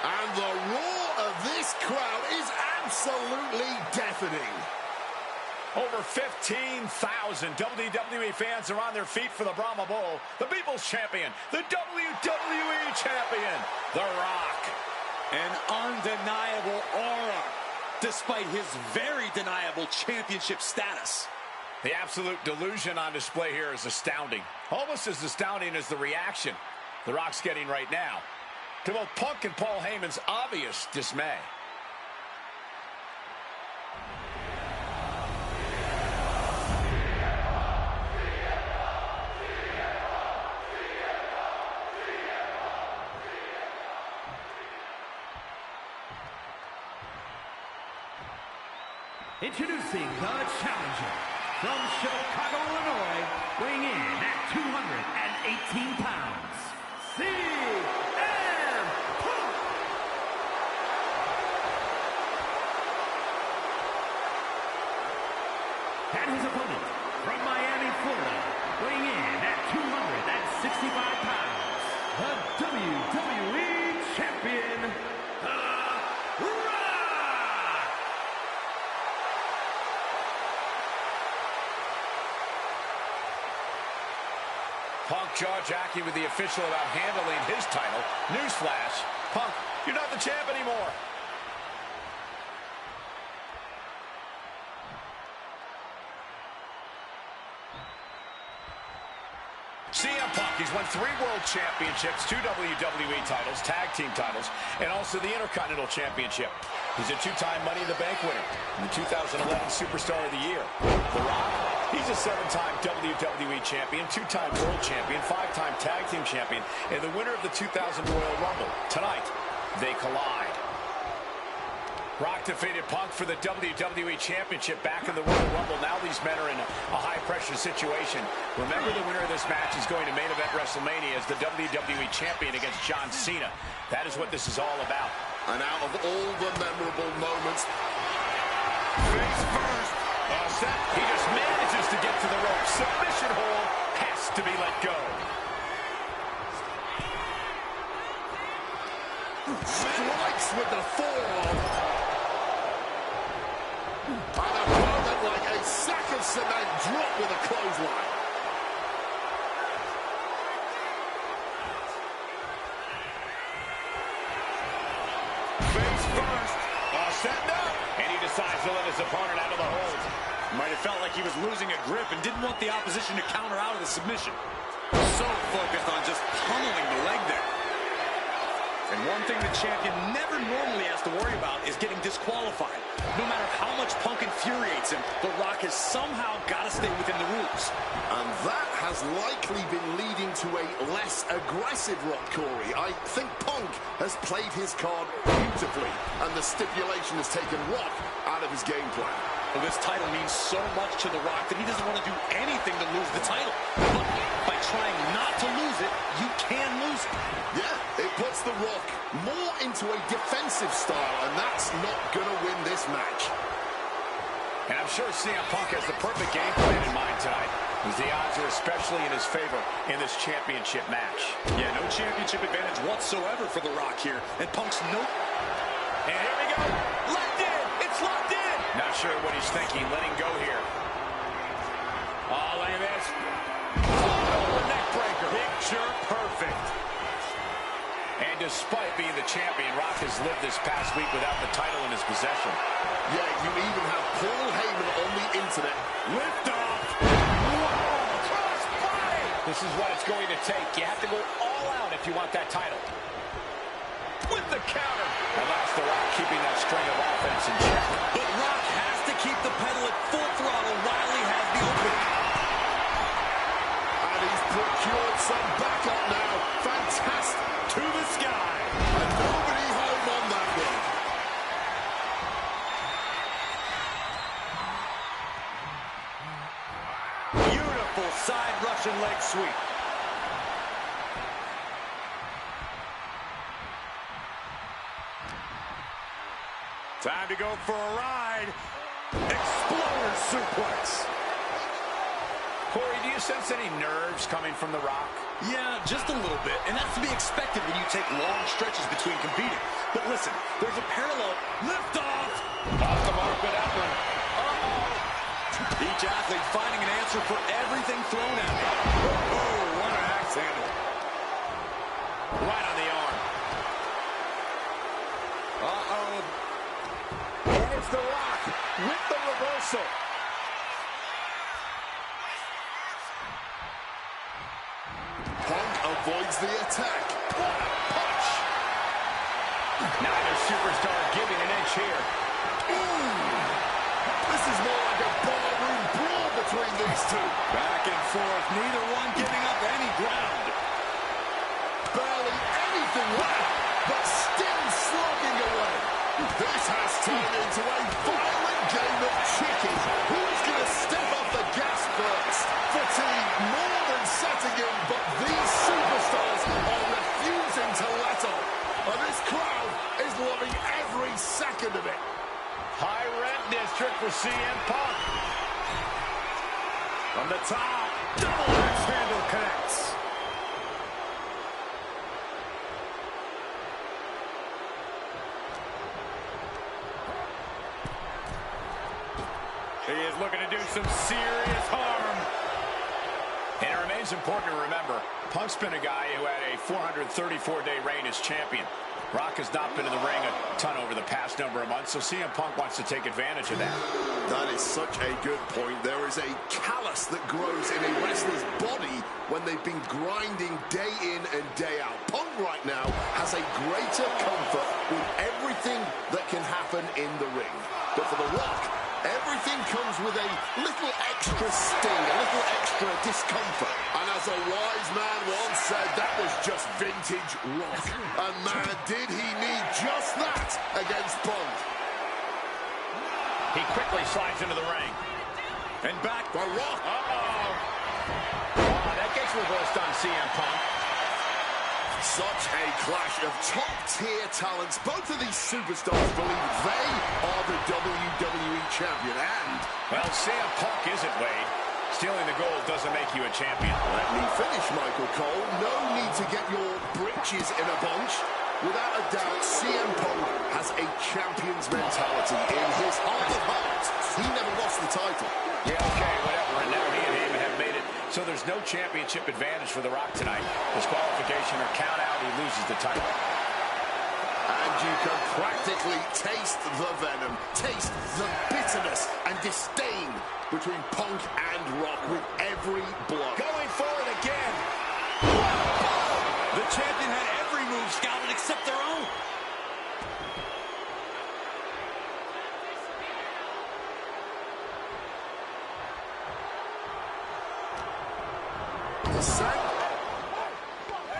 And the roar of this crowd is absolutely deafening. Over 15,000 WWE fans are on their feet for the Brahma Bull, the People's Champion, the WWE Champion, The Rock. An undeniable aura, despite his very deniable championship status. The absolute delusion on display here is astounding. Almost as astounding as the reaction The Rock's getting right now to both Punk and Paul Heyman's obvious dismay. Introducing the challenger from Chicago, Illinois, weighing in at 218 pounds, CM Punk. And his opponent from Miami, Florida, weighing in at 265 pounds, the WWE Champion, Punk jaw-jacking with the official about handling his title. Newsflash, Punk, you're not the champ anymore. won 3 World Championships, 2 WWE titles, tag team titles, and also the Intercontinental Championship. He's a 2-time Money in the Bank winner and the 2011 Superstar of the Year. The Rock, he's a 7-time WWE Champion, 2-time World Champion, 5-time Tag Team Champion, and the winner of the 2000 Royal Rumble. Tonight, they collide. Rock defeated Punk for the WWE Championship back in the Royal Rumble. Now these men are in a high-pressure situation. Remember, the winner of this match is going to main event WrestleMania as the WWE Champion against John Cena. That is what this is all about. And out of all the memorable moments, face first. Set. He just manages to get to the rope. Submission hold has to be let go. strikes with the forearm. And a moment like a sack of cement dropped with a clothesline. Face first. Setting up. And he decides to let his opponent out of the hold. Might have felt like he was losing a grip and didn't want the opposition to counter out of the submission. So focused on just pummeling the leg there. And one thing the champion never normally has to worry about is getting disqualified. No matter how much Punk infuriates him, The Rock has somehow got to stay within the rules. And that has likely been leading to a less aggressive Rock, Corey. I think Punk has played his card beautifully, and the stipulation has taken Rock out of his game plan. Well, this title means so much to The Rock that he doesn't want to do anything to lose the title. But by trying not to lose it, you can lose it. Yeah, it puts The Rock more into a defensive style, and that's not going to win this match. And I'm sure CM Punk has the perfect game plan in mind tonight, as the odds are especially in his favor in this championship match. Yeah, no championship advantage whatsoever for The Rock here. And Punk's no... And here we go. Locked in. It's locked in. Not sure what he's thinking. Letting go here. Oh, look at this. Over neck breaker. Picture perfect. And despite being the champion, Rock has lived this past week without the title in his possession. Yeah, you even have Paul Heyman on the internet. Lift off. Whoa. Cross body. This is what it's going to take. You have to go all out if you want that title. With the counter. And that's The Rock keeping that string of offense in check. But Rock has to keep the pedal at full throttle while he has the opening. And he's procured some backup now. Fantastic. To the sky. And nobody home on that one. Beautiful side Russian leg sweep. Time to go for a ride. Exploder suplex. Corey, do you sense any nerves coming from The Rock? Yeah, just a little bit, and that's to be expected when you take long stretches between competing. But listen, there's a parallel lift off. Off the mark with that one. Uh-oh. Each athlete finding an answer for everything thrown at him. Oh, what an axe handle. Right on the arm. Uh-oh. And it's The Rock with the reversal. Punk avoids the attack. What a punch! Neither superstar giving an inch here. Ooh. This is more like a ballroom brawl between these two. Back and forth, neither one giving up any ground. Barely anything left, but still slugging away. This has turned into a violent game of chicken. Who's going to step off the gas first? Fatigue more than setting in, but these superstars are refusing to let up. And this crowd is loving every second of it. High rent district for CM Punk. From the top, double axe handle connects. He is looking to do some serious harm. And it remains important to remember, Punk's been a guy who had a 434-day reign as champion. Rock has not been in the ring a ton over the past number of months, so CM Punk wants to take advantage of that. That is such a good point. There is a callus that grows in a wrestler's body when they've been grinding day in and day out. Punk right now has a greater comfort with everything that can happen in the ring. But for The Rock, everything comes with a little extra sting, a little extra discomfort. And as a wise man once said, that was just vintage Rock. And man, did he need just that against Punk. He quickly slides into the ring. And back. The Rock. Oh, that gets reversed on CM Punk. Such a clash of top-tier talents. Both of these superstars believe they are the WWE champion. And, well, CM Punk isn't, Wade. Stealing the gold doesn't make you a champion. let me finish, Michael Cole. No need to get your britches in a bunch. Without a doubt, CM Punk has a champion's mentality. In his heart of hearts, he never lost the title. Yeah, okay, whatever. And now he and Heyman have made it so there's no championship advantage for The Rock tonight. Disqualification or count out, he loses the title. And you can practically taste the venom, taste the bitterness and disdain between Punk and Rock with every blow. Going forward again. The champion had every move scouted except their own.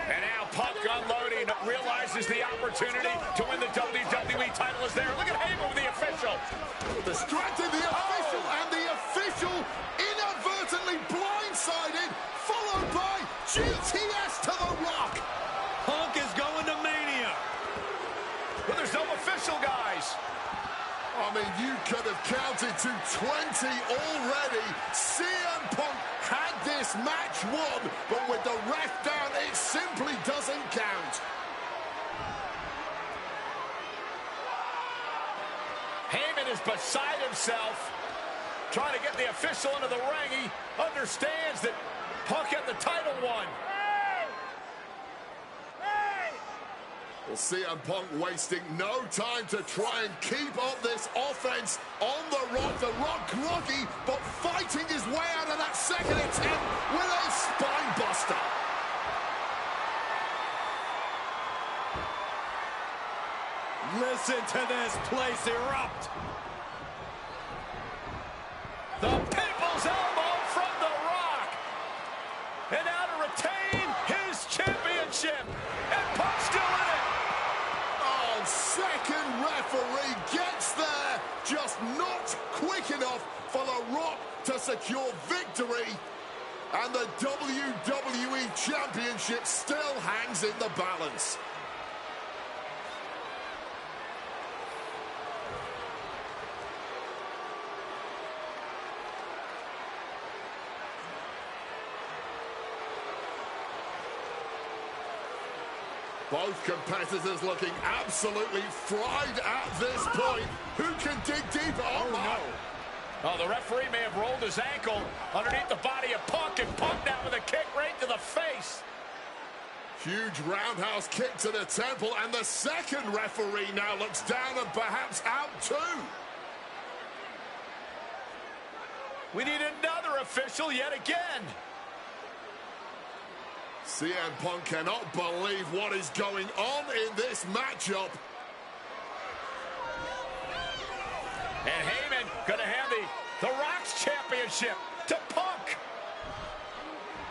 And now Punk unloading, realizes the opportunity to win the WWE title is there. Look at Heyman with the official. Distracted the official, and the official inadvertently blindsided, followed by GTS to The Rock. Punk is going to Mania. But there's no official, guys. I mean, you could have counted to 20 already. CM Punk had this match won, but with the ref down, it simply doesn't count. Heyman is beside himself, trying to get the official into the ring. He understands that Punk had the title won. Well, CM Punk wasting no time to try and keep up this offense on The Rock. The Rock groggy, but fighting his way out of that second attempt with a spine buster. Listen to this place erupt. The people's elbow from The Rock. And now to retain his championship. And Punk's still in it. Oh, second referee gets there, just not quick enough for The Rock to secure victory. And the WWE Championship still hangs in the balance. Both competitors looking absolutely fried at this point. Who can dig deeper? Oh, no. Oh, the referee may have rolled his ankle underneath the body of Punk, and Punk now with a kick right to the face. Huge roundhouse kick to the temple, and the second referee now looks down and perhaps out too. We need another official yet again. CM Punk cannot believe what is going on in this matchup. And Heyman going to hand the Rock's championship to Punk.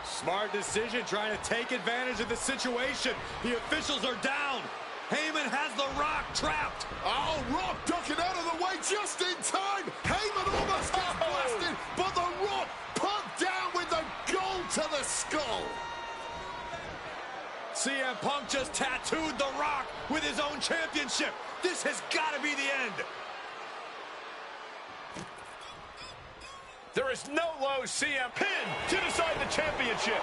Smart decision, trying to take advantage of the situation. The officials are down. Heyman has The Rock trapped. Oh, Rock ducking out of the way just in time. Heyman almost gets blasted, but The Rock Punk down with the goal to the skull. CM Punk just tattooed The Rock with his own championship. This has got to be the end. There is no low CM pin to decide the championship.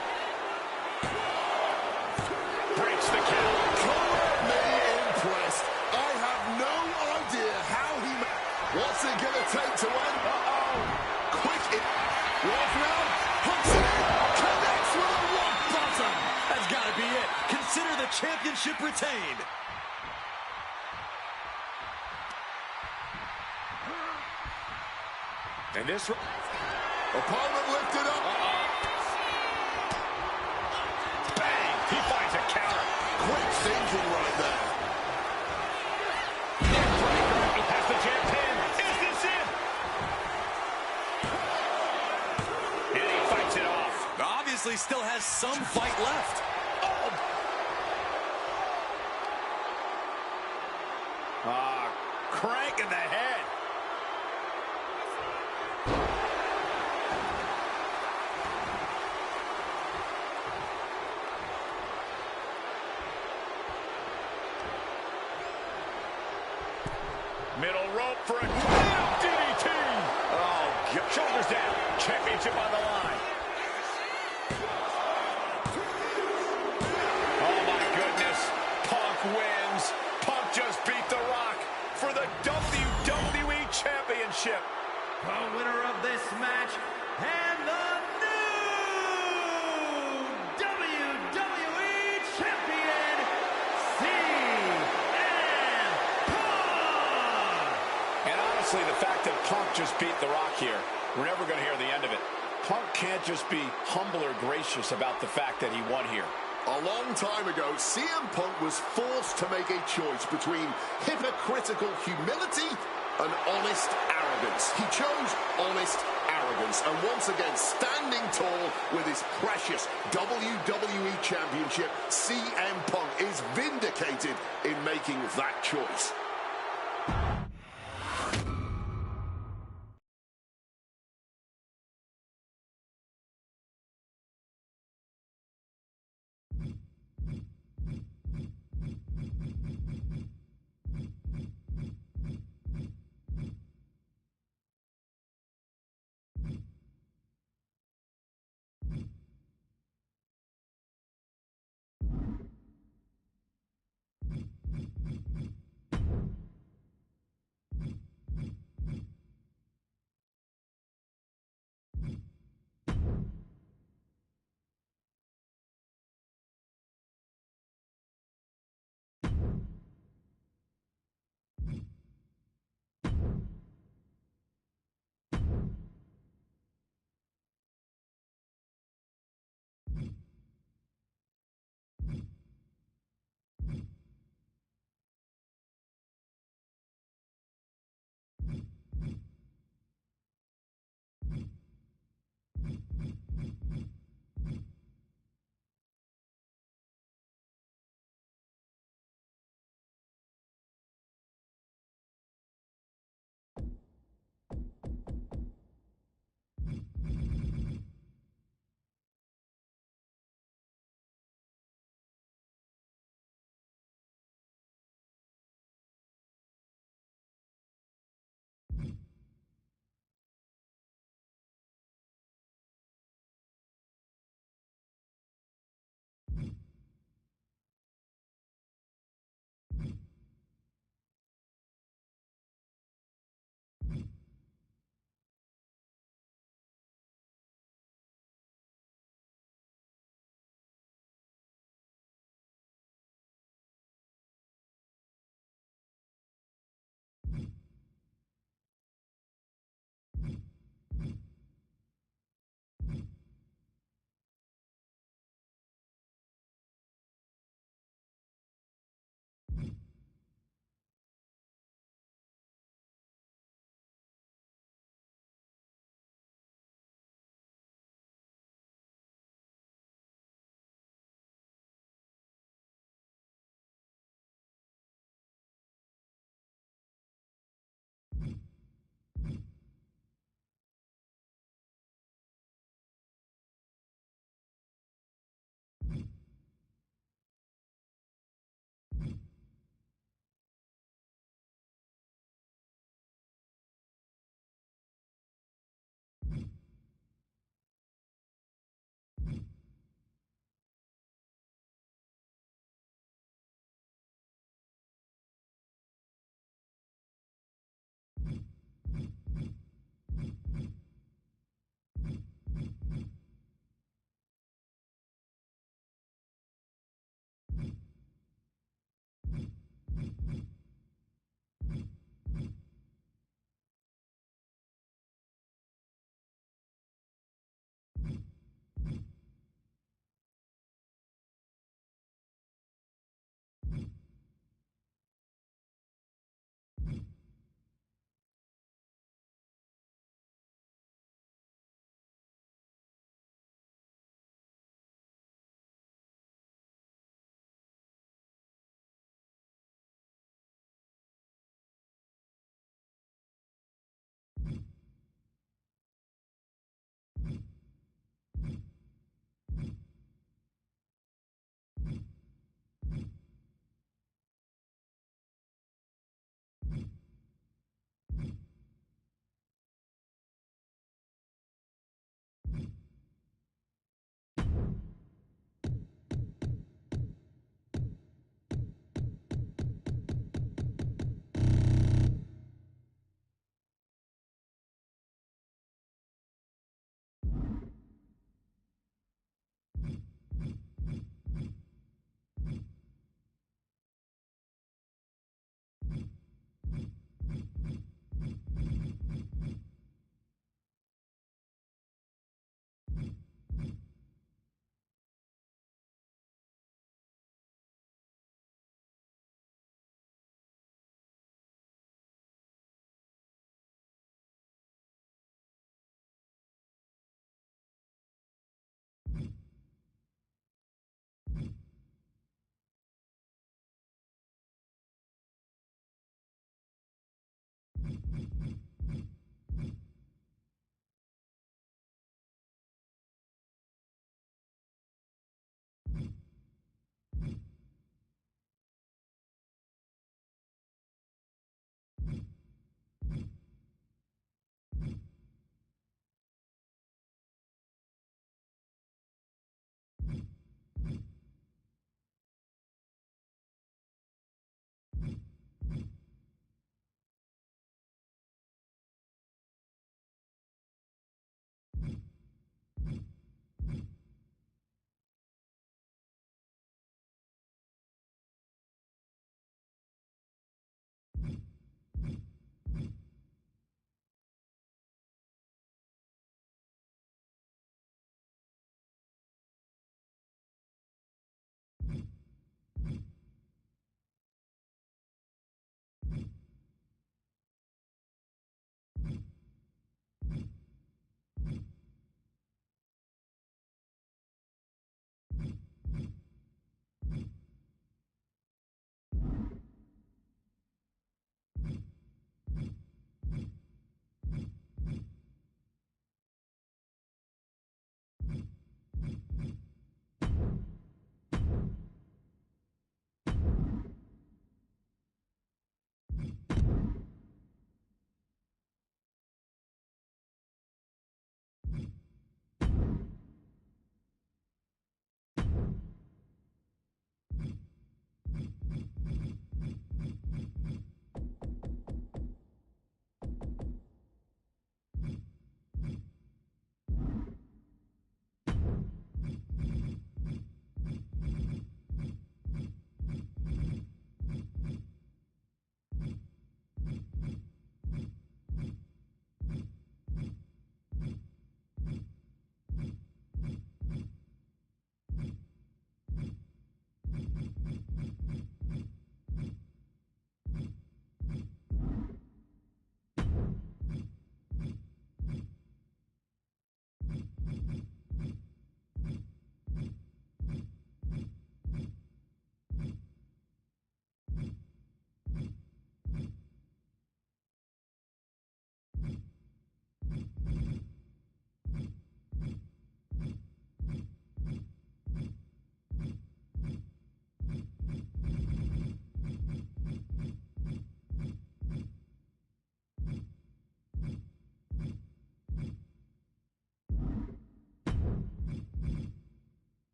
Breaks the count. Color me impressed. I have no idea how he... What's it going to take to win? Quick it. Rock now. Hooks it in. Connects with a rock bottom. That's got to be it. Consider the championship retained. And this... Opponent lifted up. Bang! He finds a counter. Quick thinking right there. He has the jam pin. Is this it? And he fights it off. Obviously still has some fight left. Crank in the head. Middle rope for a DDT. Oh, shoulders down. Championship on the line. Oh, my goodness. Punk wins. Punk just beat The Rock for the WWE Championship. The winner of this match and the new WWE Champion, CM Punk! And honestly, the fact that Punk just beat The Rock here, we're never going to hear the end of it. Punk can't just be humble or gracious about the fact that he won here. A long time ago, CM Punk was forced to make a choice between hypocritical humility and honest arrogance. He chose honest arrogance, and once again, standing tall with his precious WWE Championship, CM Punk is vindicated in making that choice.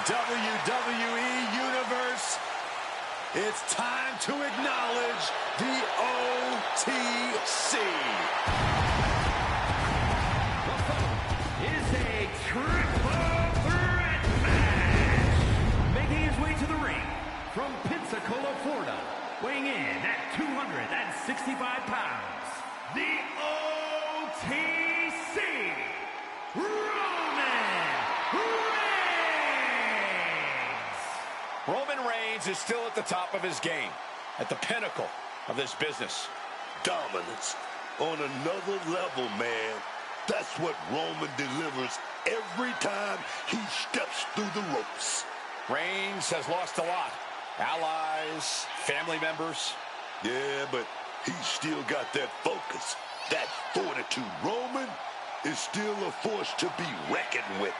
WWE Universe, it's time to acknowledge the OTC. Is a triple threat match. Making his way to the ring from Pensacola, Florida, weighing in at 265 pounds, the OTC, Roman Reigns is still at the top of his game, at the pinnacle of this business. Dominance on another level, man. That's what Roman delivers every time he steps through the ropes. Reigns has lost a lot. Allies, family members. Yeah, but he's still got that focus, that fortitude. Roman is still a force to be reckoned with.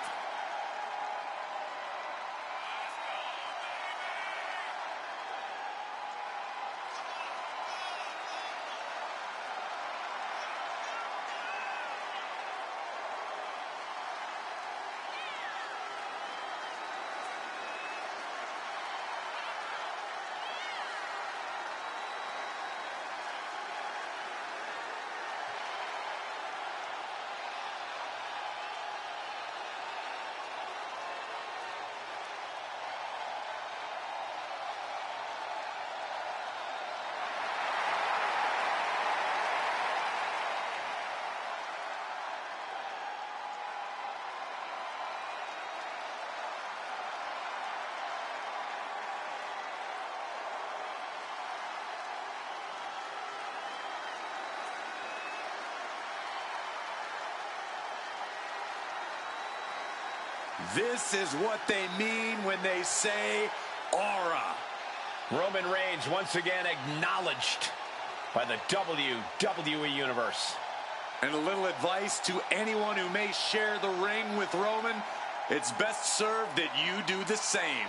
This is what they mean when they say aura. Roman Reigns once again acknowledged by the WWE Universe. And a little advice to anyone who may share the ring with Roman, it's best served that you do the same.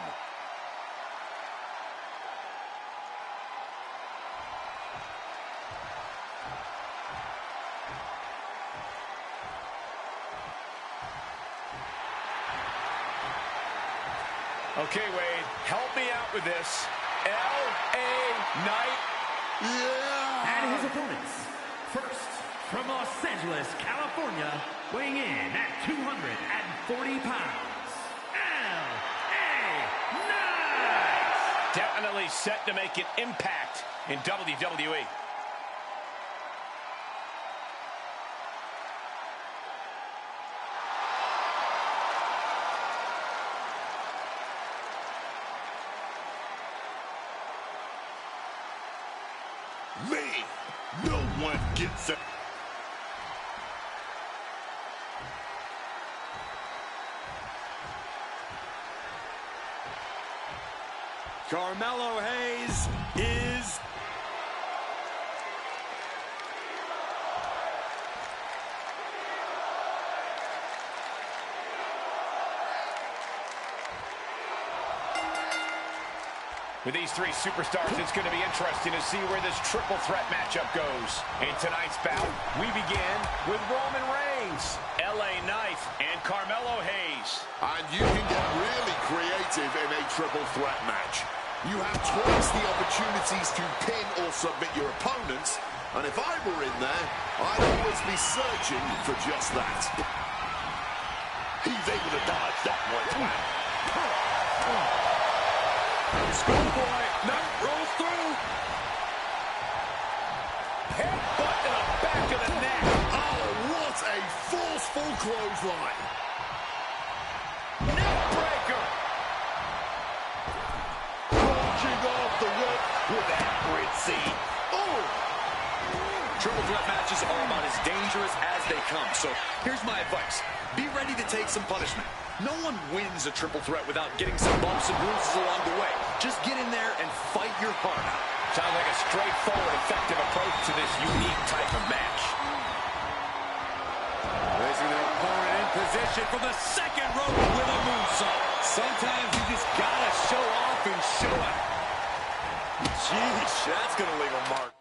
Okay, Wade, help me out with this. L.A. Knight. Yeah! And his opponents, first from Los Angeles, California, weighing in at 240 pounds, L.A. Knight. Definitely set to make an impact in WWE. Man, no one gets it. Carmelo Hayes is... With these three superstars, it's going to be interesting to see where this triple threat matchup goes. In tonight's bout, we begin with Roman Reigns, LA Knight, and Carmelo Hayes. And you can get really creative in a triple threat match. You have twice the opportunities to pin or submit your opponents, and if I were in there, I'd always be searching for just that. He's able to dodge that one. Schoolboy, Knight rolls through. Headbutt to the back of the neck. Oh, what a forceful clothesline. Neckbreaker. Launching off the rope with accuracy. Oh! Triple threat matches are about as dangerous as they come. So here's my advice. Be ready to take some punishment. No one wins a triple threat without getting some bumps and bruises along the way. Just get in there and fight your heart out. Sounds like a straightforward, effective approach to this unique type of match. Placing their opponent in position from the second rope with a moonsault. Sometimes you just gotta show off and show out. Jeez, that's gonna leave a mark.